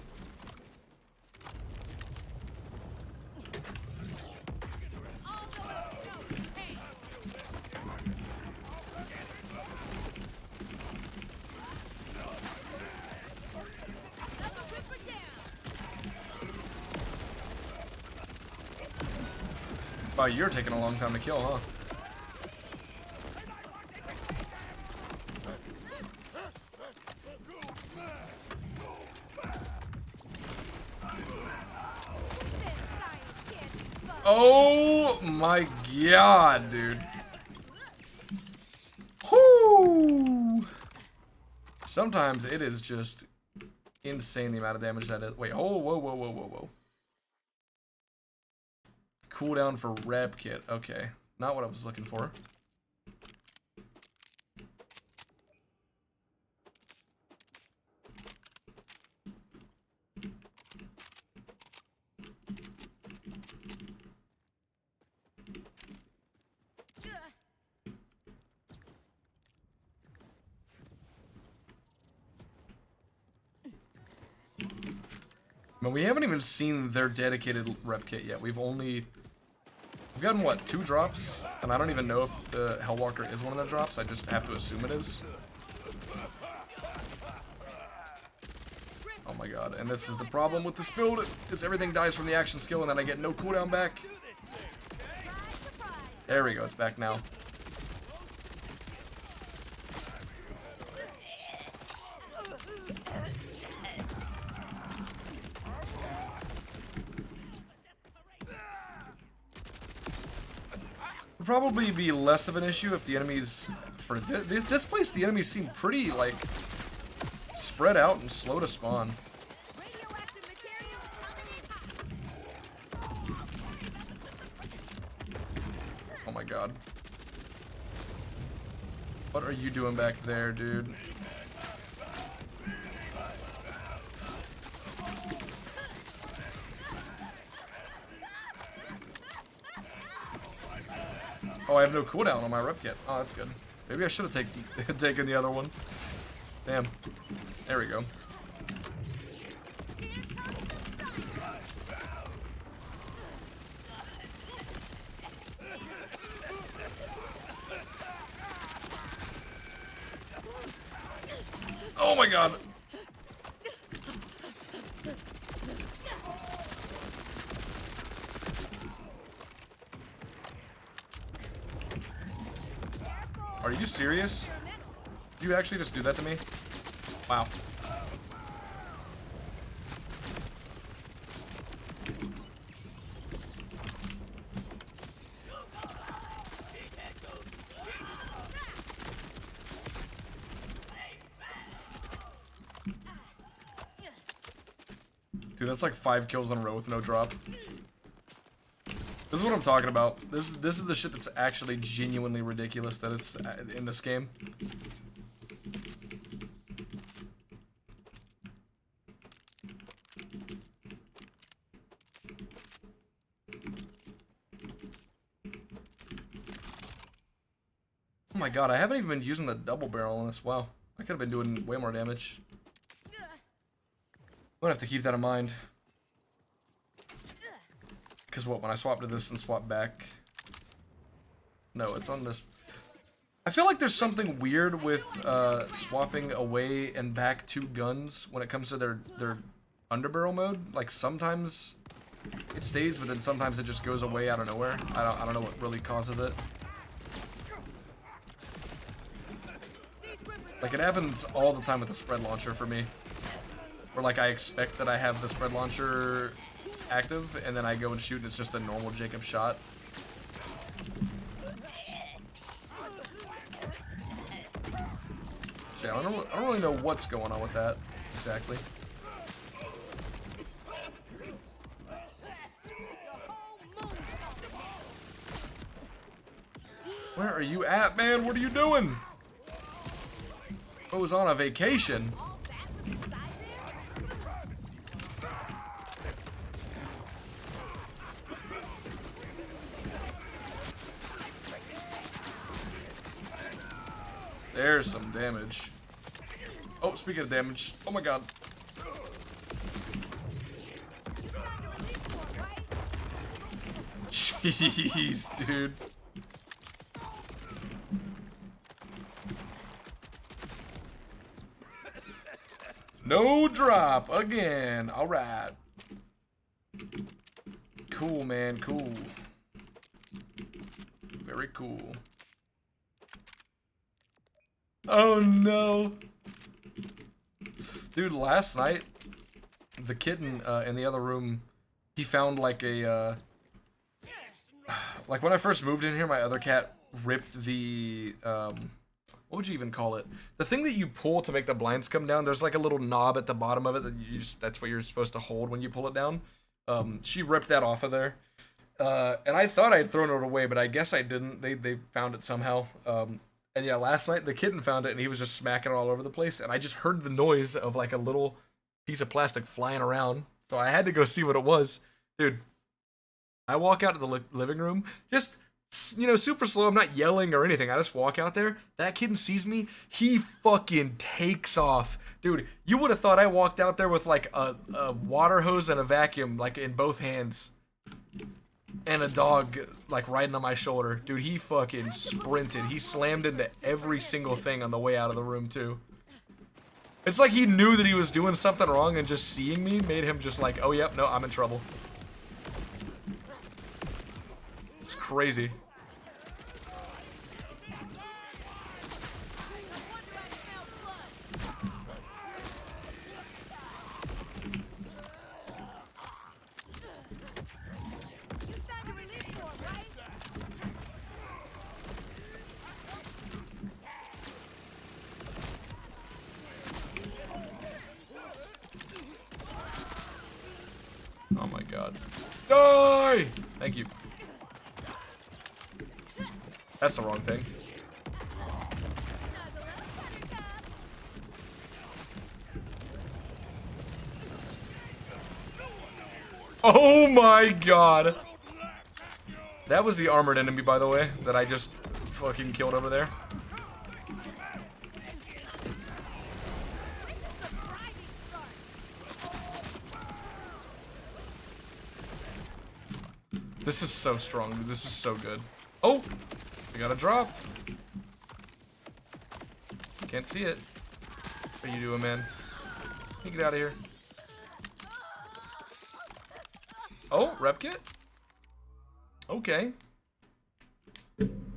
Wow, you're taking a long time to kill, huh? Oh my god, dude. Whoo! Sometimes it is just insane the amount of damage that is. Wait, oh, whoa, whoa, whoa, whoa, whoa. Cooldown for rep kit. Okay, not what I was looking for. mean, we haven't even seen their dedicated rep kit yet. We've gotten, what, 2 drops? And I don't even know if the Hellwalker is one of the drops. I just have to assume it is. Oh my god, and this is the problem with this build, is everything dies from the action skill and then I get no cooldown back. There we go, it's back now. Would probably be less of an issue if the enemies, for this place, the enemies seem pretty, like, spread out and slow to spawn. Oh my god. What are you doing back there, dude? Oh, I have no cooldown on my rep kit. Oh, that's good. Maybe I should have taken the other one. Damn. There we go. Oh my god. Are you serious? Did you actually just do that to me? Wow. Dude, that's like 5 kills in a row with no drop. This is what I'm talking about. This is the shit that's actually genuinely ridiculous that it's in this game. Oh my god, I haven't even been using the double barrel on this. Wow, I could have been doing way more damage. I'm gonna have to keep that in mind. Because what, when I swap to this and swap back... No, it's on this... I feel like there's something weird with swapping away and back 2 guns when it comes to their underbarrel mode. Like, sometimes it stays, but then sometimes it just goes away out of nowhere. I don't know what really causes it. Like, it happens all the time with the spread launcher for me. Where, like, I expect that I have the spread launcher active, and then I go and shoot, and it's just a normal Jacob shot. So, yeah, I don't really know what's going on with that, exactly. Where are you at, man? What are you doing? I was on a vacation. There's some damage. Oh, speaking of damage. Oh my god. Jeez, dude. No drop again. All right. Cool, man. Cool. Very cool. Oh no. Dude, last night, the kitten in the other room, he found like a, like when I first moved in here, my other cat ripped the, what would you even call it? The thing that you pull to make the blinds come down, there's like a little knob at the bottom of it that that's what you're supposed to hold when you pull it down. She ripped that off of there. And I thought I'd thrown it away, but I guess I didn't. They found it somehow. And yeah, last night the kitten found it and he was just smacking it all over the place. And I just heard the noise of like a little piece of plastic flying around. So I had to go see what it was. Dude, I walk out to the living room, just, you know, super slow. I'm not yelling or anything. I just walk out there. That kitten sees me. He fucking takes off. Dude, you would have thought I walked out there with like a water hose and a vacuum like in both hands. And a dog like riding on my shoulder. Dude, he fucking sprinted. He slammed into every single thing on the way out of the room too. It's like he knew that he was doing something wrong and just seeing me made him just like, oh yep, no, I'm in trouble. It's crazy. Oh my god. Die! Thank you. That's the wrong thing. Oh my god. That was the armored enemy, by the way, that I just fucking killed over there. This is so strong, dude. This is so good. Oh! I got a drop. Can't see it. What are you doing, man? Can you get out of here? Oh, rep kit? Okay.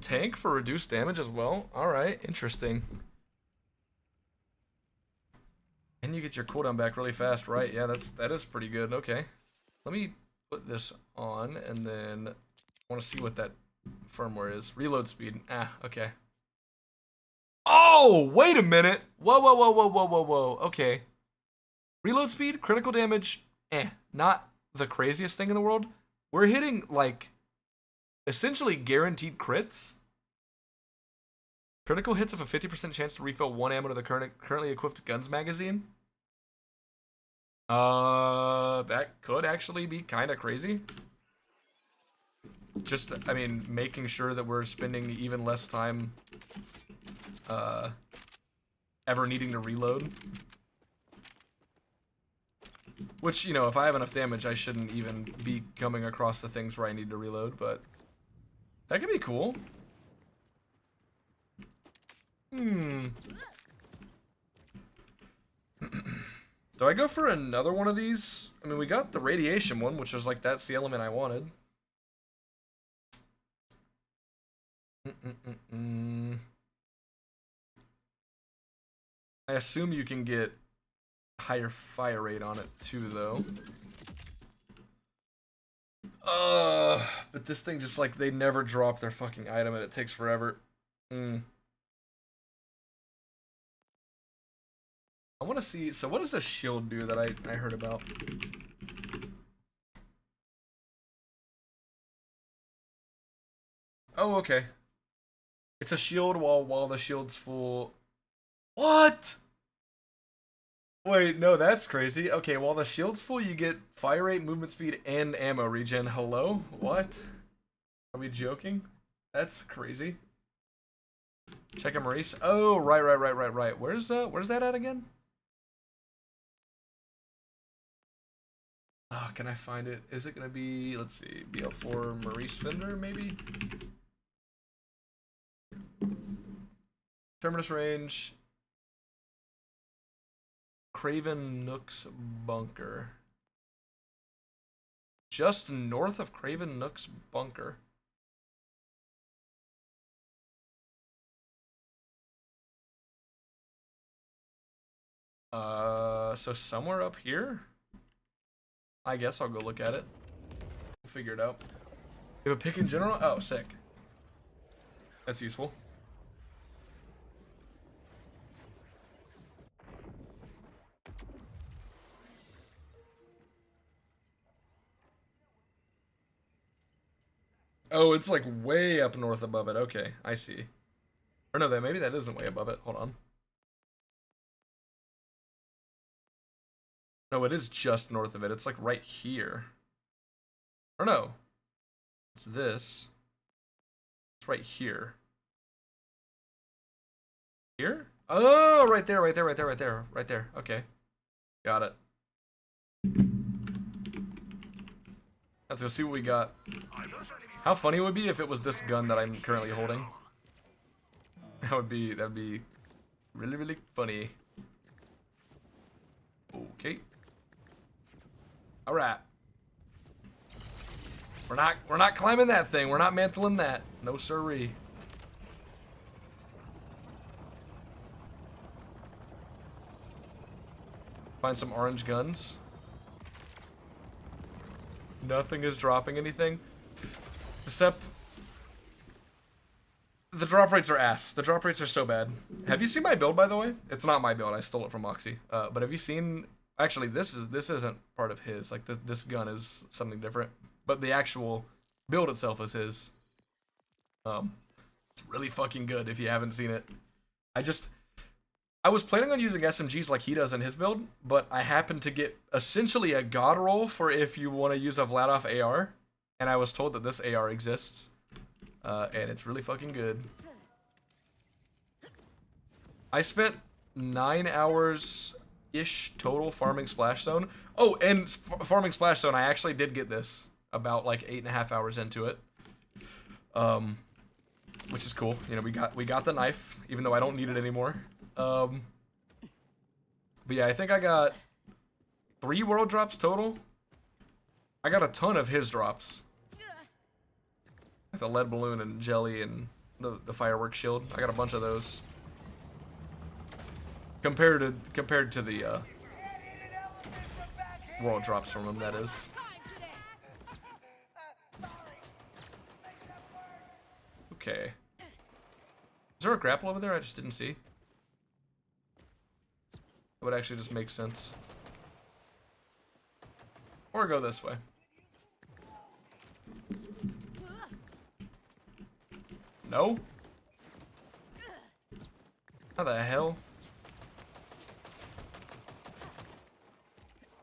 Tank for reduced damage as well? Alright, interesting. And you get your cooldown back really fast, right? Yeah, that is pretty good. Okay. Let me put this on, and then I want to see what that firmware is. Reload speed. Ah, okay. Oh, wait a minute. Whoa, whoa, whoa, whoa, whoa, whoa, whoa. Okay. Reload speed, critical damage, not the craziest thing in the world. We're hitting, like, essentially guaranteed crits. Critical hits have a 50% chance to refill one ammo to the currently equipped guns magazine. That could actually be kind of crazy. Just, I mean, making sure that we're spending even less time, ever needing to reload. Which, you know, if I have enough damage, I shouldn't even be coming across the things where I need to reload, but that could be cool. Do I go for another one of these? I mean, we got the radiation one, which was like, that's the element I wanted. I assume you can get higher fire rate on it too, though. But this thing just like, they never drop their fucking item and it takes forever. I want to see, so what does a shield do that I heard about? Oh, okay. It's a shield while the shield's full. What? Wait, no, that's crazy. Okay, while the shield's full, you get fire rate, movement speed, and ammo regen. Hello? What? Are we joking? That's crazy. Check out Maurice. Oh, right. Where's that at again? Oh, can I find it? Is it gonna be, let's see, BL4 Maurice Fender, maybe? Terminus range. Craven Nook's bunker. Just north of Craven Nook's bunker. So somewhere up here? I guess I'll go look at it. We'll figure it out. You have a pick in general? Oh, sick. That's useful. Oh, it's like way up north above it. Okay, I see. Or no, maybe that isn't way above it. Hold on. No, it is just north of it. It's like right here. Or no. It's this. It's right here. Here? Oh, right there, right there, right there, right there, right there. Okay, got it. Let's go see what we got. How funny it would be if it was this gun that I'm currently holding. That'd be really, really funny. Okay. All right. We're not climbing that thing. We're not mantling that. No siree. Find some orange guns. Nothing is dropping anything. Except the drop rates are ass. The drop rates are so bad. Have you seen my build, by the way? It's not my build. I stole it from Moxie. But have you seen? Actually, this isn't part of his. Like this gun is something different. But the actual build itself is his. It's really fucking good if you haven't seen it. I was planning on using SMGs like he does in his build, but I happened to get essentially a god roll for if you want to use a Vladoff AR, and I was told that this AR exists, and it's really fucking good. I spent 9 hours-ish total farming Splash Zone. Oh, and farming Splash Zone, I actually did get this about like 8.5 hours into it, which is cool. You know, we got the knife, even though I don't need it anymore. But yeah, I think I got 3 world drops total. I got a ton of his drops. Like the lead balloon and jelly and the fireworks shield. I got a bunch of those. Compared to the world drops from him, that is. Okay. Is there a grapple over there? I just didn't see. It would actually just make sense. Or go this way. No? How the hell?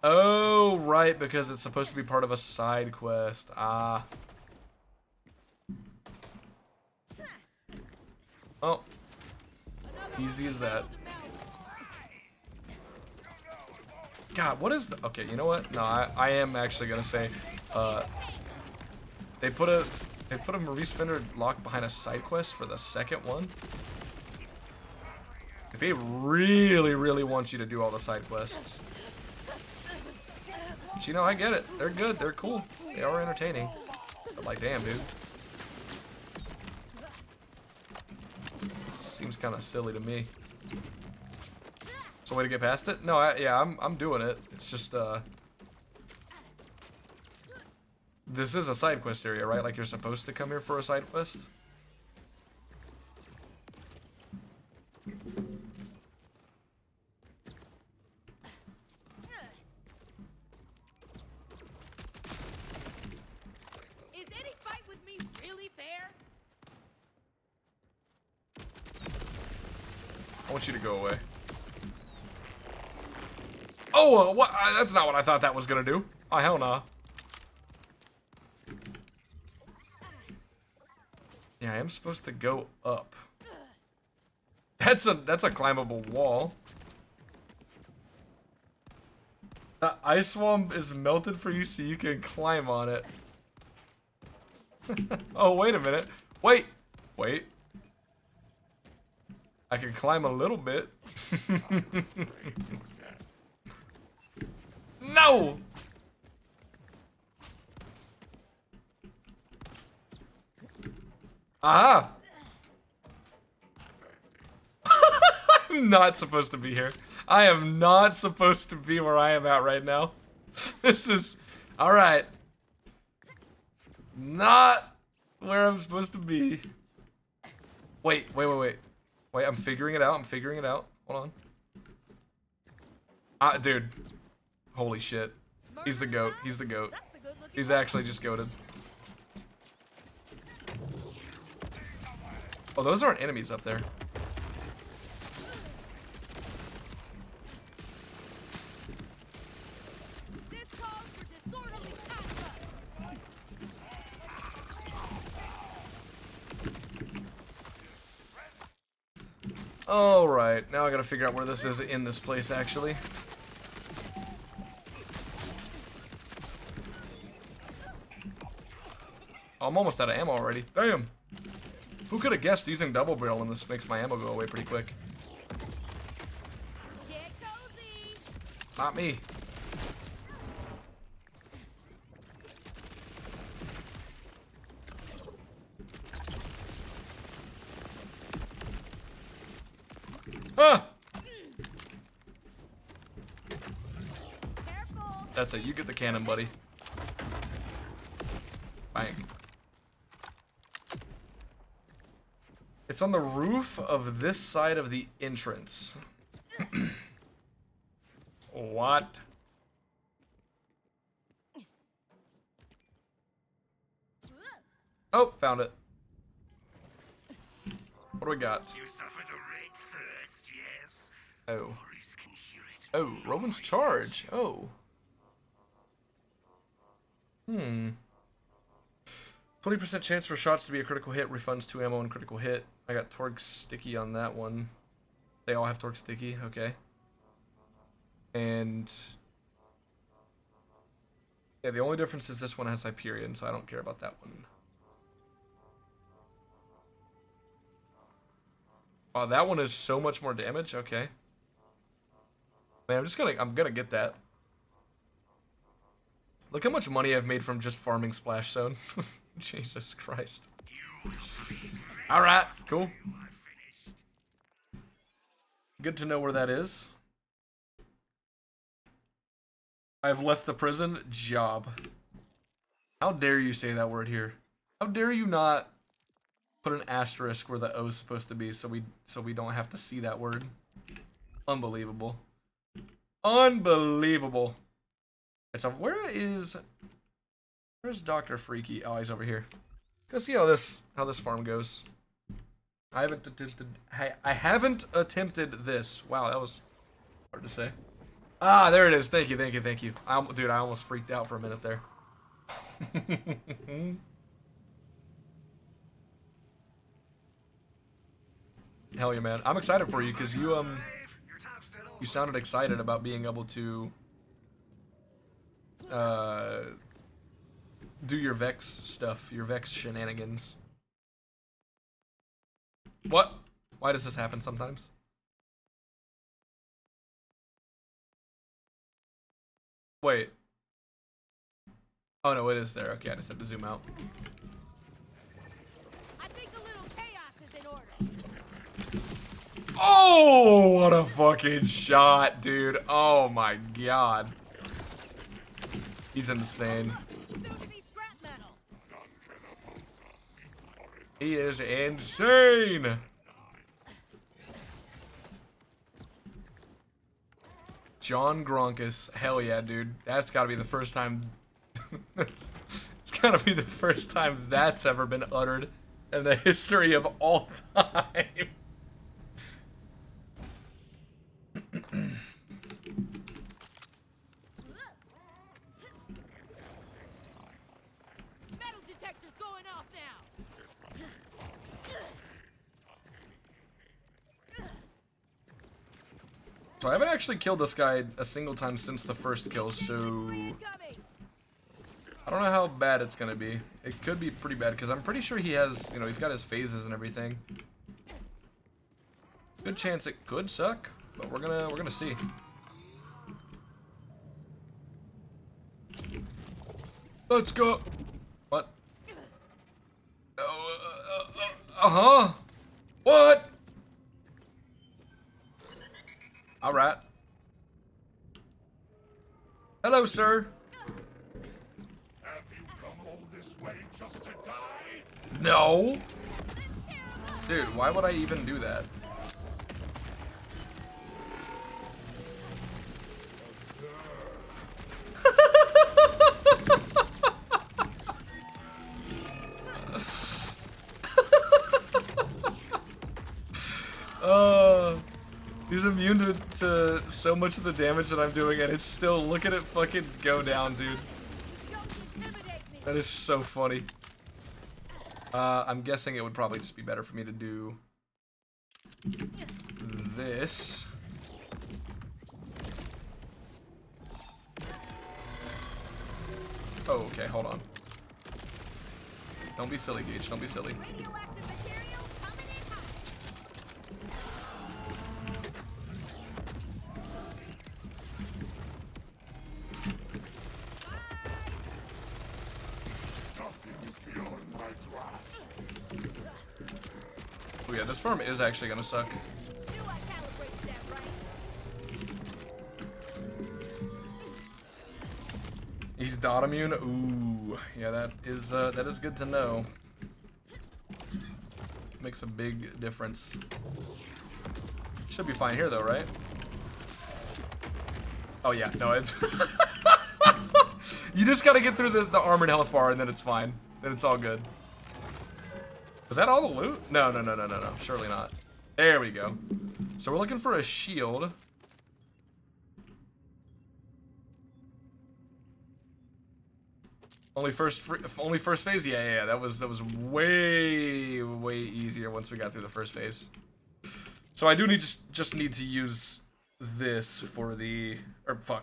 Oh, right, because it's supposed to be part of a side quest. Ah. Oh. Easy as that. God, what is the... Okay, you know what? No, I am actually gonna say, they put a Maurice Fender lock behind a side quest for the second one. They really, really want you to do all the side quests. But you know, I get it. They're good. They're cool. They are entertaining. But like, damn, dude. Seems kind of silly to me. So way to get past it? No, yeah, I'm doing it. It's just this is a side quest area, right? Like you're supposed to come here for a side quest. Is any fight with me really fair? I want you to go away. Oh, what? That's not what I thought that was gonna do. Oh, hell nah. Yeah, I am supposed to go up. That's a climbable wall. The ice swamp is melted for you so you can climb on it. Oh, wait a minute. Wait. I can climb a little bit. No! Aha! I'm not supposed to be here. I am not supposed to be where I am at right now. This is... Alright. Not where I'm supposed to be. Wait, I'm figuring it out. Hold on. Dude. Holy shit. He's the goat. He's actually just goated. Oh, those aren't enemies up there. This calls for disorderly conduct. Alright, now I gotta figure out where this is in this place, actually. Oh, I'm almost out of ammo already. Damn! Who could have guessed using double barrel in this makes my ammo go away pretty quick? Get cozy. Not me. Ah! Careful. That's it. You get the cannon, buddy. Bang. It's on the roof of this side of the entrance. What? Oh, found it. What do we got? You suffered a great thirst, yes? Oh. Boris can hear it. Oh, Roman's charge. Oh. 20% chance for shots to be a critical hit, refunds 2 ammo and critical hit. I got Torque Sticky on that one. They all have Torque Sticky, okay. And yeah, the only difference is this one has Hyperion, so I don't care about that one. Wow, that one is so much more damage, okay. Man, I'm gonna get that. Look how much money I've made from just farming Splash Zone. Jesus Christ. Alright, cool. Good to know where that is. I've left the prison. Job. How dare you say that word here? How dare you not put an asterisk where the O is supposed to be so we don't have to see that word? Unbelievable. Unbelievable. So where's Dr. Freaky? Oh, he's over here. Let's see how this farm goes. I haven't attempted this. Wow, that was hard to say. Ah, there it is. Thank you. Dude, I almost freaked out for a minute there. Hell yeah, man. I'm excited for you because you sounded excited about being able to do your Vex stuff, your Vex shenanigans. What? Why does this happen sometimes? Wait. Oh no, it is there. Okay, I just have to zoom out. I think a little chaos is in order. Oh, what a fucking shot, dude. Oh my god. He's insane. Soon to be scrap metal. He is insane. John Gronkus. Hell yeah, dude. That's gotta be the first time. It's gotta be the first time that's ever been uttered in the history of all time. Metal detector's going off now. So I haven't actually killed this guy a single time since the first kill, so Incoming. I don't know how bad it's gonna be. It could be pretty bad because I'm pretty sure he has, you know, he's got his phases and everything. Good chance it could suck, but we're gonna see. Let's go. What? Uh-huh. What? All right. Hello, sir. Have you come all this way just to die? No. Dude, why would I even do that? He's immune to so much of the damage that I'm doing, and it's still, look at it fucking go down, dude. Don't intimidate me. That is so funny. I'm guessing it would probably just be better for me to do this. Oh, okay, hold on. Don't be silly, Gage. Don't be silly. Radioactive material coming in hot. Nothing is beyond my grasp. Oh yeah, this farm is actually gonna suck. Knew I calibrated that right. He's dot immune. Ooh, yeah, that is good to know. Makes a big difference. Should be fine here though, right? Oh yeah, no, it's you just gotta get through the armored health bar and then it's fine. Then it's all good. Is that all the loot? No, no, no, no, no, no. Surely not. There we go. So we're looking for a shield. Only first phase? Yeah. That was way easier once we got through the first phase. So I do just need to use this for the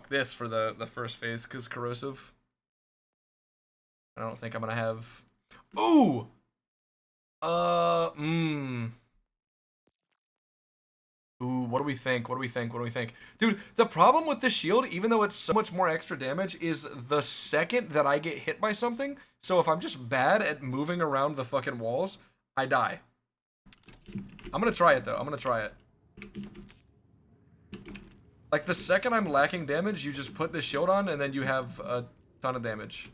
this for the first phase because corrosive. I don't think I'm gonna have. Ooh. Ooh, what do we think? What do we think? What do we think? Dude, the problem with this shield, even though it's so much more extra damage, is the second that I get hit by something. So if I'm just bad at moving around the fucking walls, I die. I'm gonna try it though. I'm gonna try it. Like the second I'm lacking damage, you just put this shield on and then you have a ton of damage.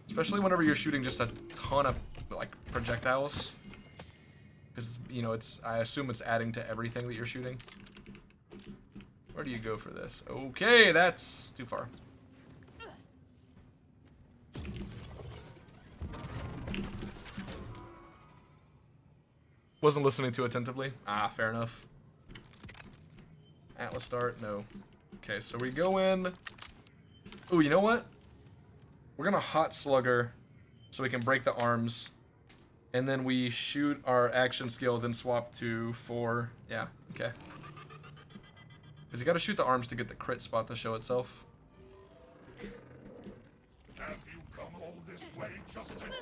Especially whenever you're shooting just a ton of like projectiles. Because, you know, I assume it's adding to everything that you're shooting. Where do you go for this? Okay, that's too far. Wasn't listening too attentively. Ah, fair enough. Atlas start, no. Okay, so we go in. Ooh, you know what? We're gonna hot slugger so we can break the arms. And then we shoot our action skill, then swap to 4. Yeah, okay. Because you gotta shoot the arms to get the crit spot to show itself. Have you come all this way just to die?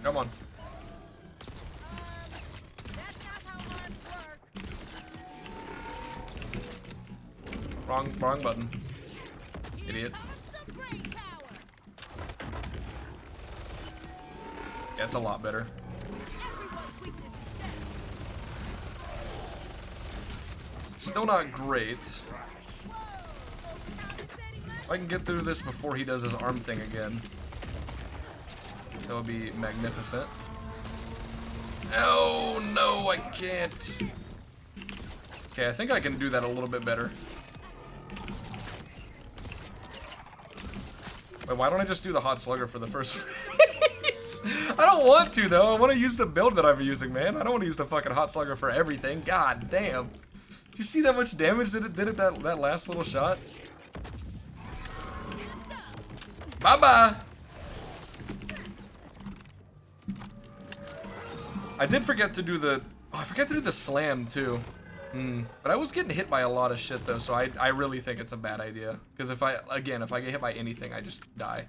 Come on. That's not how arms work. Wrong button. Idiot. Some brain power. Yeah, it's a lot better. Everyone's weakness is set. Still not great. Whoa. Compensating my If I can get through this before he does his arm thing again, that would be magnificent. Oh, no, I can't. Okay, I think I can do that a little bit better. Wait, why don't I just do the hot slugger for the first phase? I don't want to, though. I want to use the build that I'm using, man. I don't want to use the fucking hot slugger for everything. God damn. You see that much damage that it did at that last little shot? Bye-bye. I did forget to do the... Oh, I forgot to do the slam, too. But I was getting hit by a lot of shit, though, so I really think it's a bad idea. Because if I get hit by anything, I just die.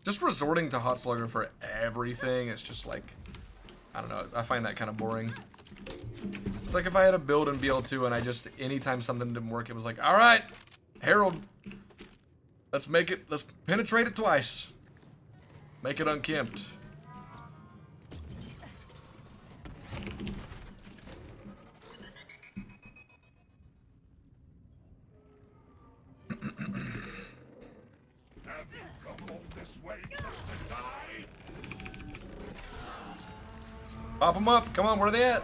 Just resorting to Hot Slugger for everything, it's just like... I don't know, I find that kind of boring. It's like if I had a build in BL2 and I just... Anytime something didn't work, it was like, alright, Herald, let's penetrate it twice. Make it unkempt. Have you come all this way just to die? Pop them up. Come on, where are they at?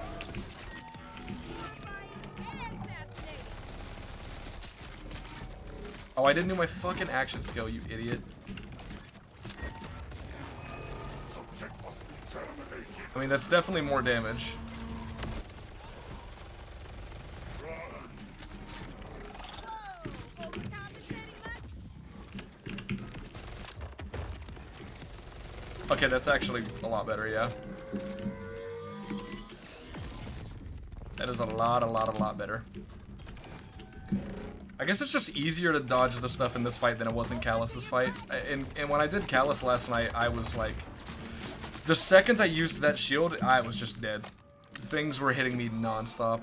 Oh, I didn't do my fucking action skill, you idiot. Subject must be terminated. I mean, that's definitely more damage. Okay, that's actually a lot better, yeah. That is a lot better. I guess it's just easier to dodge the stuff in this fight than it was in Callus's fight. And when I did Callus last night, I was like... The second I used that shield, I was just dead. Things were hitting me non-stop.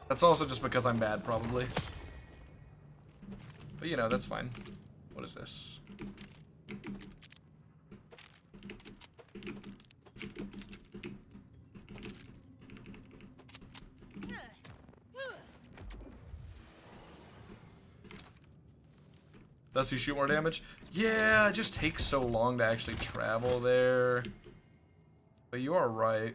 That's also just because I'm bad, probably. But you know, that's fine. What is this? Does he shoot more damage? Yeah, it just takes so long to actually travel there. But you are right.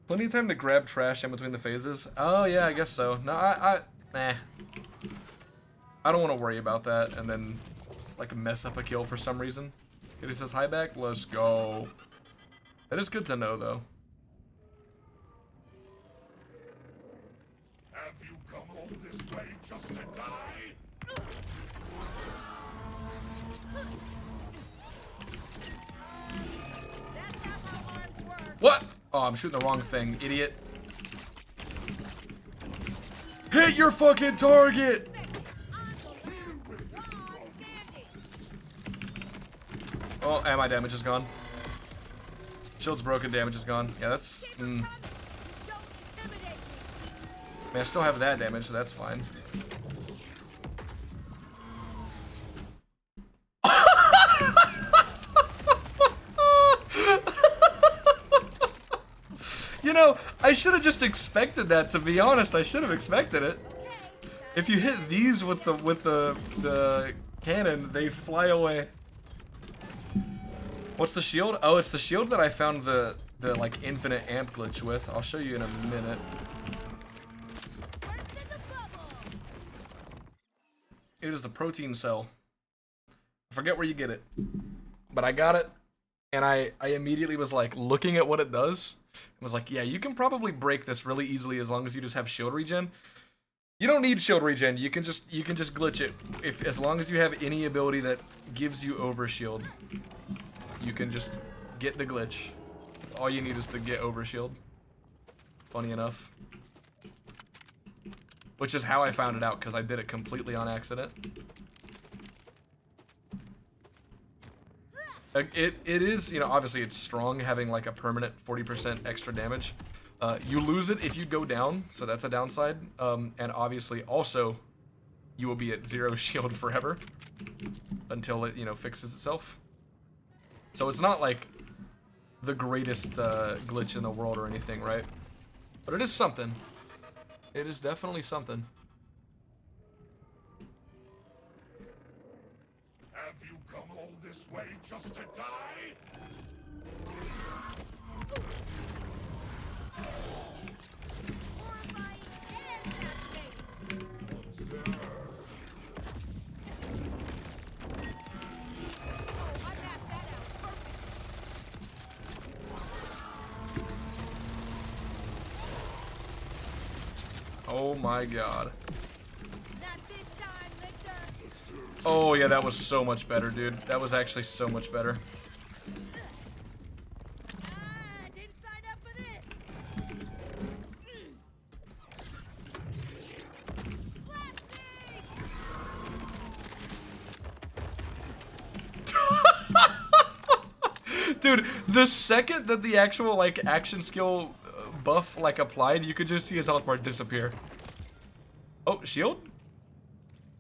Plenty of time to grab trash in between the phases. Oh yeah, I guess so. No, nah. I don't want to worry about that and then like mess up a kill for some reason. It says hi back. Let's go. That is good to know though. Have you come all this way just to die? That's not how arms work. What? Oh, I'm shooting the wrong thing, idiot. Hit your fucking target! Oh, and my damage is gone. Shield's broken, damage is gone. Yeah, that's... Man, I still have that damage, so that's fine. You know, I should have just expected that, to be honest. I should have expected it. If you hit these with the cannon, they fly away. What's the shield? Oh, it's the shield that I found the like infinite amp glitch with. I'll show you in a minute. It is the protein cell. I forget where you get it, but I got it, and I immediately was like looking at what it does. I was like, yeah, you can probably break this really easily as long as you just have shield regen. You don't need shield regen. You can just glitch it as long as you have any ability that gives you overshield. You can just get the glitch. That's all you need is to get overshield. Funny enough. Which is how I found it out, because I did it completely on accident. It is, you know, obviously it's strong, having like a permanent 40% extra damage. You lose it if you go down, so that's a downside. And obviously also, you will be at 0 shield forever until it, you know, fixes itself. So it's not like the greatest glitch in the world or anything, right? But it is something. It is definitely something. Have you come all this way just to die? Horrifying and fascinating. Oh, I mapped that out perfect. Oh my god. Not this time, Victor. Oh yeah, that was so much better, dude. That was actually so much better. Didn't sign up for this. Dude, the second that the actual like action skill buff like applied, you could just see his health bar disappear. Oh, shield?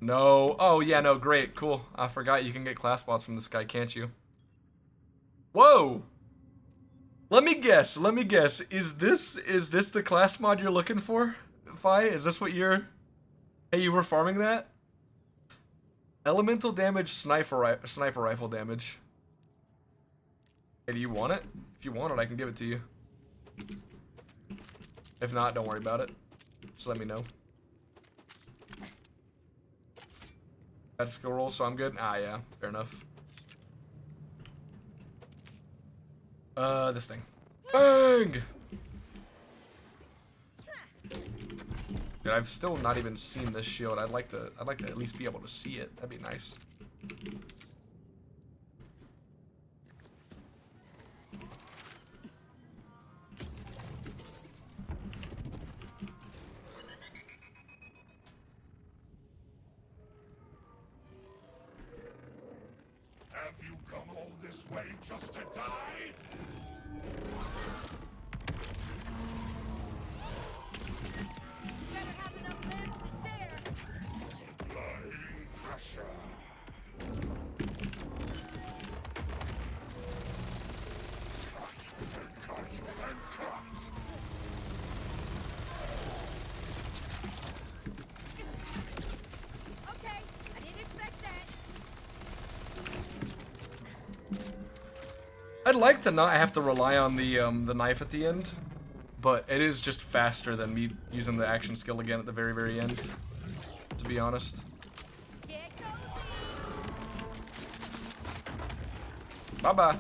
No. Oh yeah, no, great, cool. I forgot you can get class bots from this guy, can't you? Whoa! Let me guess, Is this the class mod you're looking for, Fi? Is this what you're... Hey, you were farming that? Elemental damage, sniper rifle damage. Hey, do you want it? If you want it, I can give it to you. If not, don't worry about it. Just let me know. That's a skill roll, so I'm good? Ah, yeah. Fair enough. This thing. Bang! Dude, I've still not even seen this shield. I'd like to at least be able to see it. That'd be nice. Have you come all this way just to die? Better have enough limbs to share. Applying pressure. Cut and cut. Okay, I didn't expect that. I'd like to not have to rely on the knife at the end, but it is just faster than me using the action skill again at the very, very end, to be honest. Get cozy. Bye-bye.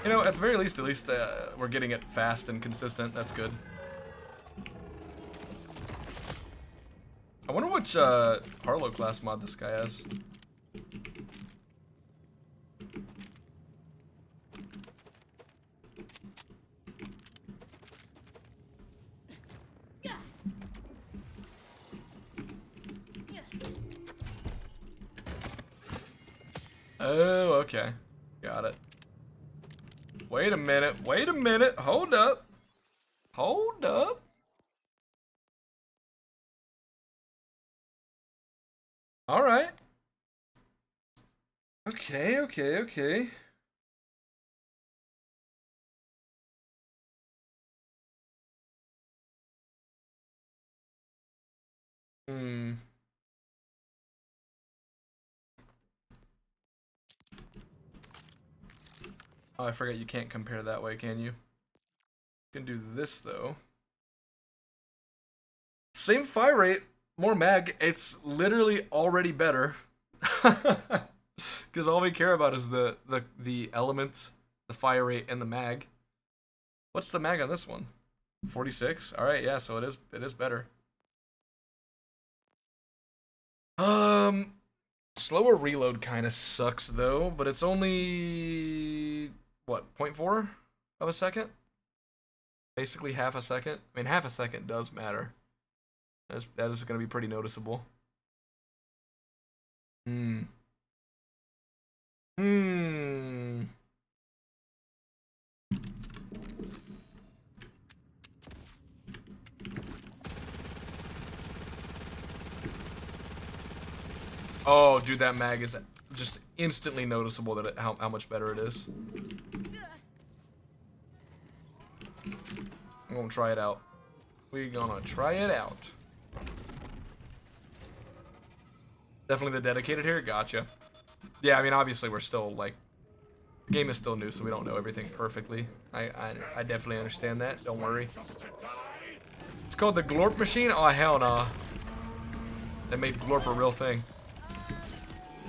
You know, at the very least, we're getting it fast and consistent. That's good. I wonder which Harlow class mod this guy has. Oh, okay. Got it. Wait a minute. Wait a minute. Hold up. Hold up. All right. Okay, okay, okay. Hmm. Oh, I forgot you can't compare that way, can you? You can do this, though. Same fire rate, more mag. It's literally already better. Because all we care about is the elements, the fire rate, and the mag. What's the mag on this one? 46? Alright, yeah, so it is better. Slower reload kind of sucks, though, but it's only... what, 0.4 of a second? Basically half a second. I mean, half a second does matter. That is going to be pretty noticeable. Hmm. Hmm. Oh, dude, that mag is just instantly noticeable that how much better it is. I'm gonna try it out. We're gonna try it out. Definitely the dedicated here? Gotcha. Yeah, I mean, obviously we're still, like, the game is still new, so we don't know everything perfectly. I definitely understand that. Don't worry. It's called the Glorp machine? Oh, hell nah. They made Glorp a real thing.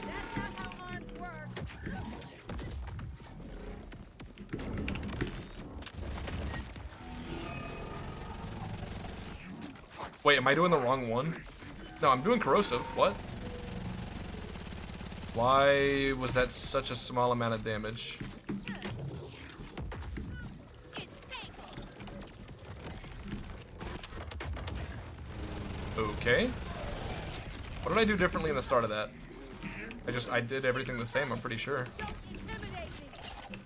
That's not how arms work. Wait, am I doing the wrong one? No, I'm doing corrosive. What? Why was that such a small amount of damage? Okay. What did I do differently in the start of that? I did everything the same, I'm pretty sure. Don't intimidate me.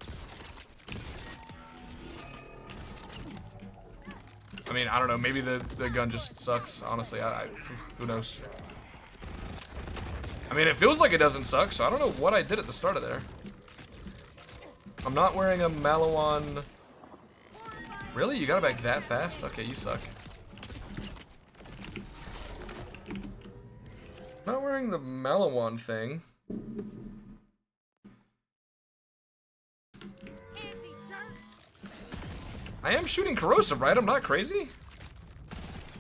I mean, I don't know, maybe the gun just sucks, honestly. Who knows? I mean, it feels like it doesn't suck, so I don't know what I did at the start of there. I'm not wearing a Malawan. Really? You got it back that fast? Okay, you suck. Not wearing the Malawan thing. Handsy jerk. I am shooting corrosive, right? I'm not crazy?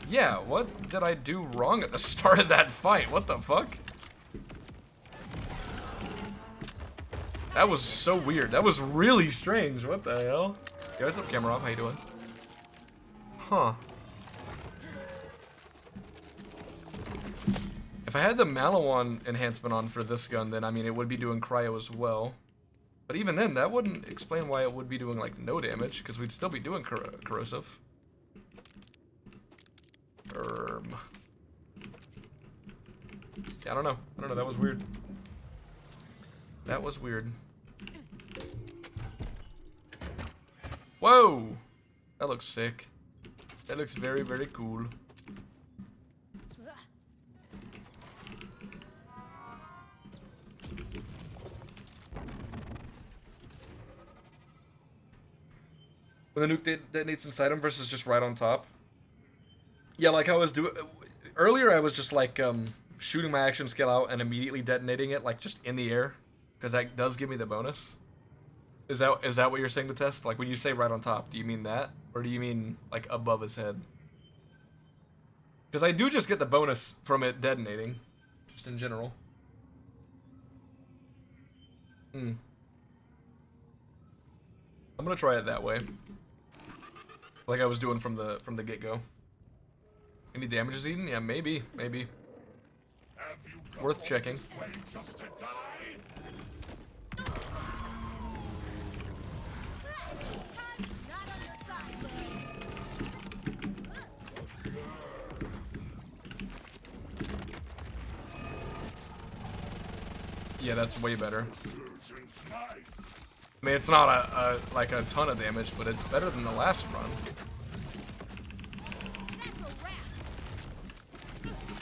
Yeah, what did I do wrong at the start of that fight? What the fuck? That was so weird. That was really strange. What the hell? Yo, what's up, camera off? How you doing? Huh. If I had the Malawan enhancement on for this gun, then I mean it would be doing cryo as well. But even then, that wouldn't explain why it would be doing like no damage, because we'd still be doing corrosive. Yeah, I don't know. That was weird. That was weird. Whoa! That looks sick. That looks very, very cool. When the nuke detonates inside him versus just right on top. Yeah, like I was doing earlier, I was just like shooting my action skill out and immediately detonating it, like just in the air, because that does give me the bonus. Is that what you're saying to test? Like when you say right on top, do you mean that, or do you mean like above his head? Because I do just get the bonus from it detonating, just in general. I'm gonna try it that way, like I was doing from the get-go. Any damage is eaten? Yeah, maybe. Worth checking. Yeah, that's way better. I mean, it's not like a ton of damage, but it's better than the last run.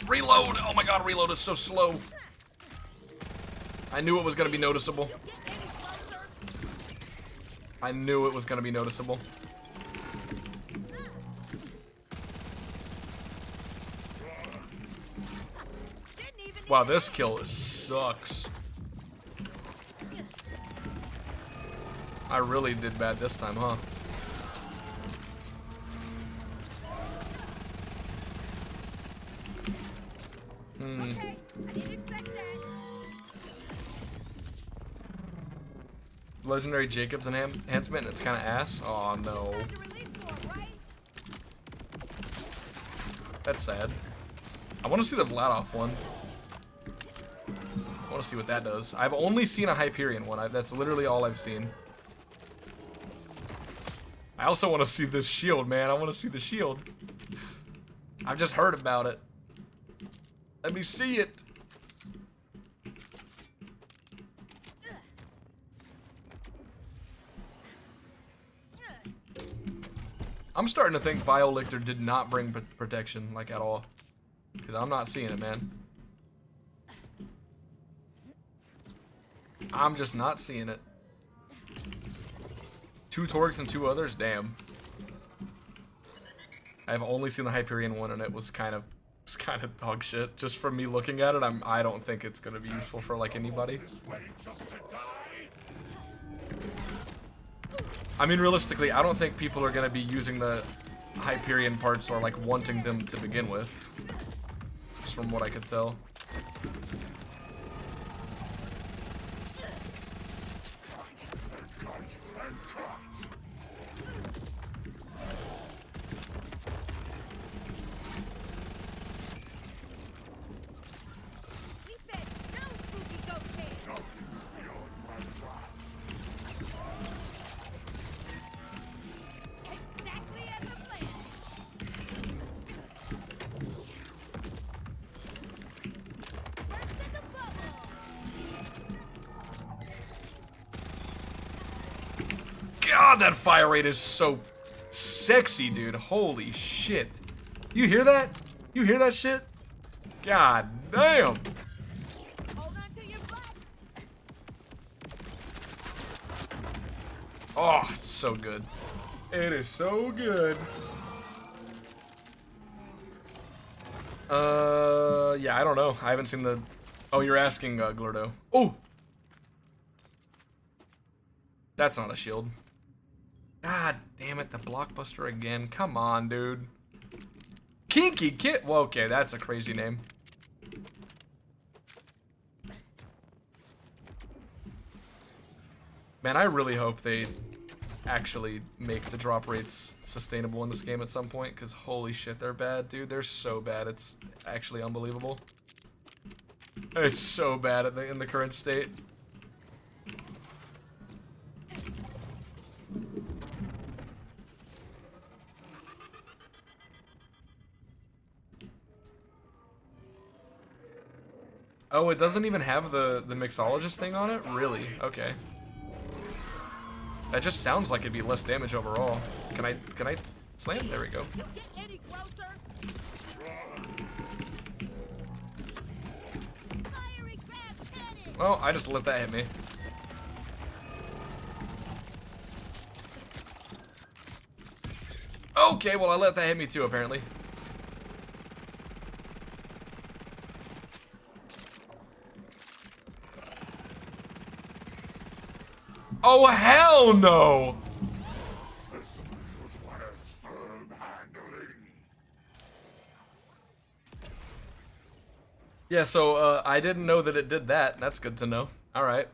Reload! Oh my god, reload is so slow. I knew it was gonna be noticeable. I knew it was gonna be noticeable. Wow, this kill sucks. I really did bad this time, huh? Okay, I didn't expect that. Legendary Jacobs enhancement, it's kind of ass. Oh no. Time to release more, right? That's sad. I want to see the Vladoff one. I want to see what that does. I've only seen a Hyperion one. That's literally all I've seen. I also want to see this shield, man. I want to see the shield. I've just heard about it. Let me see it. I'm starting to think Violictor did not bring protection, like, at all. Because I'm not seeing it, man. I'm just not seeing it. 2 Torgs and 2 others? Damn. I've only seen the Hyperion one, and it was kind of dog shit. Just from me looking at it, I don't think it's gonna be useful for like anybody. I mean, realistically, I don't think people are gonna be using the Hyperion parts or like wanting them to begin with. Just from what I could tell. He said no, spooky ghost head. Exactly as the plan. Burst in the bubble. God, that fire rate is so sexy, dude. Holy shit. You hear that? You hear that shit? God damn. Hold on to your butts. Oh, it's so good. It is so good. Yeah, I don't know. I haven't seen the... Oh, you're asking, Glordo. Oh! That's not a shield. God damn it, the Blockbuster again. Come on, dude. Kinky Kit. Well, okay, that's a crazy name. Man, I really hope they actually make the drop rates sustainable in this game at some point, because holy shit, they're bad, dude. They're so bad. It's actually unbelievable. It's so bad in the current state. Oh, it doesn't even have the mixologist thing on it? Really? Okay. That just sounds like it'd be less damage overall. Can I slam? There we go. You get any closer? Fiery crab cannon! Well, I just let that hit me. Okay, well I let that hit me too, apparently. Oh, hell no! This requires firm handling. Yeah, so I didn't know that it did that. That's good to know. All right.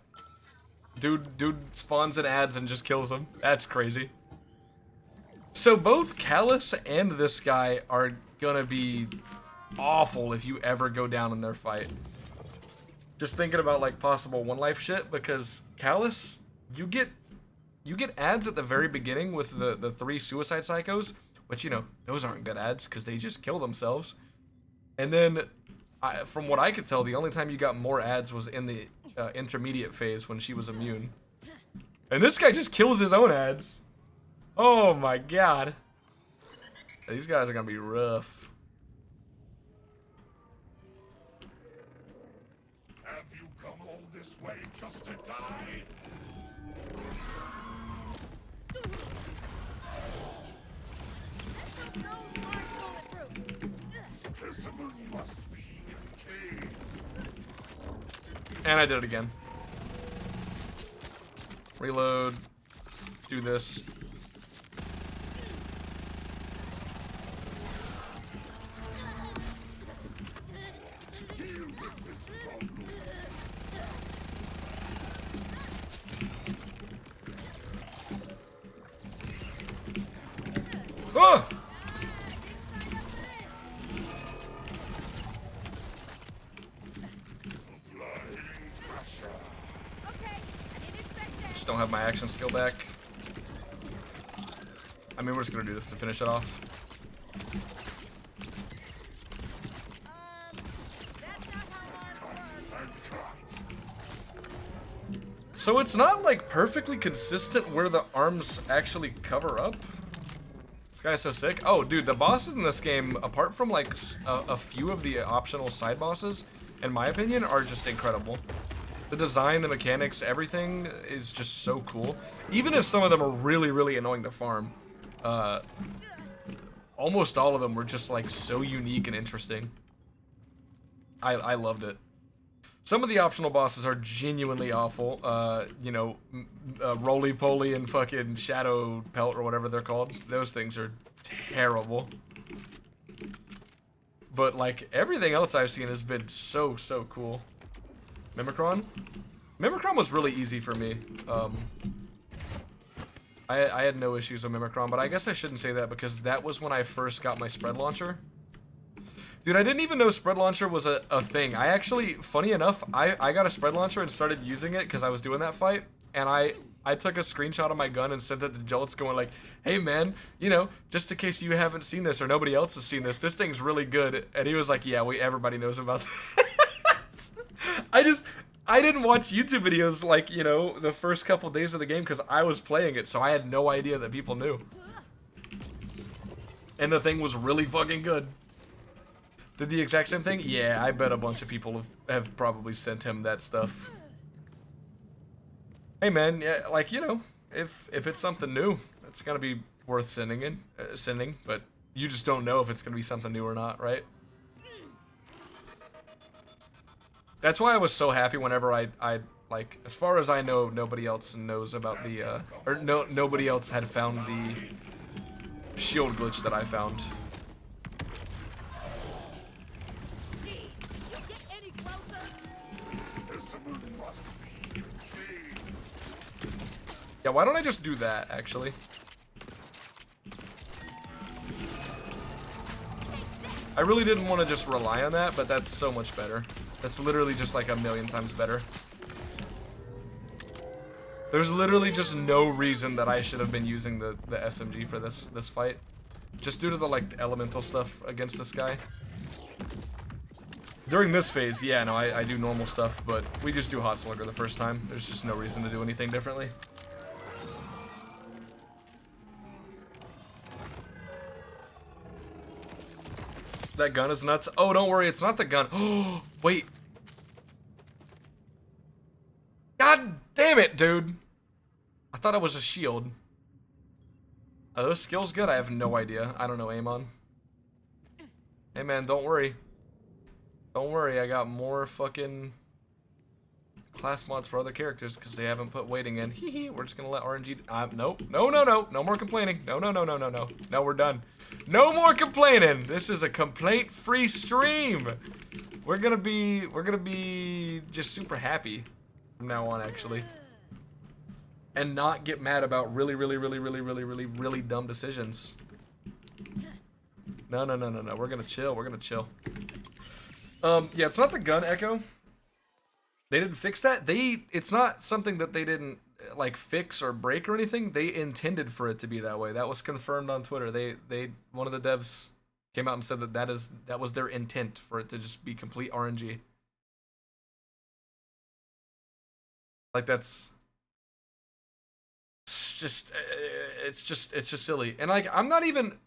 Dude spawns and adds and just kills them. That's crazy. So both Callus and this guy are gonna be awful if you ever go down in their fight. Just thinking about like possible one life shit, because Callus, you get ads at the very beginning with the 3 suicide psychos, which, you know, those aren't good ads because they just kill themselves. And then from what I could tell, the only time you got more ads was in the intermediate phase when she was immune. And this guy just kills his own ads. Oh my god. These guys are gonna be rough. Have you come all this way just to die? No hard bulletproof. Specimen must be key. And I did it again. Reload. Do this. Oh! Just don't have my action skill back. I mean, we're just gonna do this to finish it off. So it's not like perfectly consistent where the arms actually cover up. This guy's so sick. Oh, dude, the bosses in this game, apart from like a few of the optional side bosses, in my opinion, are just incredible. The design, the mechanics, everything is just so cool. Even if some of them are really, really annoying to farm, almost all of them were just like so unique and interesting. I loved it. Some of the optional bosses are genuinely awful. You know, Roly-Poly and fucking Shadow Pelt or whatever they're called. Those things are terrible. But like everything else I've seen has been so cool. Mimicron? Mimicron was really easy for me. I had no issues with Mimicron, but I guess I shouldn't say that because that was when I first got my spread launcher. Dude, I didn't even know spread launcher was a thing. I actually, funny enough, I got a spread launcher and started using it because I was doing that fight, and I took a screenshot of my gun and sent it to Jolts going like, hey man, you know, just in case you haven't seen this or nobody else has seen this thing's really good. And he was like, yeah, everybody knows about that. I didn't watch YouTube videos like, you know, the first couple days of the game because I was playing it, so I had no idea that people knew. And the thing was really fucking good. Did the exact same thing? Yeah, I bet a bunch of people have probably sent him that stuff. Hey man, yeah, like, you know, if it's something new, it's gonna be worth sending, but you just don't know if it's gonna be something new or not, right? That's why I was so happy whenever I like, as far as I know, nobody else knows about the, nobody else had found the shield glitch that I found. Yeah, why don't I just do that, actually? I really didn't want to just rely on that, but that's so much better. That's literally just like a million times better. There's literally just no reason that I should have been using the SMG for this fight. Just due to the, like, elemental stuff against this guy. During this phase, yeah, no, I do normal stuff, but we just do Hot Slugger the first time. There's just no reason to do anything differently. That gun is nuts. Oh, don't worry, it's not the gun. Oh, wait. God damn it, dude. I thought it was a shield. Are those skills good? I have no idea. I don't know aim on. Hey, man, don't worry. Don't worry, I got more fucking class mods for other characters because they haven't put waiting in. Hee we're just gonna let RNG. Nope. No, no, no. No more complaining. No, no, no, no, no, no. No, we're done. No more complaining. This is a complaint-free stream. We're gonna be just super happy from now on, actually. And not get mad about really dumb decisions. No, no, no, no, no. We're gonna chill. We're gonna chill. Yeah, it's not the gun echo. They didn't fix that. It's not something that they didn't like fix or break or anything. They intended for it to be that way. That was confirmed on Twitter. One of the devs came out and said that was their intent, for it to just be complete RNG. Like it's just silly. And like I'm not even.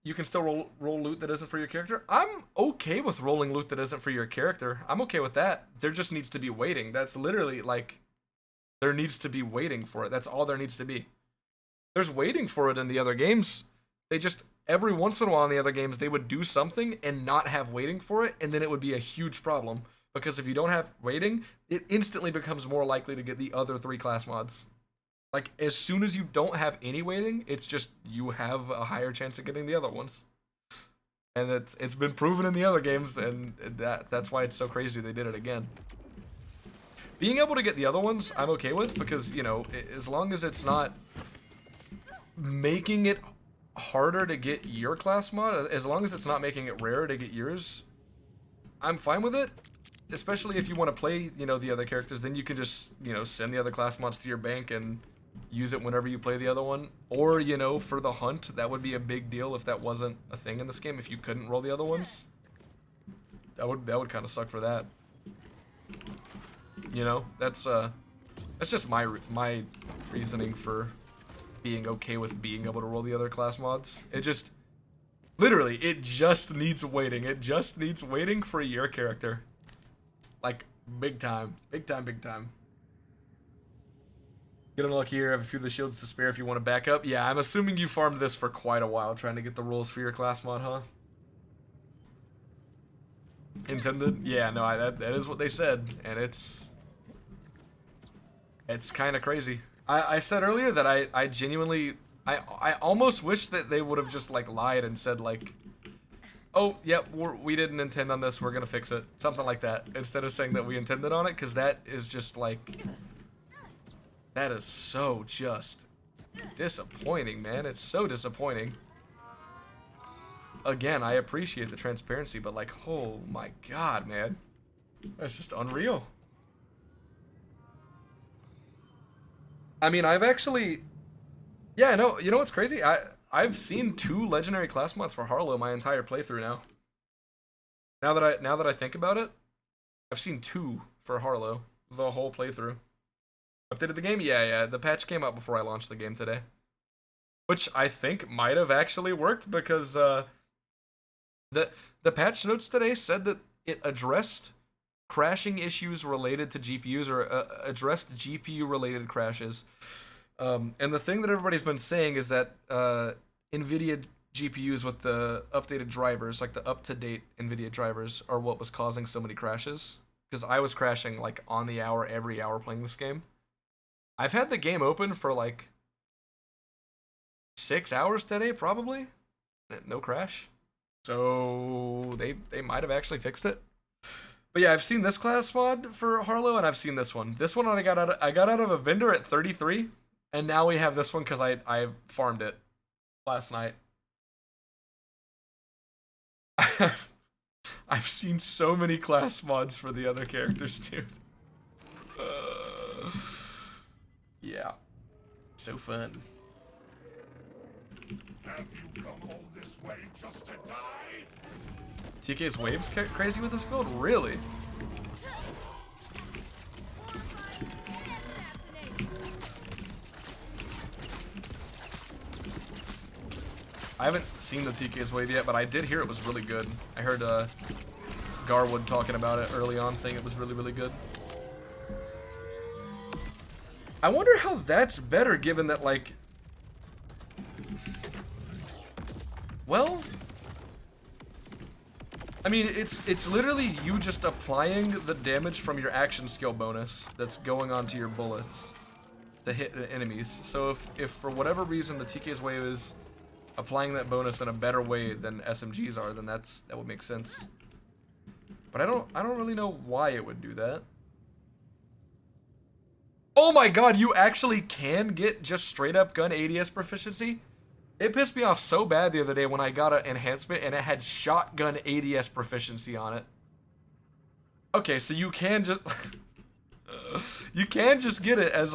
You can still roll loot that isn't for your character. I'm okay with rolling loot that isn't for your character. I'm okay with that. There just needs to be waiting. That's literally like, there needs to be waiting for it. That's all there needs to be. There's waiting for it in the other games. They just, every once in a while in the other games, they would do something and not have waiting for it, and then it would be a huge problem. Because if you don't have waiting, it instantly becomes more likely to get the other 3 class mods. Like, as soon as you don't have any waiting, it's just, you have a higher chance of getting the other ones. And it's been proven in the other games, and that's why it's so crazy they did it again. Being able to get the other ones, I'm okay with, because, you know, as long as it's not making it harder to get your class mod, as long as it's not making it rarer to get yours, I'm fine with it. Especially if you want to play, you know, the other characters, then you can just, you know, send the other class mods to your bank and use it whenever you play the other one. Or, you know, for the hunt, that would be a big deal if that wasn't a thing in this game, if you couldn't roll the other ones. That would kind of suck for that. You know, that's just my reasoning for being okay with being able to roll the other class mods. It just, literally, it just needs waiting. It just needs waiting for your character. Like, big time. Big time, big time. Get unlucky here, have a few of the shields to spare if you want to back up. Yeah, I'm assuming you farmed this for quite a while trying to get the rules for your class mod, huh? Intended? Yeah, no, that is what they said, and it's kind of crazy. I said earlier that I genuinely, I almost wish that they would have just, like, lied and said, like, oh, yep, we didn't intend on this, we're gonna fix it. Something like that, instead of saying that we intended on it, because that is just, like, that is so just disappointing, man. It's so disappointing. Again, I appreciate the transparency, but, like, oh my god, man. That's just unreal. I mean, I've actually, yeah, no, you know what's crazy? I've seen 2 legendary class mods for Harlow my entire playthrough now. Now that I think about it, I've seen 2 for Harlow the whole playthrough. Updated the game? Yeah. The patch came out before I launched the game today, which I think might have actually worked because the patch notes today said that it addressed crashing issues related to GPUs, or addressed GPU related crashes. And the thing that everybody's been saying is that NVIDIA GPUs with the updated drivers, like the up-to-date NVIDIA drivers, are what was causing so many crashes. Because I was crashing like on the hour, every hour playing this game. I've had the game open for like 6 hours today, probably. No crash. So they might have actually fixed it. But yeah, I've seen this class mod for Harlow, and I've seen this one. This one I got out of a vendor at 33. And now we have this one because I farmed it last night. I've seen so many class mods for the other characters, dude. Yeah. So fun. Have you come all this way just to die? TK's waves crazy with this build? Really? I haven't seen the TK's wave yet, but I did hear it was really good. I heard Garwood talking about it early on, saying it was really, really good. I wonder how that's better, given that, like... Well... I mean, it's literally you just applying the damage from your action skill bonus that's going onto your bullets to hit enemies. So if for whatever reason the TK's wave is applying that bonus in a better way than SMGs are, then that would make sense. But I don't really know why it would do that. Oh my god, you actually can get just straight up gun ADS proficiency? It pissed me off so bad the other day when I got an enhancement and it had shotgun ADS proficiency on it. Okay, so you can just you can just get it as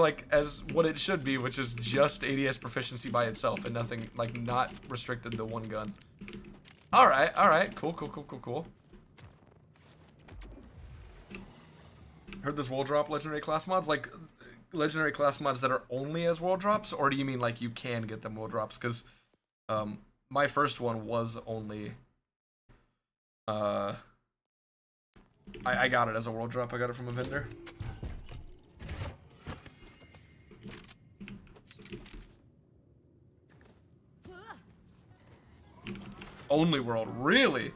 what it should be, which is just ADS proficiency by itself and nothing, like, not restricted to one gun. All right, cool. Heard this wall drop legendary class mods, like legendary class mods that are only as wall drops, or do you mean like you can get them wall drops? Because my first one was only I got it as a world drop. I got it from a vendor. Only world, really?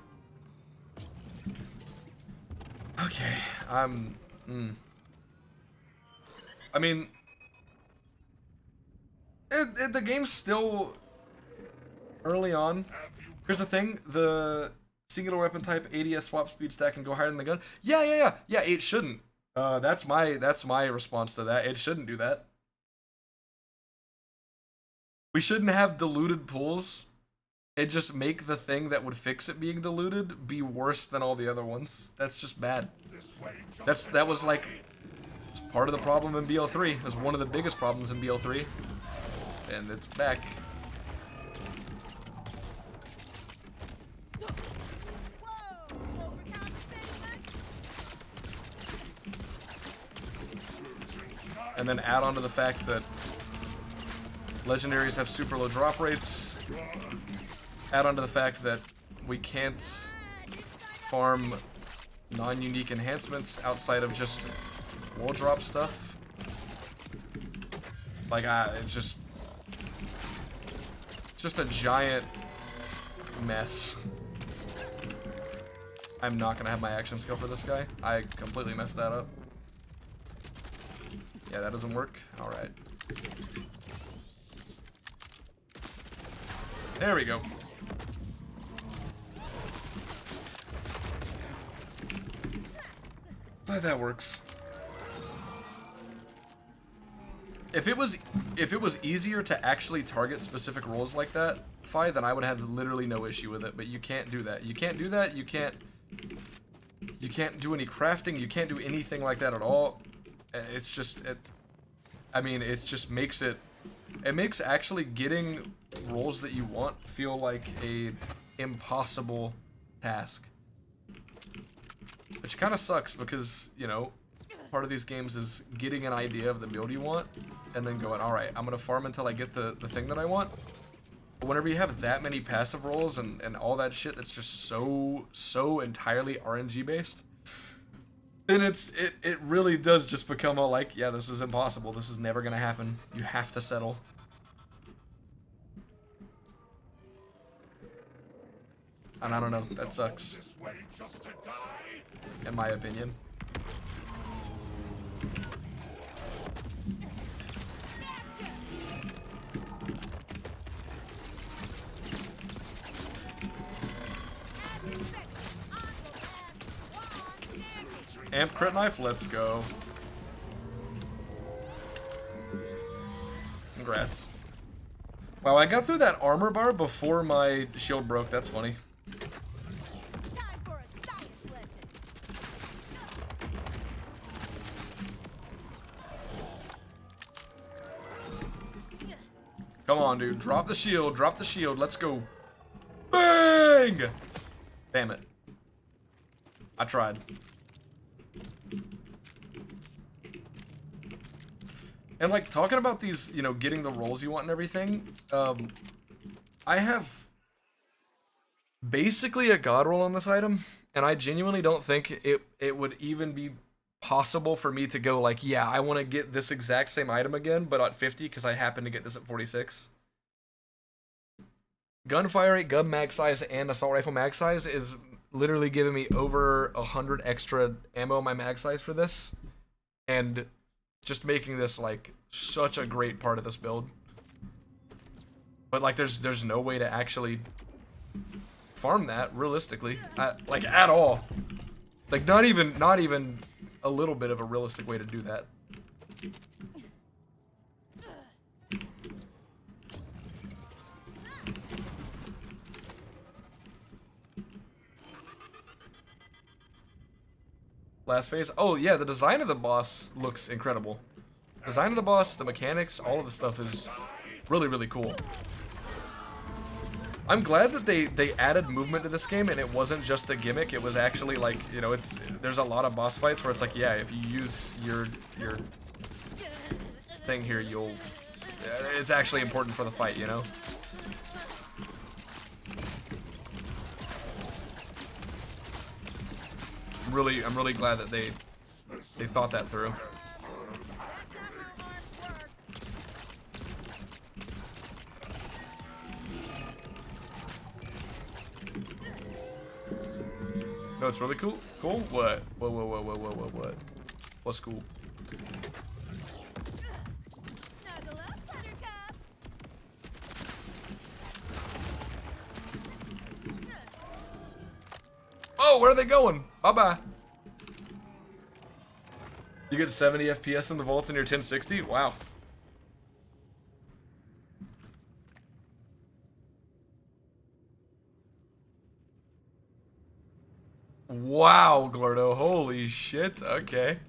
Okay, I mean, the game's still early on. Here's the thing: the singular weapon type ADS swap speed stack can go higher than the gun. Yeah. It shouldn't. That's my response to that. It shouldn't do that. We shouldn't have diluted pools. It just make the thing that would fix it being diluted be worse than all the other ones. That's just bad. That was like part of the problem in BL3. It was one of the biggest problems in BL3, and it's back. And then add on to the fact that legendaries have super low drop rates. Add on to the fact that we can't farm non-unique enhancements outside of just wall drop stuff. Like, it's just a giant mess. I'm not gonna have my action skill for this guy. I completely messed that up. Yeah, that doesn't work. All right. There we go. Glad that works. If it was easier to actually target specific roles like that, Fi, then I would have literally no issue with it. But you can't do that. You can't do that. You can't do any crafting. You can't do anything like that at all. It's just, I mean, it just makes it makes actually getting roles that you want feel like a impossible task. Which kind of sucks because, you know, part of these games is getting an idea of the build you want and then going, all right, I'm going to farm until I get the thing that I want. But whenever you have that many passive roles and all that shit that's just so entirely RNG based, then it really does just become a like, yeah, this is impossible. This is never going to happen. You have to settle. And I don't know, that sucks. In my opinion. Amp crit knife, let's go. Congrats. Wow, I got through that armor bar before my shield broke. That's funny. Time for a science lesson. Come on, dude. Drop the shield. Drop the shield. Let's go. Bang! Damn it. I tried. And like talking about these, you know, getting the rolls you want and everything, I have basically a god roll on this item, and I genuinely don't think it would even be possible for me to go like, yeah, I want to get this exact same item again, but at 50 because I happen to get this at 46. Gunfire rate, gun mag size, and assault rifle mag size is literally giving me over 100 extra ammo in my mag size for this, and just making this like such a great part of this build. But like there's no way to actually farm that realistically, like at all. Like not even a little bit of a realistic way to do that. Last phase. Oh yeah, the design of the boss looks incredible. Design of the boss, the mechanics, all of the stuff is really, really cool. I'm glad that they added movement to this game and it wasn't just a gimmick. It was actually like, you know, there's a lot of boss fights where it's like, yeah, if you use your thing here, it's actually important for the fight, you know? I'm really glad that they thought that through. No, it's really cool. Cool? What? What? What's cool? Snuggle up, Buttercup. Oh, where are they going? Bye-bye. You get 70 FPS in the vaults in your 1060? Wow. Wow, Glordo. Holy shit. Okay.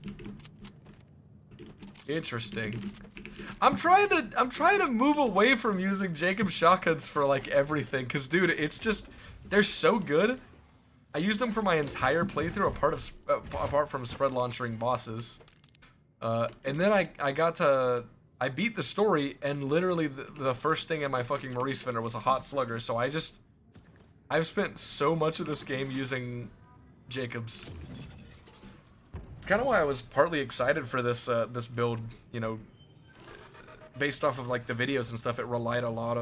Interesting. I'm trying to move away from using Jacob shotguns for like everything, cause dude, it's just they're so good. I used them for my entire playthrough, apart from spread launching bosses. And then I beat the story, and literally the first thing in my fucking Maurice Fender was a hot slugger. So I've spent so much of this game using Jacobs. It's kind of why I was partly excited for this this build. You know, based off of like the videos and stuff, it relied a lot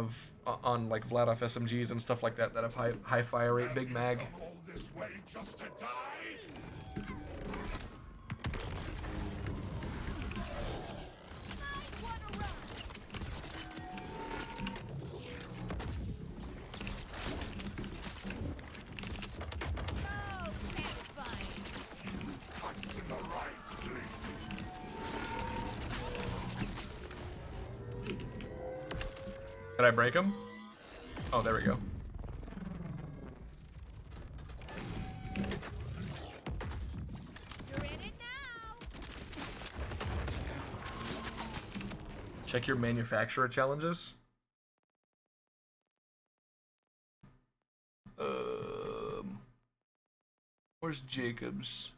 on like Vladoff SMGs and stuff like that have high fire rate, big mag. All this way just to die? I wanna run. Oh, satisfying. Cuts in the right places. Did I break him? Oh, there we go. You're in it now. Check your manufacturer challenges. Where's Jacobs?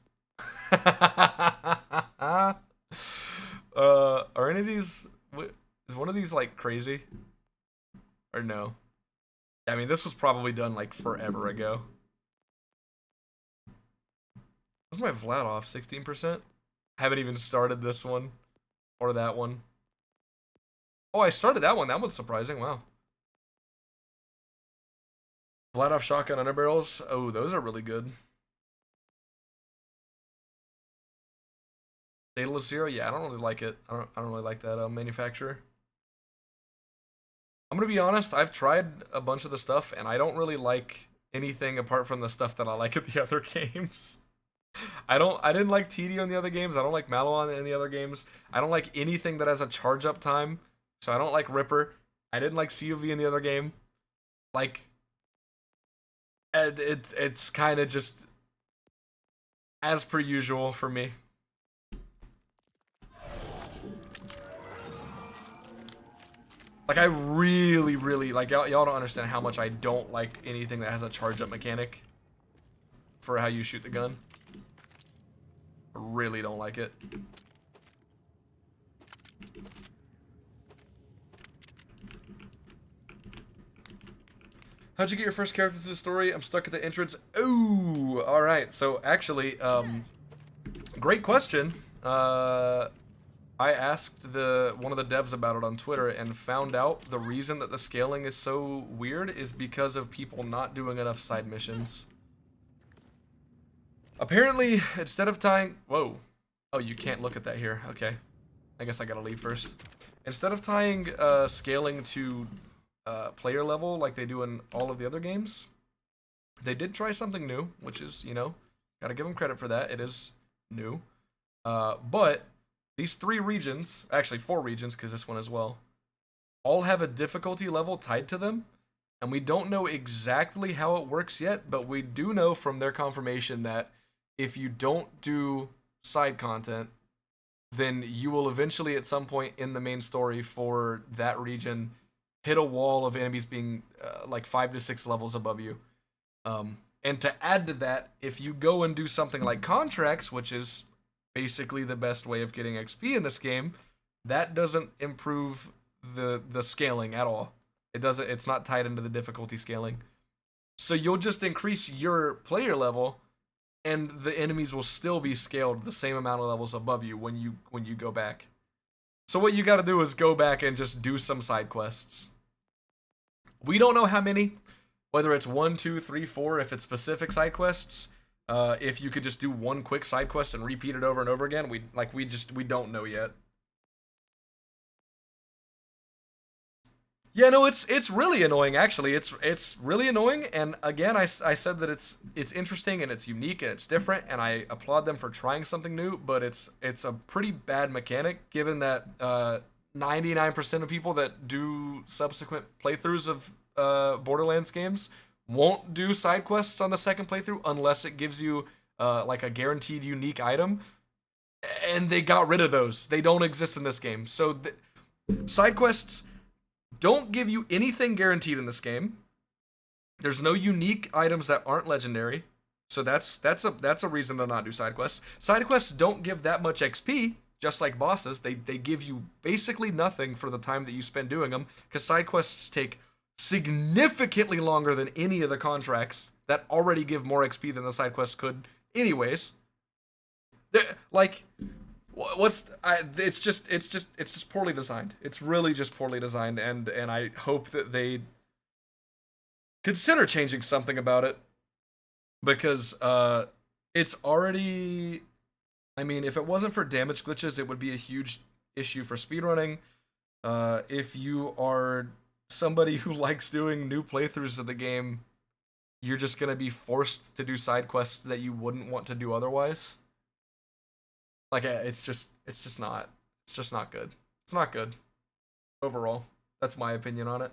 Are any of these? Is one of these like crazy? Or no? I mean, this was probably done like forever ago. What's my Vlad off? 16%? Haven't even started this one or that one. Oh, I started that one. That one's surprising. Wow. Vlad shotgun underbarrels. Oh, those are really good. Daedalus Zero. Yeah, I don't really like it. I don't really like that manufacturer. I'm gonna be honest. I've tried a bunch of the stuff, and I don't really like anything apart from the stuff that I like at the other games. I didn't like TD on the other games. I don't like Mallow in the other games. I don't like anything that has a charge up time. so I don't like Ripper. I didn't like COV in the other game. Like, it's kind of just as per usual for me. Like, I really, really, like, y'all don't understand how much I don't like anything that has a charge up mechanic for how you shoot the gun. I really don't like it. How'd you get your first character through the story? I'm stuck at the entrance. Ooh, all right. So actually, great question. I asked one of the devs about it on Twitter and found out the reason that the scaling is so weird is because of people not doing enough side missions. Apparently, instead of tying... Whoa. Oh, you can't look at that here. Okay. I guess I gotta leave first. Instead of tying scaling to player level like they do in all of the other games, they did try something new, which is, you know, gotta give them credit for that. It is new. But these 3 regions, actually 4 regions, because this one as well, all have a difficulty level tied to them. And we don't know exactly how it works yet, but we do know from their confirmation that if you don't do side content, then you will eventually at some point in the main story for that region hit a wall of enemies being like 5 to 6 levels above you. And to add to that, if you go and do something like contracts, which is basically the best way of getting XP in this game, that doesn't improve the scaling at all. It's not tied into the difficulty scaling. So you'll just increase your player level and the enemies will still be scaled the same amount of levels above you when you go back. So what you got to do is go back and just do some side quests. We don't know how many, whether it's 1, 2, 3, 4, if it's specific side quests. If you could just do one quick side quest and repeat it over and over again, we don't know yet. Yeah, no, it's really annoying actually. It's really annoying, and again, I said that it's interesting and it's unique and it's different, and I applaud them for trying something new. But it's a pretty bad mechanic, given that 99% of people that do subsequent playthroughs of Borderlands games won't do side quests on the second playthrough unless it gives you like a guaranteed unique item, and they got rid of those. They don't exist in this game. So side quests don't give you anything guaranteed in this game. There's no unique items that aren't legendary, so that's a reason to not do side quests. Side quests don't give that much XP, just like bosses. They give you basically nothing for the time that you spend doing them, because side quests take significantly longer than any of the contracts that already give more XP than the side quests could anyways. Like, it's just poorly designed. It's really just poorly designed, and I hope that they consider changing something about it, because it's already, I mean, if it wasn't for damage glitches, it would be a huge issue for speedrunning. If you are somebody who likes doing new playthroughs of the game, you're just gonna be forced to do side quests that you wouldn't want to do otherwise. Like, it's just not good. It's not good overall. That's my opinion on it.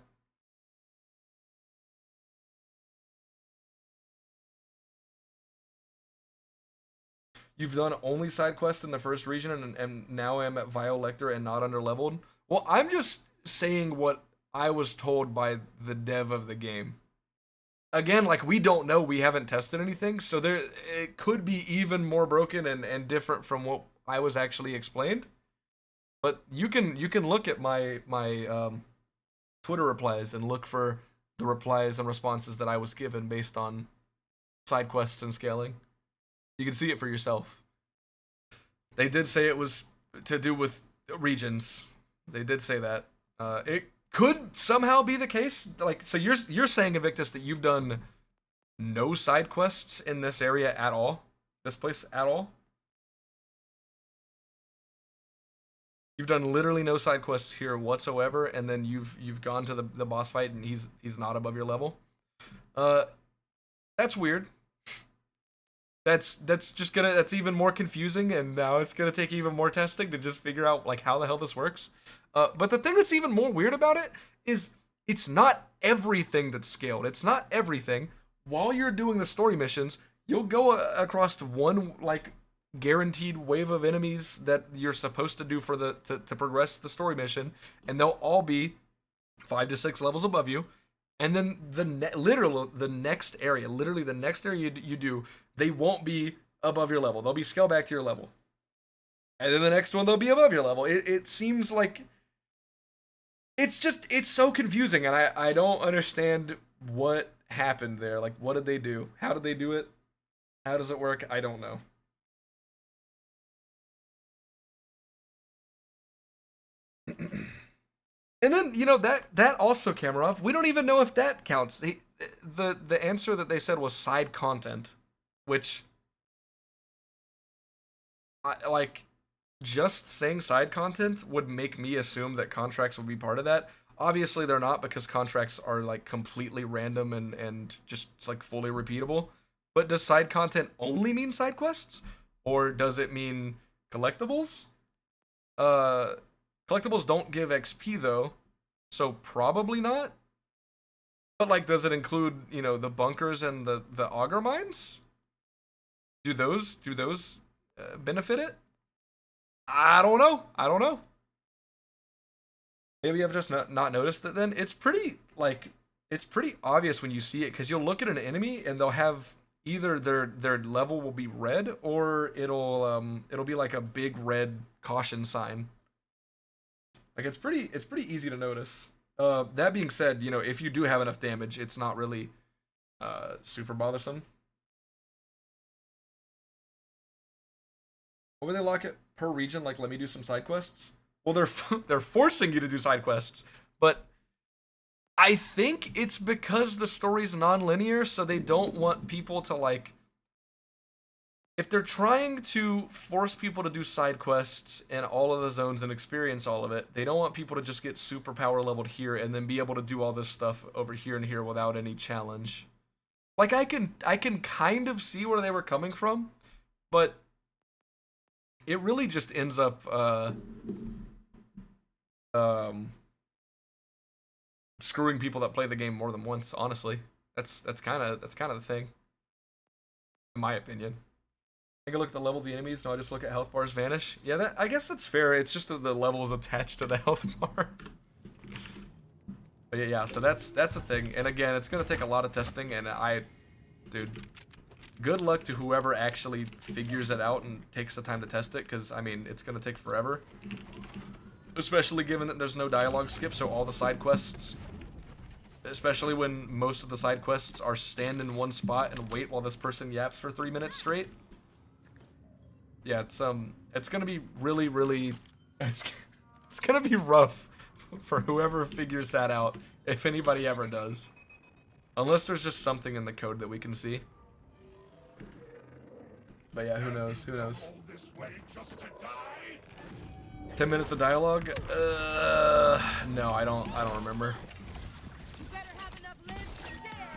You've done only side quests in the first region, and now I'm at Vile Lecter and not underleveled. Well, I'm just saying what I was told by the dev of the game. Again, like, we don't know, we haven't tested anything, so it could be even more broken and different from what I was actually explained. But you can look at my Twitter replies and look for the replies and responses that I was given based on side quests and scaling. You can see it for yourself. They did say it was to do with regions. They did say that. It could somehow be the case. Like, so you're saying, Invictus, that you've done no side quests in this area at all? This place at all? You've done literally no side quests here whatsoever, and then you've gone to the boss fight and he's not above your level? That's weird. that's just gonna that's even more confusing, and now it's gonna take even more testing to just figure out like how the hell this works. But the thing that's even more weird about it is it's not everything that's scaled. It's not everything. While you're doing the story missions, you'll go across one like guaranteed wave of enemies that you're supposed to do for the to progress the story mission, and they'll all be 5 to 6 levels above you. And then literally the next area you do, they won't be above your level. They'll be scaled back to your level. And then the next one they'll be above your level. It seems like it's so confusing, and I don't understand what happened there. Like, what did they do? How did they do it? How does it work? I don't know. And then, that also Kamarov, we don't even know if that counts. The answer that they said was side content, which like just saying side content would make me assume that contracts would be part of that. Obviously they're not, because contracts are like completely random and just like fully repeatable. But does side content only mean side quests, or does it mean collectibles? Collectibles don't give XP though, so probably not. But like, does it include, the bunkers and the auger mines? Do those benefit it? I don't know. Maybe I've just not noticed it then. It's pretty obvious when you see it, because you'll look at an enemy and they'll have either their level will be red, or it'll be like a big red caution sign. Like, it's pretty easy to notice. That being said, if you do have enough damage, it's not really super bothersome. What would they lock it per region? Like, let me do some side quests? Well, they're forcing you to do side quests, but I think it's because the story's non-linear, so they don't want people to like. If they're trying to force people to do side quests in all of the zones and experience all of it, they don't want people to just get super power leveled here and then be able to do all this stuff over here and here without any challenge. Like, I can kind of see where they were coming from, but it really just ends up screwing people that play the game more than once. Honestly, that's kind of the thing, in my opinion. Take a look at the level of the enemies. No, I just look at health bars vanish. Yeah, I guess that's fair. It's just that the level is attached to the health bar. But yeah, so that's a thing. And again, it's gonna take a lot of testing. And dude, good luck to whoever actually figures it out and takes the time to test it. Because I mean, it's gonna take forever. Especially given that there's no dialogue skip, so all the side quests. Especially when most of the side quests are stand in one spot and wait while this person yaps for 3 minutes straight. Yeah, it's gonna be really it's gonna be rough for whoever figures that out, if anybody ever does. Unless there's just something in the code that we can see. But yeah, who knows? 10 minutes of dialogue? No, I don't remember. You better have enough limbs to share.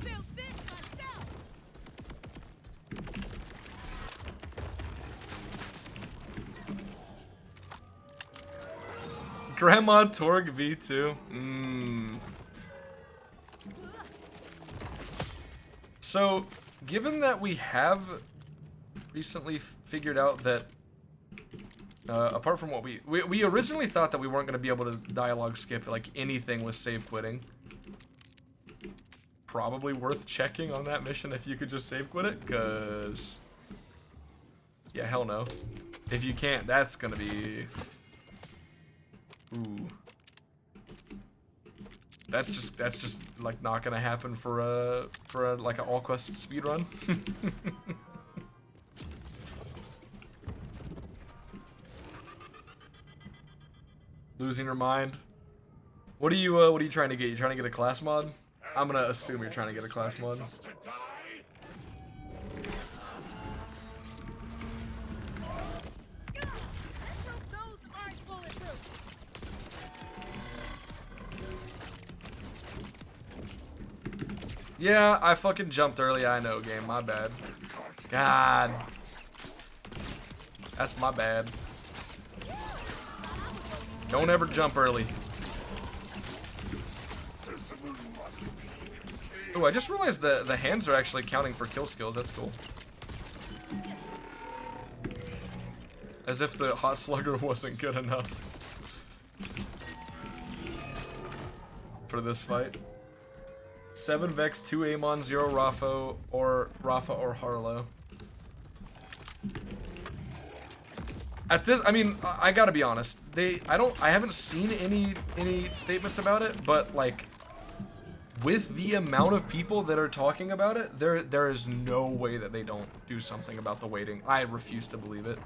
Built this myself. Grandma Torg V2. So, given that we have recently figured out that, apart from what we originally thought that we weren't going to be able to dialogue skip like anything with save quitting. Probably worth checking on that mission if you could just save quit it, because yeah, hell no. If you can't, that's gonna be ooh. That's just like not gonna happen for a like an all quest speed run. Losing her mind. What are you trying to get? You trying to get a class mod? I'm gonna assume you're trying to get a class mod. Just to die? Let's hope those aren't bulletproof. Yeah, I fucking jumped early. I know, game. My bad. God. That's my bad. Don't ever jump early. Oh, I just realized the hands are actually counting for kill skills. That's cool. As if the hot slugger wasn't good enough for this fight. 7 Vex, 2 Amon, 0 Rafa or Harlow. At this, I mean, I gotta be honest. I haven't seen any statements about it, but like, with the amount of people that are talking about it, there is no way that they don't do something about the waiting. I refuse to believe it.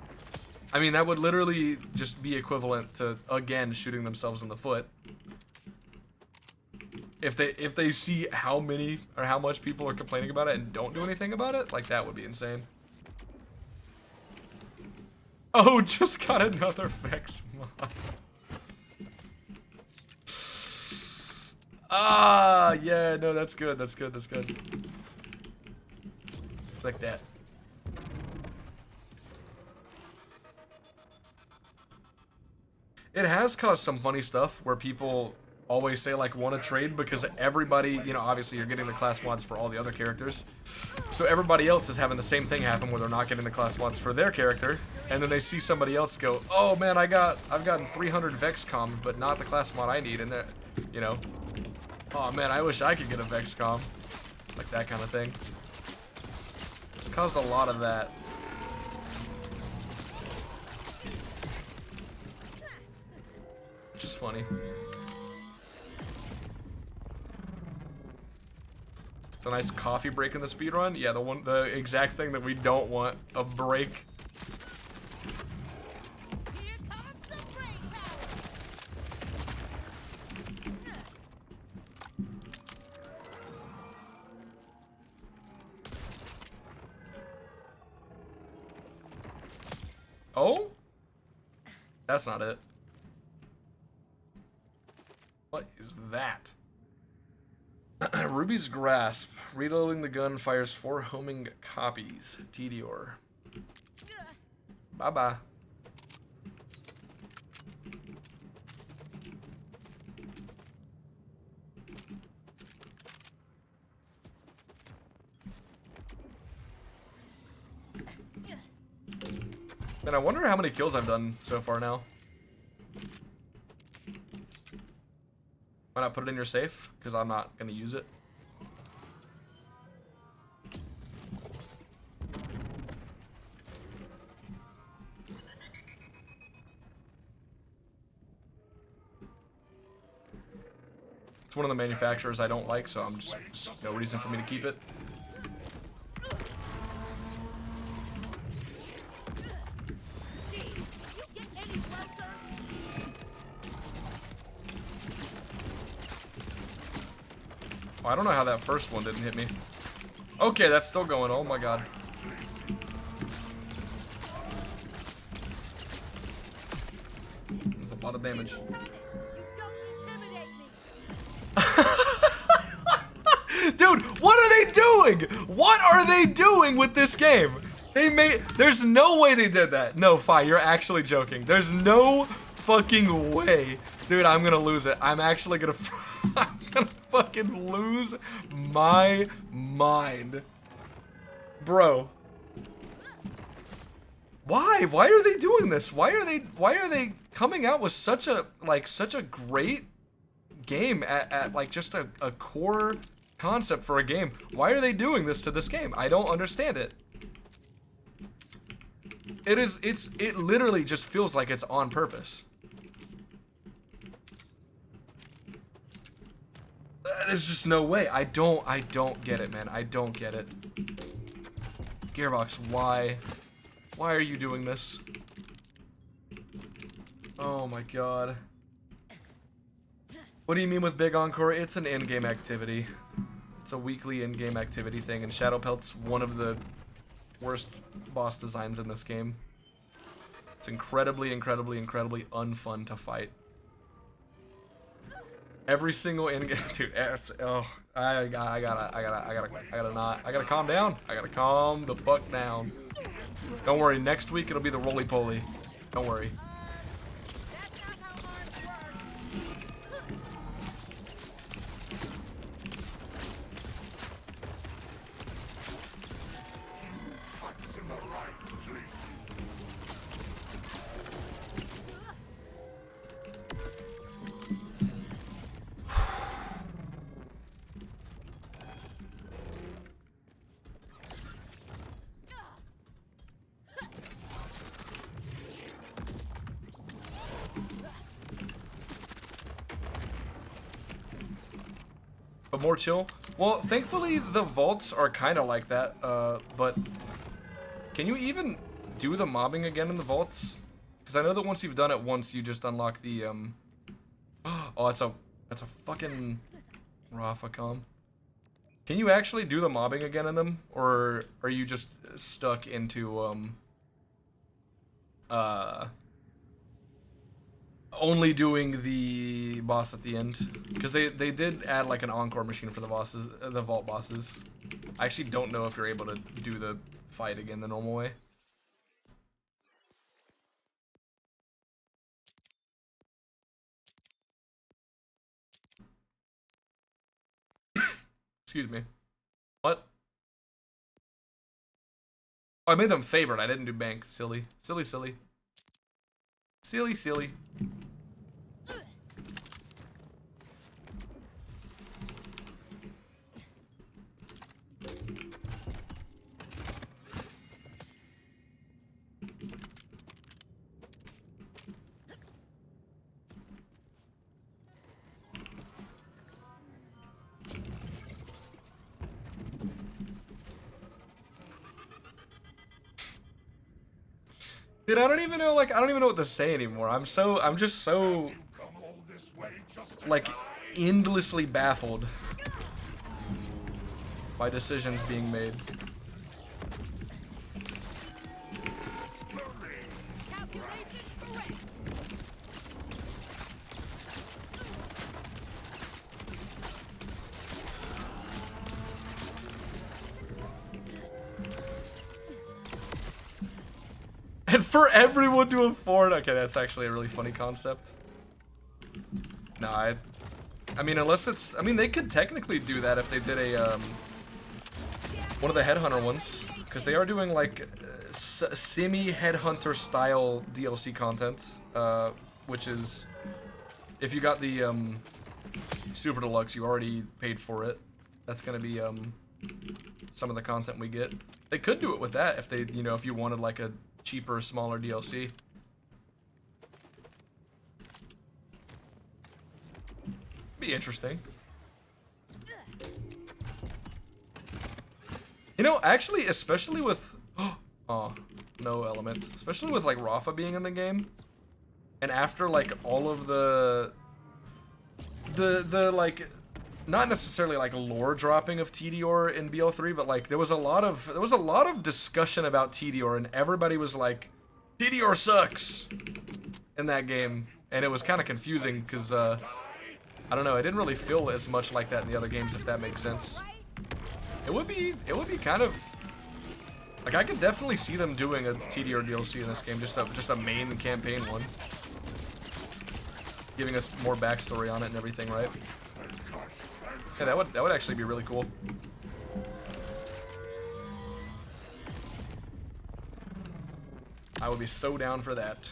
I mean, that would literally just be equivalent to, again, shooting themselves in the foot. If they see how many or how much people are complaining about it and don't do anything about it, like, that would be insane. Oh, just got another Vex mod. Ah, yeah, no, that's good, that's good, that's good. Like that. It has caused some funny stuff where people always say, like, want to trade because everybody, you know, obviously you're getting the class mods for all the other characters. So everybody else is having the same thing happen where they're not getting the class mods for their character. And then they see somebody else go, oh man, I've gotten 300 Vex com, but not the class mod I need. And they're, you know, oh man, I wish I could get a Vex com. Like that kind of thing. It's caused a lot of that. Which is funny. The nice coffee break in the speedrun? Yeah, the exact thing that we don't want. A break. Here comes the brain power. Oh? That's not it. What is that? Ruby's Grasp. Reloading the gun fires 4 homing copies. Tedior. Bye-bye. And I wonder how many kills I've done so far now. Why not put it in your safe? Because I'm not going to use it. It's one of the manufacturers I don't like, so I'm just no reason for me to keep it. Oh, I don't know how that first one didn't hit me. Okay, that's still going. Oh my god. That's a lot of damage. You don't intimidate me. Dude, what are they doing? What are they doing with this game? There's no way they did that. No, Fi, you're actually joking. There's no fucking way. Dude, I'm gonna lose it. I'm actually gonna I'm gonna fucking lose my mind. Bro. Why? Why are they doing this? Why are they coming out with such a great game at like just a core concept for a game? Why are they doing this to this game? I don't understand it. It literally just feels like it's on purpose. There's just no way. I don't get it, man. I don't get it. Gearbox, why? Why are you doing this? Oh my god. What do you mean with big encore? It's an in-game activity. It's a weekly in-game activity thing, and Shadow Pelt's one of the worst boss designs in this game. It's incredibly, incredibly, incredibly unfun to fight. Every single in-game, dude. Oh, I gotta calm down. I gotta calm the fuck down. Don't worry. Next week it'll be the roly-poly. Don't worry. That's not how arms work. What's in the right places? But more chill. Well, thankfully the vaults are kind of like that. But can you even do the mobbing again in the vaults? Because I know that once you've done it once, you just unlock the Oh, that's a fucking Rafa com. Can you actually do the mobbing again in them, or are you just stuck into only doing the boss at the end? Because they did add like an encore machine for the bosses, the vault bosses. I actually don't know if you're able to do the fight again the normal way. Excuse me. What? Oh, I made them favorite. I didn't do bank. Silly. Silly, silly. Silly, silly. Dude, I don't even know, like, I don't even know what to say anymore. I'm just so, Come all this way just to like, die? endlessly baffled by decisions being made. Calculations correct. And for everyone to afford, okay, that's actually a really funny concept. No, I mean, unless it's, I mean, they could technically do that if they did a, one of the Headhunter ones, because they are doing, like, semi-Headhunter style DLC content, which is, if you got the, Super Deluxe, you already paid for it. That's gonna be, some of the content we get. They could do it with that if they, you know, if you wanted, like, a cheaper, smaller DLC. Be interesting. You know, actually, especially with oh, no element. Especially with like Rafa being in the game, and after like all of the like, not necessarily like lore dropping of TDR in BL3, but like there was a lot of discussion about TDR, and everybody was like, TDR sucks in that game, and it was kind of confusing because I don't know, it didn't really feel as much like that in the other games, if that makes sense. It would be kind of like, I could definitely see them doing a TDR DLC in this game, just a main campaign one, giving us more backstory on it and everything, right? Yeah, that would actually be really cool. I would be so down for that.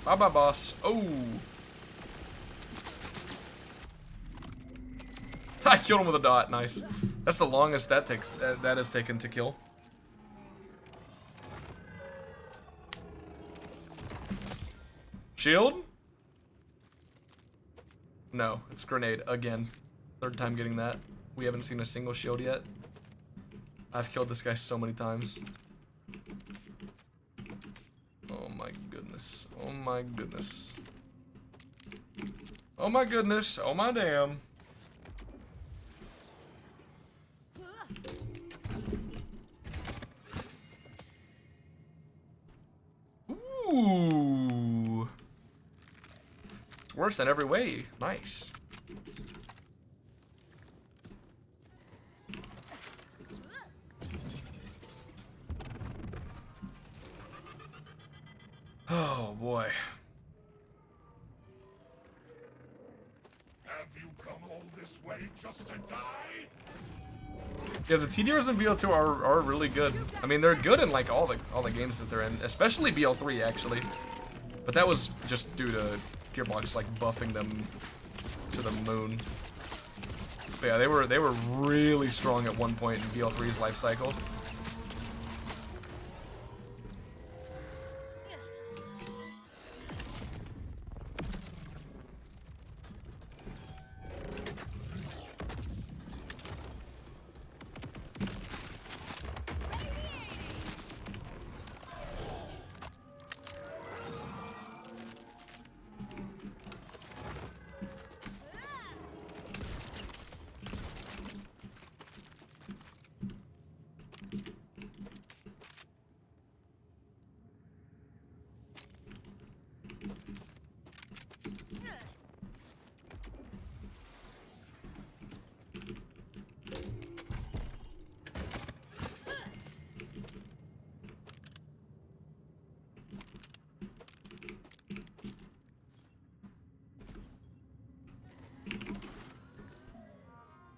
Bye bye, boss. Oh, I killed him with a dot. Nice. That's the longest that takes. That has taken to kill. Shield? No, it's grenade again. Third time getting that. We haven't seen a single shield yet. I've killed this guy so many times. Oh my goodness. Oh my goodness. Oh my goodness. Oh my damn. Ooh. It's worse in every way. Nice. Oh boy. Have you come all this way just to die? Yeah, the TDRs in BL2 are really good. I mean, they're good in like all the games that they're in, especially BL3 actually. But that was just due to Gearbox like buffing them to the moon. But yeah, they were really strong at one point in BL3's life cycle.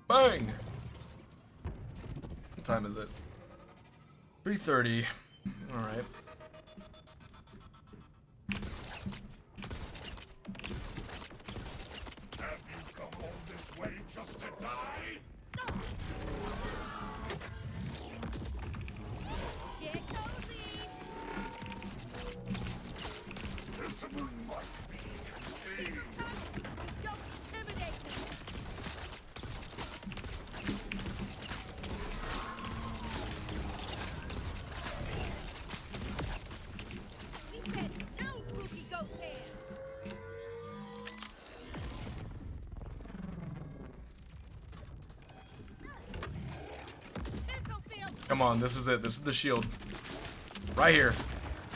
Bang! What time is it? 3:30. Alright. Have you come all this way just to die? Get cozy. This one must be clean. Don't intimidate me. He said no spooky ghost hands. Pistol field. Come on, this is it. This is the shield. Right here.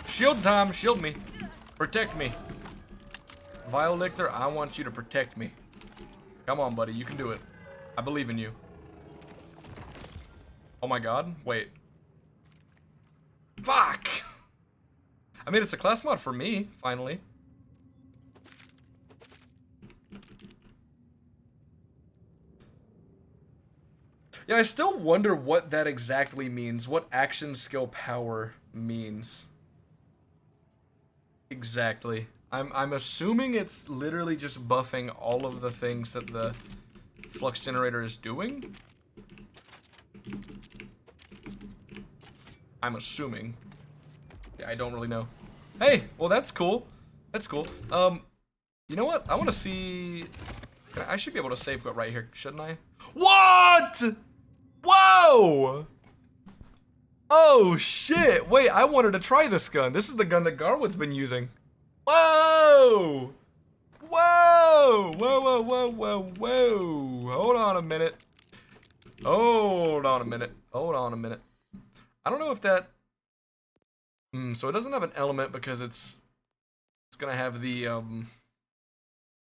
Shield time. Shield me. Protect me. Violictor, I want you to protect me. Come on, buddy. You can do it. I believe in you. Oh my god. Wait. Fuck! I mean, it's a class mod for me, finally. Yeah, I still wonder what that exactly means. What action skill power means. Exactly. I'm assuming it's literally just buffing all of the things that the flux generator is doing. I'm assuming. Yeah, I don't really know. Hey, well that's cool. That's cool. You know what? I want to see. I should be able to save quit right here, shouldn't I? What? Whoa! Oh shit! Wait, I wanted to try this gun. This is the gun that Garwood's been using. Whoa! Whoa! Whoa! Whoa! Whoa! Whoa! Whoa! Hold on a minute. Hold on a minute. Hold on a minute. I don't know if that. So it doesn't have an element because it's gonna have the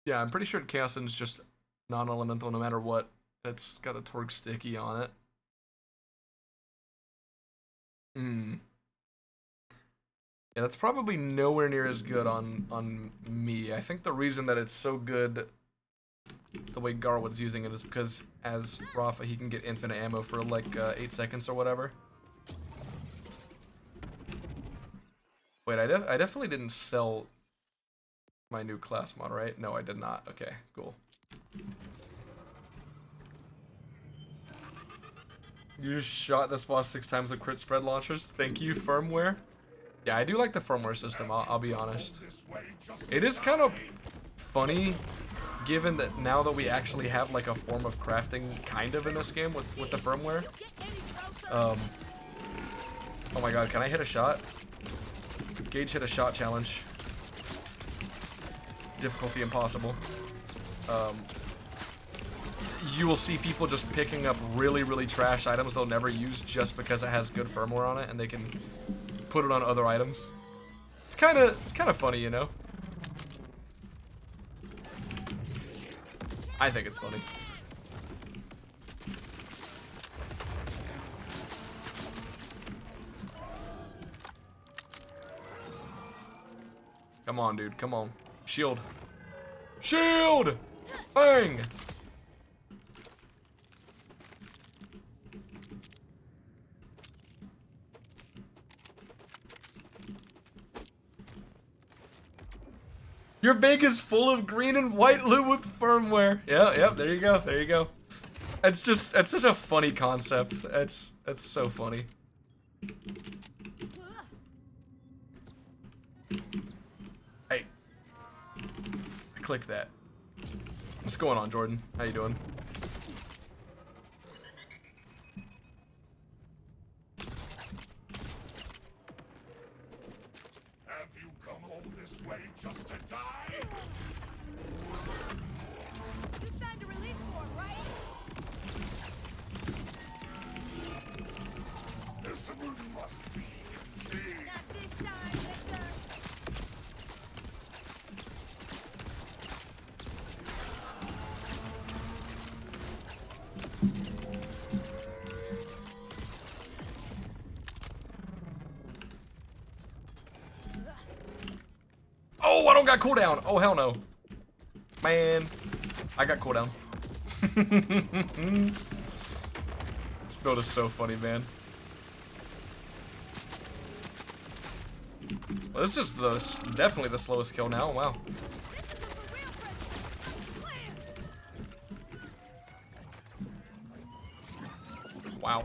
Yeah, I'm pretty sure Chaos Engine's just non-elemental no matter what. It's got the Torque Sticky on it. Yeah, that's probably nowhere near as good on me. I think the reason that it's so good the way Garwood's using it is because as Rafa he can get infinite ammo for like 8 seconds or whatever. Wait, I definitely didn't sell my new class mod, right? No, I did not. Okay, cool. You just shot this boss 6 times with crit spread launchers. Thank you, firmware. Yeah, I do like the firmware system, I'll be honest. It is kind of funny, given that now that we actually have like a form of crafting kind of in this game with the firmware. Get any closer. Oh my god, can I hit a shot? Gage hit a shot challenge. Difficulty impossible. You will see people just picking up really, really trash items they'll never use just because it has good firmware on it, and they can put it on other items. It's kind of funny, you know. I think it's funny. Come on, dude. Come on. Shield. Shield! Bang! Your bag is full of green and white loot with firmware. Yeah, yep, there you go. There you go. It's such a funny concept. It's so funny. Hey. Click that. What's going on, Jordan? How you doing? Have you come all this way just to die? You signed a release form, right? This one must be indeed. Not this time, Victor. Oh, I don't got cooldown. Oh, hell no. Man, I got cooldown. This build is so funny, man. Well, this is definitely the slowest kill now. Wow. This is a for real present. Wow.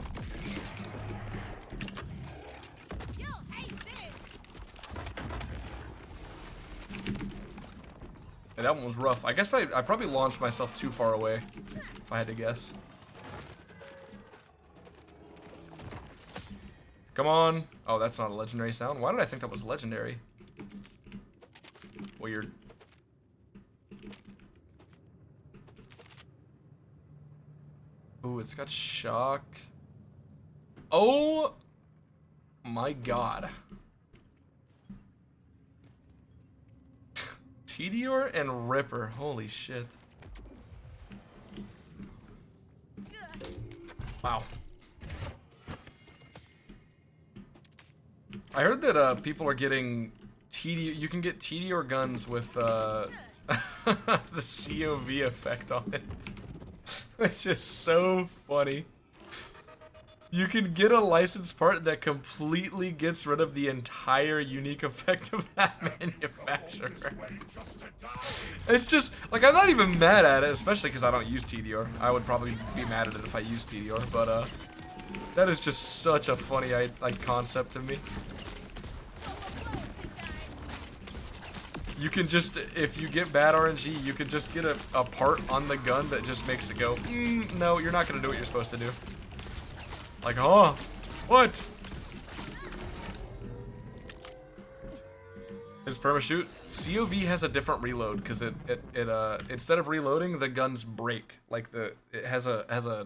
You'll hate this. Yeah, that one was rough. I guess I probably launched myself too far away, if I had to guess. Come on. Oh, that's not a legendary sound. Why did I think that was legendary? Weird. Ooh, it's got shock. Oh my god. Tedior and Ripper. Holy shit. Wow. I heard that people are getting you can get Tedior guns with the COV effect on it. Which is so funny. You can get a licensed part that completely gets rid of the entire unique effect of that manufacturer. It's just, like, I'm not even mad at it, especially because I don't use TDR. I would probably be mad at it if I used TDR, but, that is just such a funny, like, concept to me. You can just, if you get bad RNG, you can just get a part on the gun that just makes it go, no, you're not going to do what you're supposed to do. Like, oh, what? His perma-shoot? COV has a different reload because it instead of reloading, the guns break. Like it has a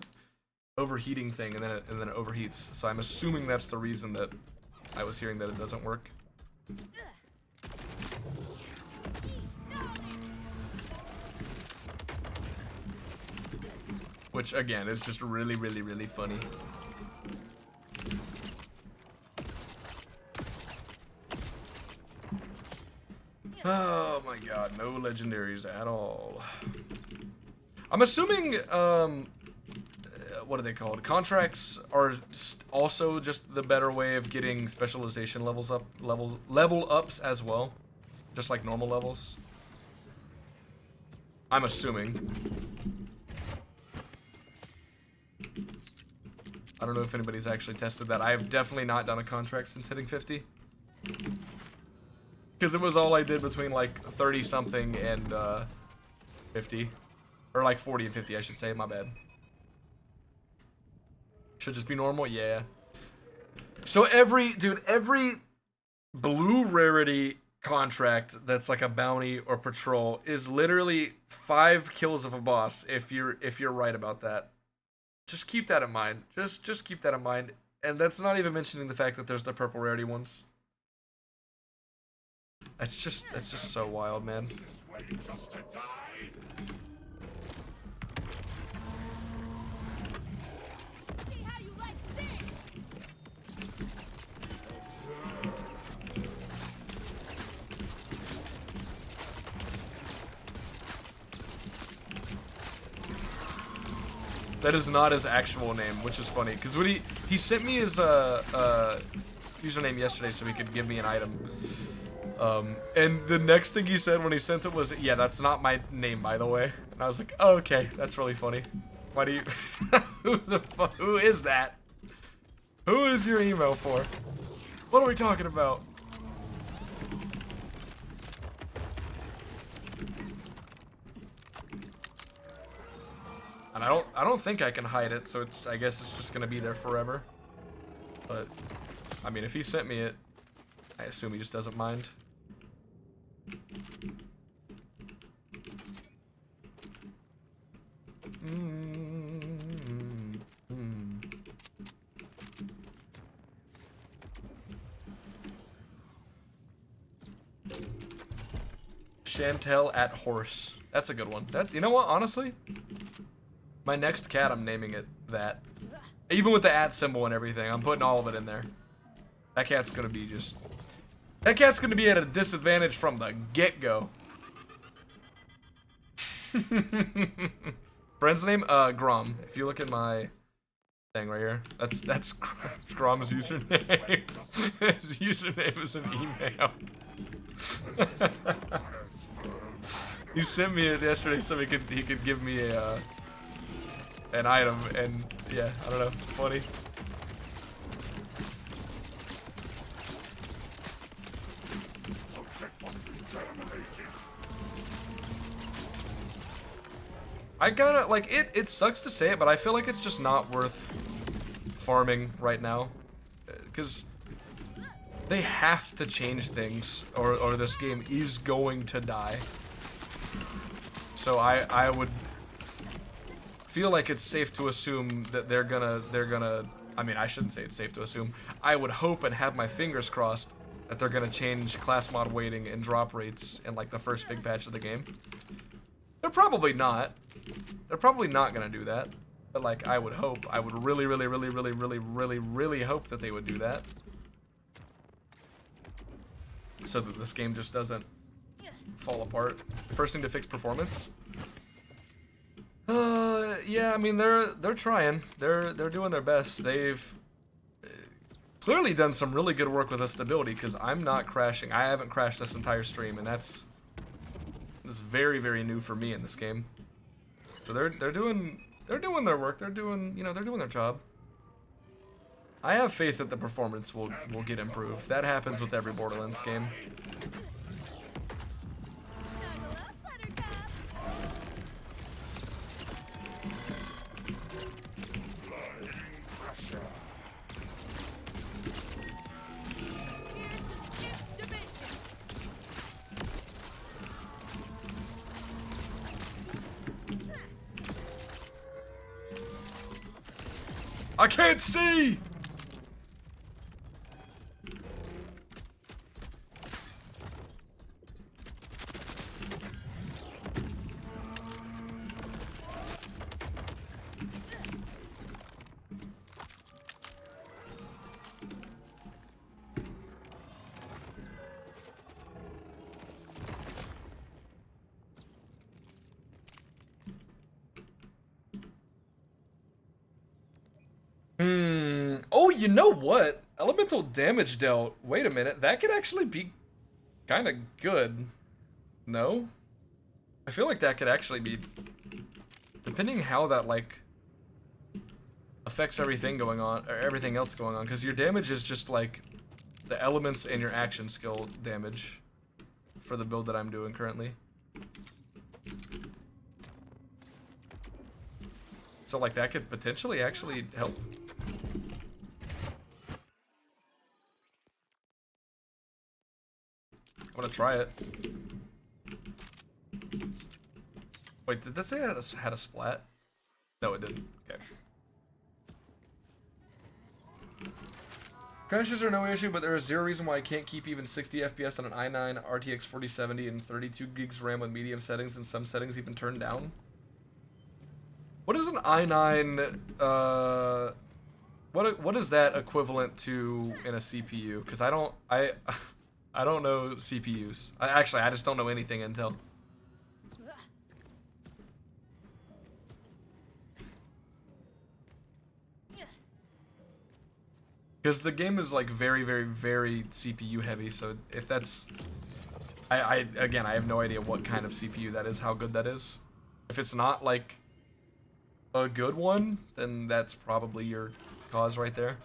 overheating thing and then it overheats. So I'm assuming that's the reason that I was hearing that it doesn't work. Which again is just really, really, really funny. Oh my god, no legendaries at all. I'm assuming, what are they called? Contracts are also just the better way of getting specialization level ups as well. Just like normal levels. I'm assuming. I don't know if anybody's actually tested that. I have definitely not done a contract since hitting 50. Because it was all I did between like 30 something and 50. Or like 40 and 50, I should say, my bad. Should just be normal? Yeah. So every blue rarity contract that's like a bounty or patrol is literally 5 kills of a boss if you're right about that. Just keep that in mind. Just keep that in mind. And that's not even mentioning the fact that there's the purple rarity ones. That's just so wild, man. This way just to die. See how you like this. That is not his actual name, which is funny because when he sent me his username yesterday so he could give me an item. And the next thing he said when he sent it was, "Yeah, that's not my name, by the way." And I was like, "Oh, okay, that's really funny. Why do you? Who is that? Who is your email for? What are we talking about?" And I don't think I can hide it, so I guess it's just gonna be there forever. But I mean, if he sent me it, I assume he just doesn't mind. Chantel at horse. That's a good one. That's, you know what, honestly? My next cat, I'm naming it that. Even with the at symbol and everything, I'm putting all of it in there. That cat's gonna be just... That cat's gonna be at a disadvantage from the get-go. Friend's name? Grom. If you look at my thing right here, that's Grom's username. His username is an email. You sent me it yesterday so he could give me a an item, and yeah, I don't know, funny. Subject must be terminated. I gotta, like, it sucks to say it, but I feel like it's just not worth farming right now. Because they have to change things, or this game is going to die. So I would feel like it's safe to assume that they're gonna, I mean, I shouldn't say it's safe to assume. I would hope and have my fingers crossed that they're gonna change class mod weighting and drop rates in, like, the first big patch of the game. They're probably not. They're probably not gonna do that. But, like, I would hope. I would really, really, really, really, really, really, really hope that they would do that. So that this game just doesn't fall apart. First thing to fix performance. Yeah, I mean, they're trying. They're doing their best. They've clearly done some really good work with the stability, because I'm not crashing. I haven't crashed this entire stream, and that's very, very new for me in this game. So they're doing their work. They're doing, you know, they're doing their job. I have faith that the performance will get improved. That happens with every Borderlands game. Snuggle up, Buttercup. Flying pressure. Here's the dimension. I can't see! Oh, you know what? Elemental damage dealt. Wait a minute. That could actually be kind of good. No? I feel like that could actually be... Depending how that, like, affects everything going on, or everything else going on. Because your damage is just, like, the elements and your action skill damage for the build that I'm doing currently. So, like, that could potentially actually help. gonna try it. Wait, did this say it had a splat? No, it didn't. Okay. Crashes are no issue, but there is zero reason why I can't keep even 60 FPS on an i9 RTX 4070 and 32 gigs RAM with medium settings, and some settings even turned down. What is an i9? What is that equivalent to in a CPU? Because I don't know CPUs. I just don't know anything Intel. Because the game is like very, very, very CPU heavy. So if that's, again, I have no idea what kind of CPU that is, how good that is. If it's not like a good one, then that's probably your cause right there.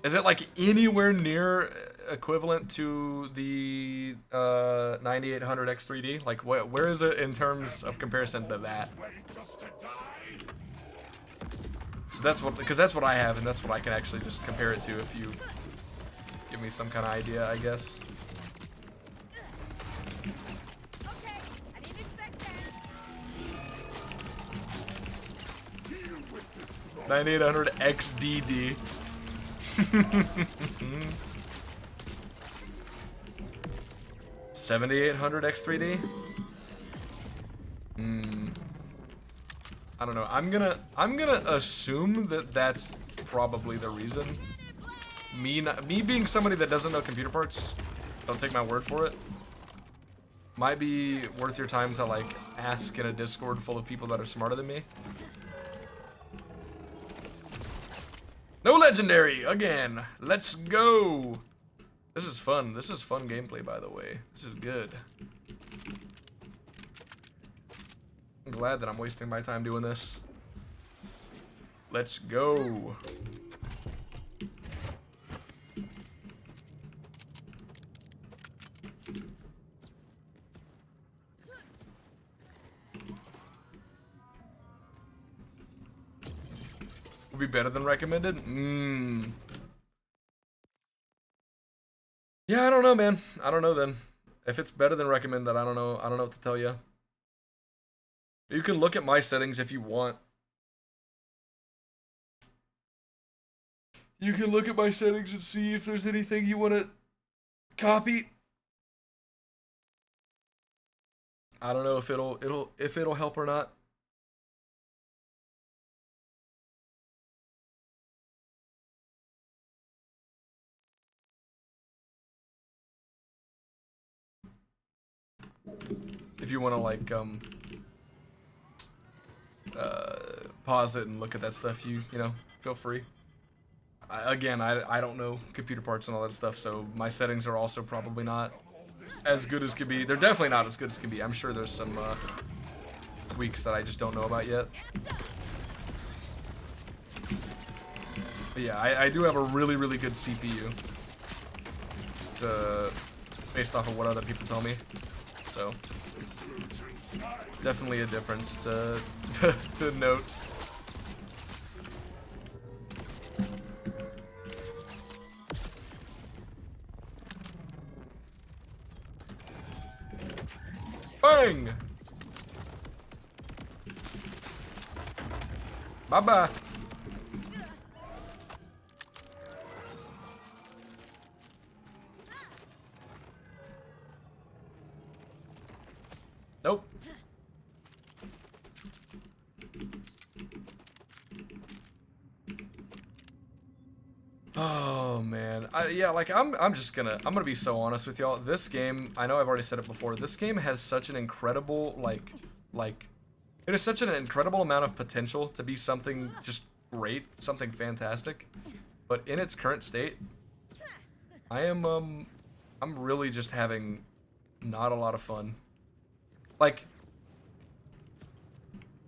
Is it like anywhere near equivalent to the 9800 X3D? Like where is it in terms of comparison to that? So that's what, because that's what I have, and that's what I can actually just compare it to if you give me some kind of idea, I guess. Okay, I didn't expect that. 9800 XDD. 7800 X3D. I don't know. I'm gonna assume that that's probably the reason. Me being somebody that doesn't know computer parts, don't take my word for it. Might be worth your time to like ask in a Discord full of people that are smarter than me. No legendary again. Let's go. This is fun. This is fun gameplay, by the way. This is good. I'm glad that I'm wasting my time doing this. Let's go. Will be better than recommended? Yeah, I don't know, man. I don't know then. If it's better than recommended, I don't know. I don't know what to tell you. You can look at my settings if you want. You can look at my settings and see if there's anything you want to copy. I don't know if it'll help or not. If you want to like pause it and look at that stuff, you know, feel free. I don't know computer parts and all that stuff, so my settings are also probably not as good as could be. They're definitely not as good as could be. I'm sure there's some tweaks that I just don't know about yet. But yeah, I do have a really, really good CPU. Based off of what other people tell me. So definitely a difference to note. Bang! Bye-bye. Nope. Oh man, yeah, like I'm gonna be so honest with y'all. This game, I know I've already said it before. This game has such an incredible it has such an incredible amount of potential to be something just great, something fantastic. But in its current state, I'm really just having not a lot of fun. Like,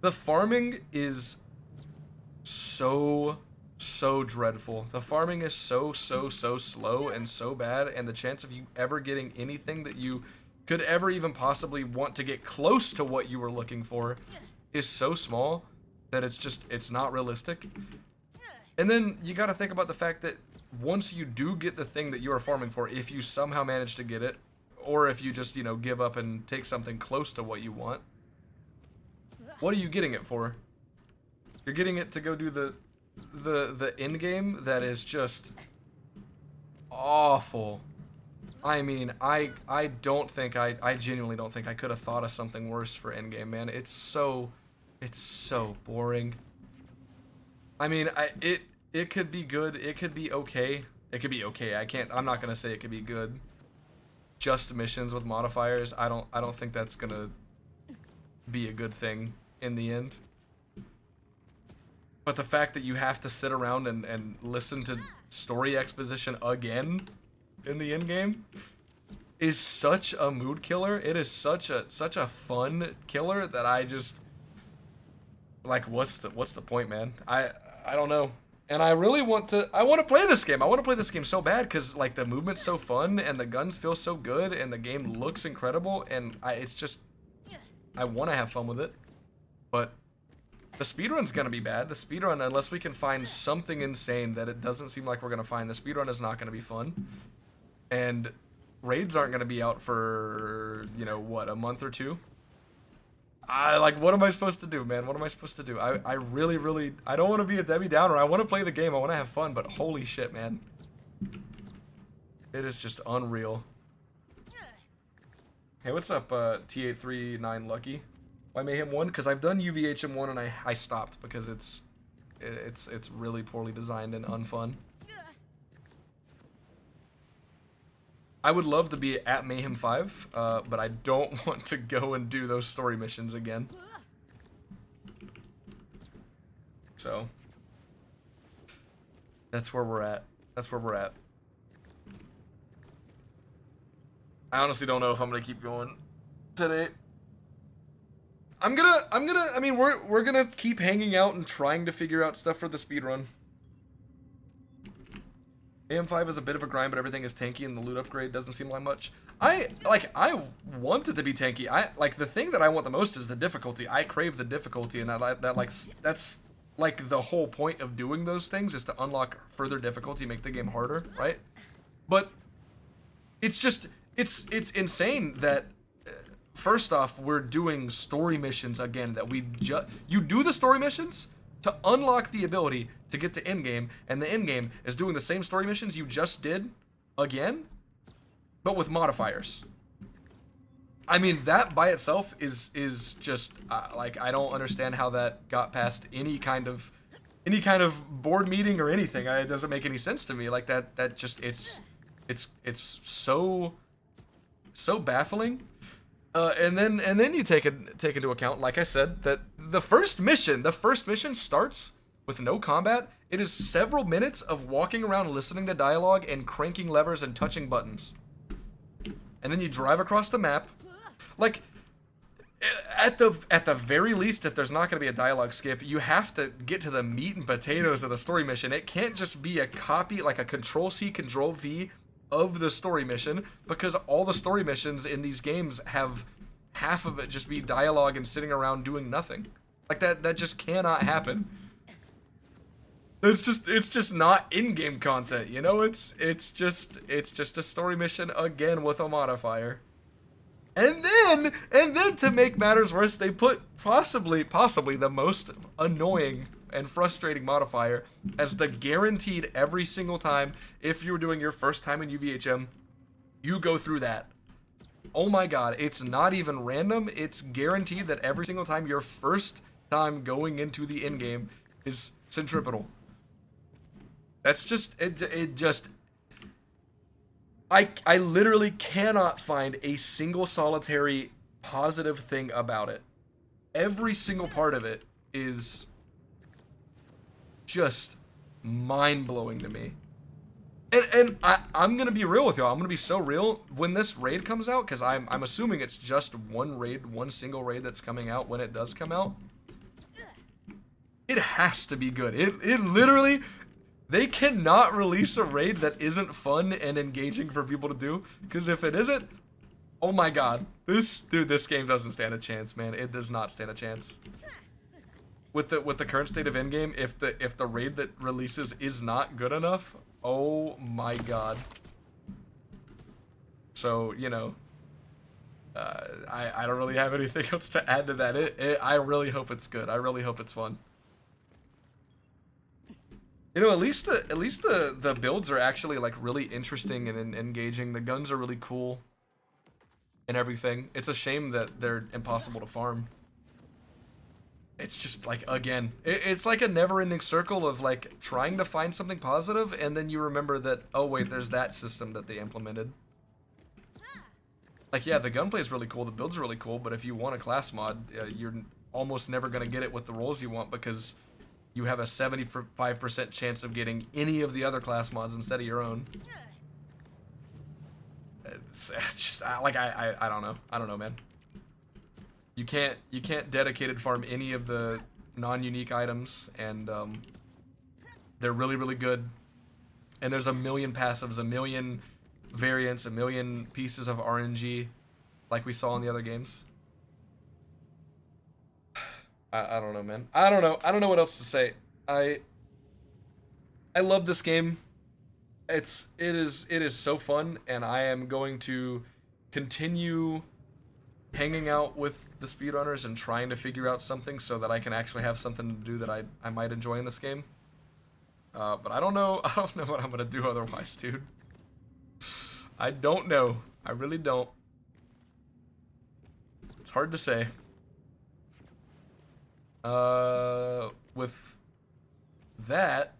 the farming is so dreadful. The farming is so slow and so bad, and the chance of you ever getting anything that you could ever even possibly want to get close to what you were looking for is so small that it's not realistic. And then you got to think about the fact that once you do get the thing that you are farming for, if you somehow manage to get it, or if you just, you know, give up and take something close to what you want, what are you getting it for? You're getting it to go do the end game that is just awful. I mean, I don't think I genuinely don't think I could have thought of something worse for end game, man. It's so boring. I mean, it could be good, it could be okay. It could be okay. I'm not gonna say it could be good. Just missions with modifiers, I don't think that's gonna be a good thing in the end. But the fact that you have to sit around and listen to story exposition again in the end game is such a mood killer. It is such a fun killer that I just like, what's the point, man? I don't know. And I really want to play this game. I want to play this game so bad because like the movement's so fun and the guns feel so good and the game looks incredible and it's just I want to have fun with it. But the speedrun's gonna be bad. The speedrun, unless we can find something insane that it doesn't seem like we're gonna find, the speedrun is not gonna be fun. And raids aren't gonna be out for, you know, what, a month or two? What am I supposed to do, man? What am I supposed to do? I really, I don't want to be a Debbie Downer. I want to play the game. I want to have fun, but holy shit, man. It is just unreal. Hey, what's up, T839 Lucky? Why Mayhem 1? Because I've done UVHM1 and I stopped because it's really poorly designed and unfun. I would love to be at Mayhem 5, but I don't want to go and do those story missions again. So that's where we're at. That's where we're at. I honestly don't know if I'm gonna keep going today. I mean, we're gonna keep hanging out and trying to figure out stuff for the speedrun. AM5 is a bit of a grind, but everything is tanky and the loot upgrade doesn't seem like much. I want it to be tanky. The thing that I want the most is the difficulty. I crave the difficulty, and that's like the whole point of doing those things is to unlock further difficulty, make the game harder, right? But it's just it's insane that first off, we're doing story missions again that you do the story missions to unlock the ability to get to endgame, and the endgame is doing the same story missions you just did again, but with modifiers. I mean, that by itself is just I don't understand how that got past any kind of board meeting or anything. It doesn't make any sense to me. Like that just it's so baffling. And then you take into account, like I said, that the first mission starts with no combat. It is several minutes of walking around listening to dialogue and cranking levers and touching buttons. And then you drive across the map. Like, at the very least, if there's not going to be a dialogue skip, you have to get to the meat and potatoes of the story mission. It can't just be a copy, like a Control-C, Control-V of the story mission, because all the story missions in these games have half of it just be dialogue and sitting around doing nothing. Like that just cannot happen. It's just not in-game content, you know? It's just a story mission again with a modifier. And then to make matters worse, they put possibly the most annoying and frustrating modifier as the guaranteed every single time. If you were doing your first time in UVHM, you go through that. Oh my god, it's not even random. It's guaranteed that every single time, your first time going into the end game is centripetal. That's just I literally cannot find a single solitary positive thing about it. Every single part of it is just mind-blowing to me. And I'm gonna be real with y'all. I'm gonna be so real. When this raid comes out, because I'm assuming it's just one single raid that's coming out when it does come out. It has to be good. It literally, they cannot release a raid that isn't fun and engaging for people to do, because if it isn't, oh my god, this game doesn't stand a chance, man. It does not stand a chance. With the current state of endgame, if the raid that releases is not good enough, Oh my god. So, you know, I don't really have anything else to add to that. I really hope it's good. I really hope it's fun. You know, at least the builds are actually like really interesting and engaging. The guns are really cool and everything. It's a shame that they're impossible to farm. It's just like, again, it's like a never-ending circle of like trying to find something positive, and then you remember that, oh wait, there's that system that they implemented. Like, yeah, the gunplay is really cool, the build's really cool, but if you want a class mod, you're almost never gonna get it with the roles you want because you have a 75% chance of getting any of the other class mods instead of your own. It's just like I don't know. I don't know, man. You can't dedicated farm any of the non-unique items, and they're really good. And there's a million passives, a million variants, a million pieces of RNG, like we saw in the other games. I don't know, man. I don't know. I don't know what else to say. I love this game. It is so fun, and I am going to continue hanging out with the speedrunners and trying to figure out something so that I can actually have something to do that I might enjoy in this game. But I don't know. I don't know what I'm gonna do otherwise, dude. I don't know. I really don't. It's hard to say. With that,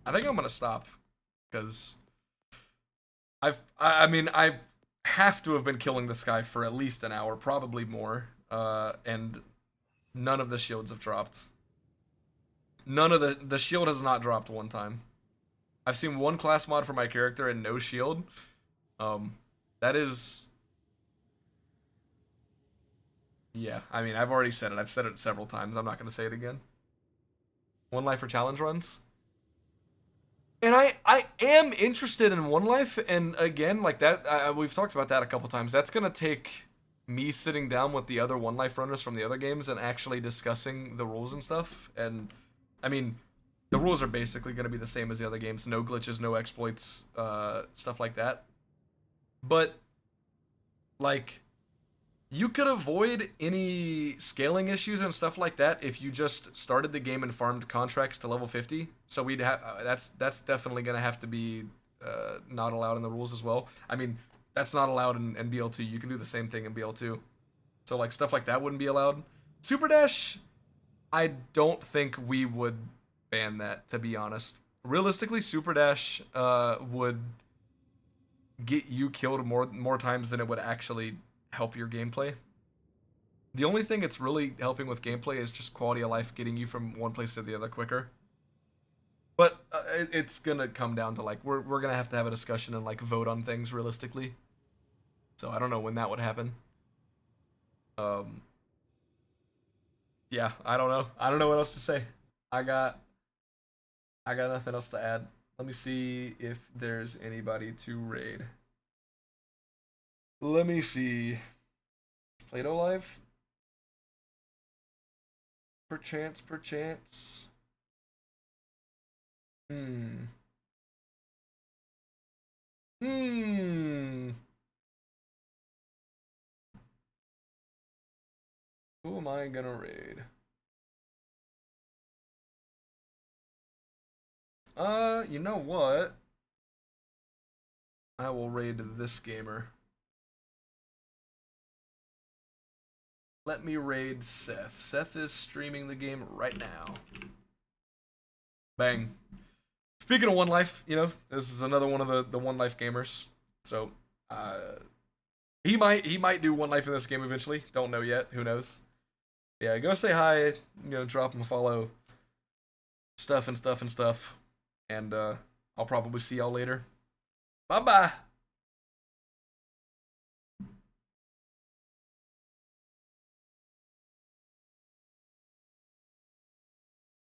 I think I'm gonna stop because I mean I have to have been killing this guy for at least an hour, probably more. And none of the shields have dropped. None of the shield has not dropped one time. I've seen one class mod for my character and no shield. That is, yeah. I mean, I've already said it. I've said it several times. I'm not gonna say it again. One life for challenge runs. And I am interested in One Life, and again, like that, we've talked about that a couple times. That's gonna take me sitting down with the other One Life runners from the other games and actually discussing the rules and stuff. And I mean, the rules are basically gonna be the same as the other games: no glitches, no exploits, stuff like that. But like, you could avoid any scaling issues and stuff like that if you just started the game and farmed contracts to level 50. So we'd have that's definitely gonna have to be not allowed in the rules as well. I mean, that's not allowed in BL2. You can do the same thing in BL2. So like stuff like that wouldn't be allowed. Super Dash, I don't think we would ban that, to be honest. Realistically, Super Dash would get you killed more times than it would actually help your gameplay. The only thing it's really helping with gameplay is just quality of life, getting you from one place to the other quicker. But it's gonna come down to like we're gonna have to have a discussion and like vote on things realistically. So I don't know when that would happen. Yeah, I don't know. I don't know what else to say. I got nothing else to add. Let me see if there's anybody to raid. Let me see. Play-Doh Live? Perchance. Hmm. Who am I gonna raid? You know what? I will raid this gamer. Let me raid Seth. Seth is streaming the game right now. Bang. Speaking of One Life, you know, this is another one of the One Life gamers. So, he might do One Life in this game eventually. Don't know yet. Who knows? Yeah, go say hi. You know, drop him a follow. Stuff. And I'll probably see y'all later. Bye bye.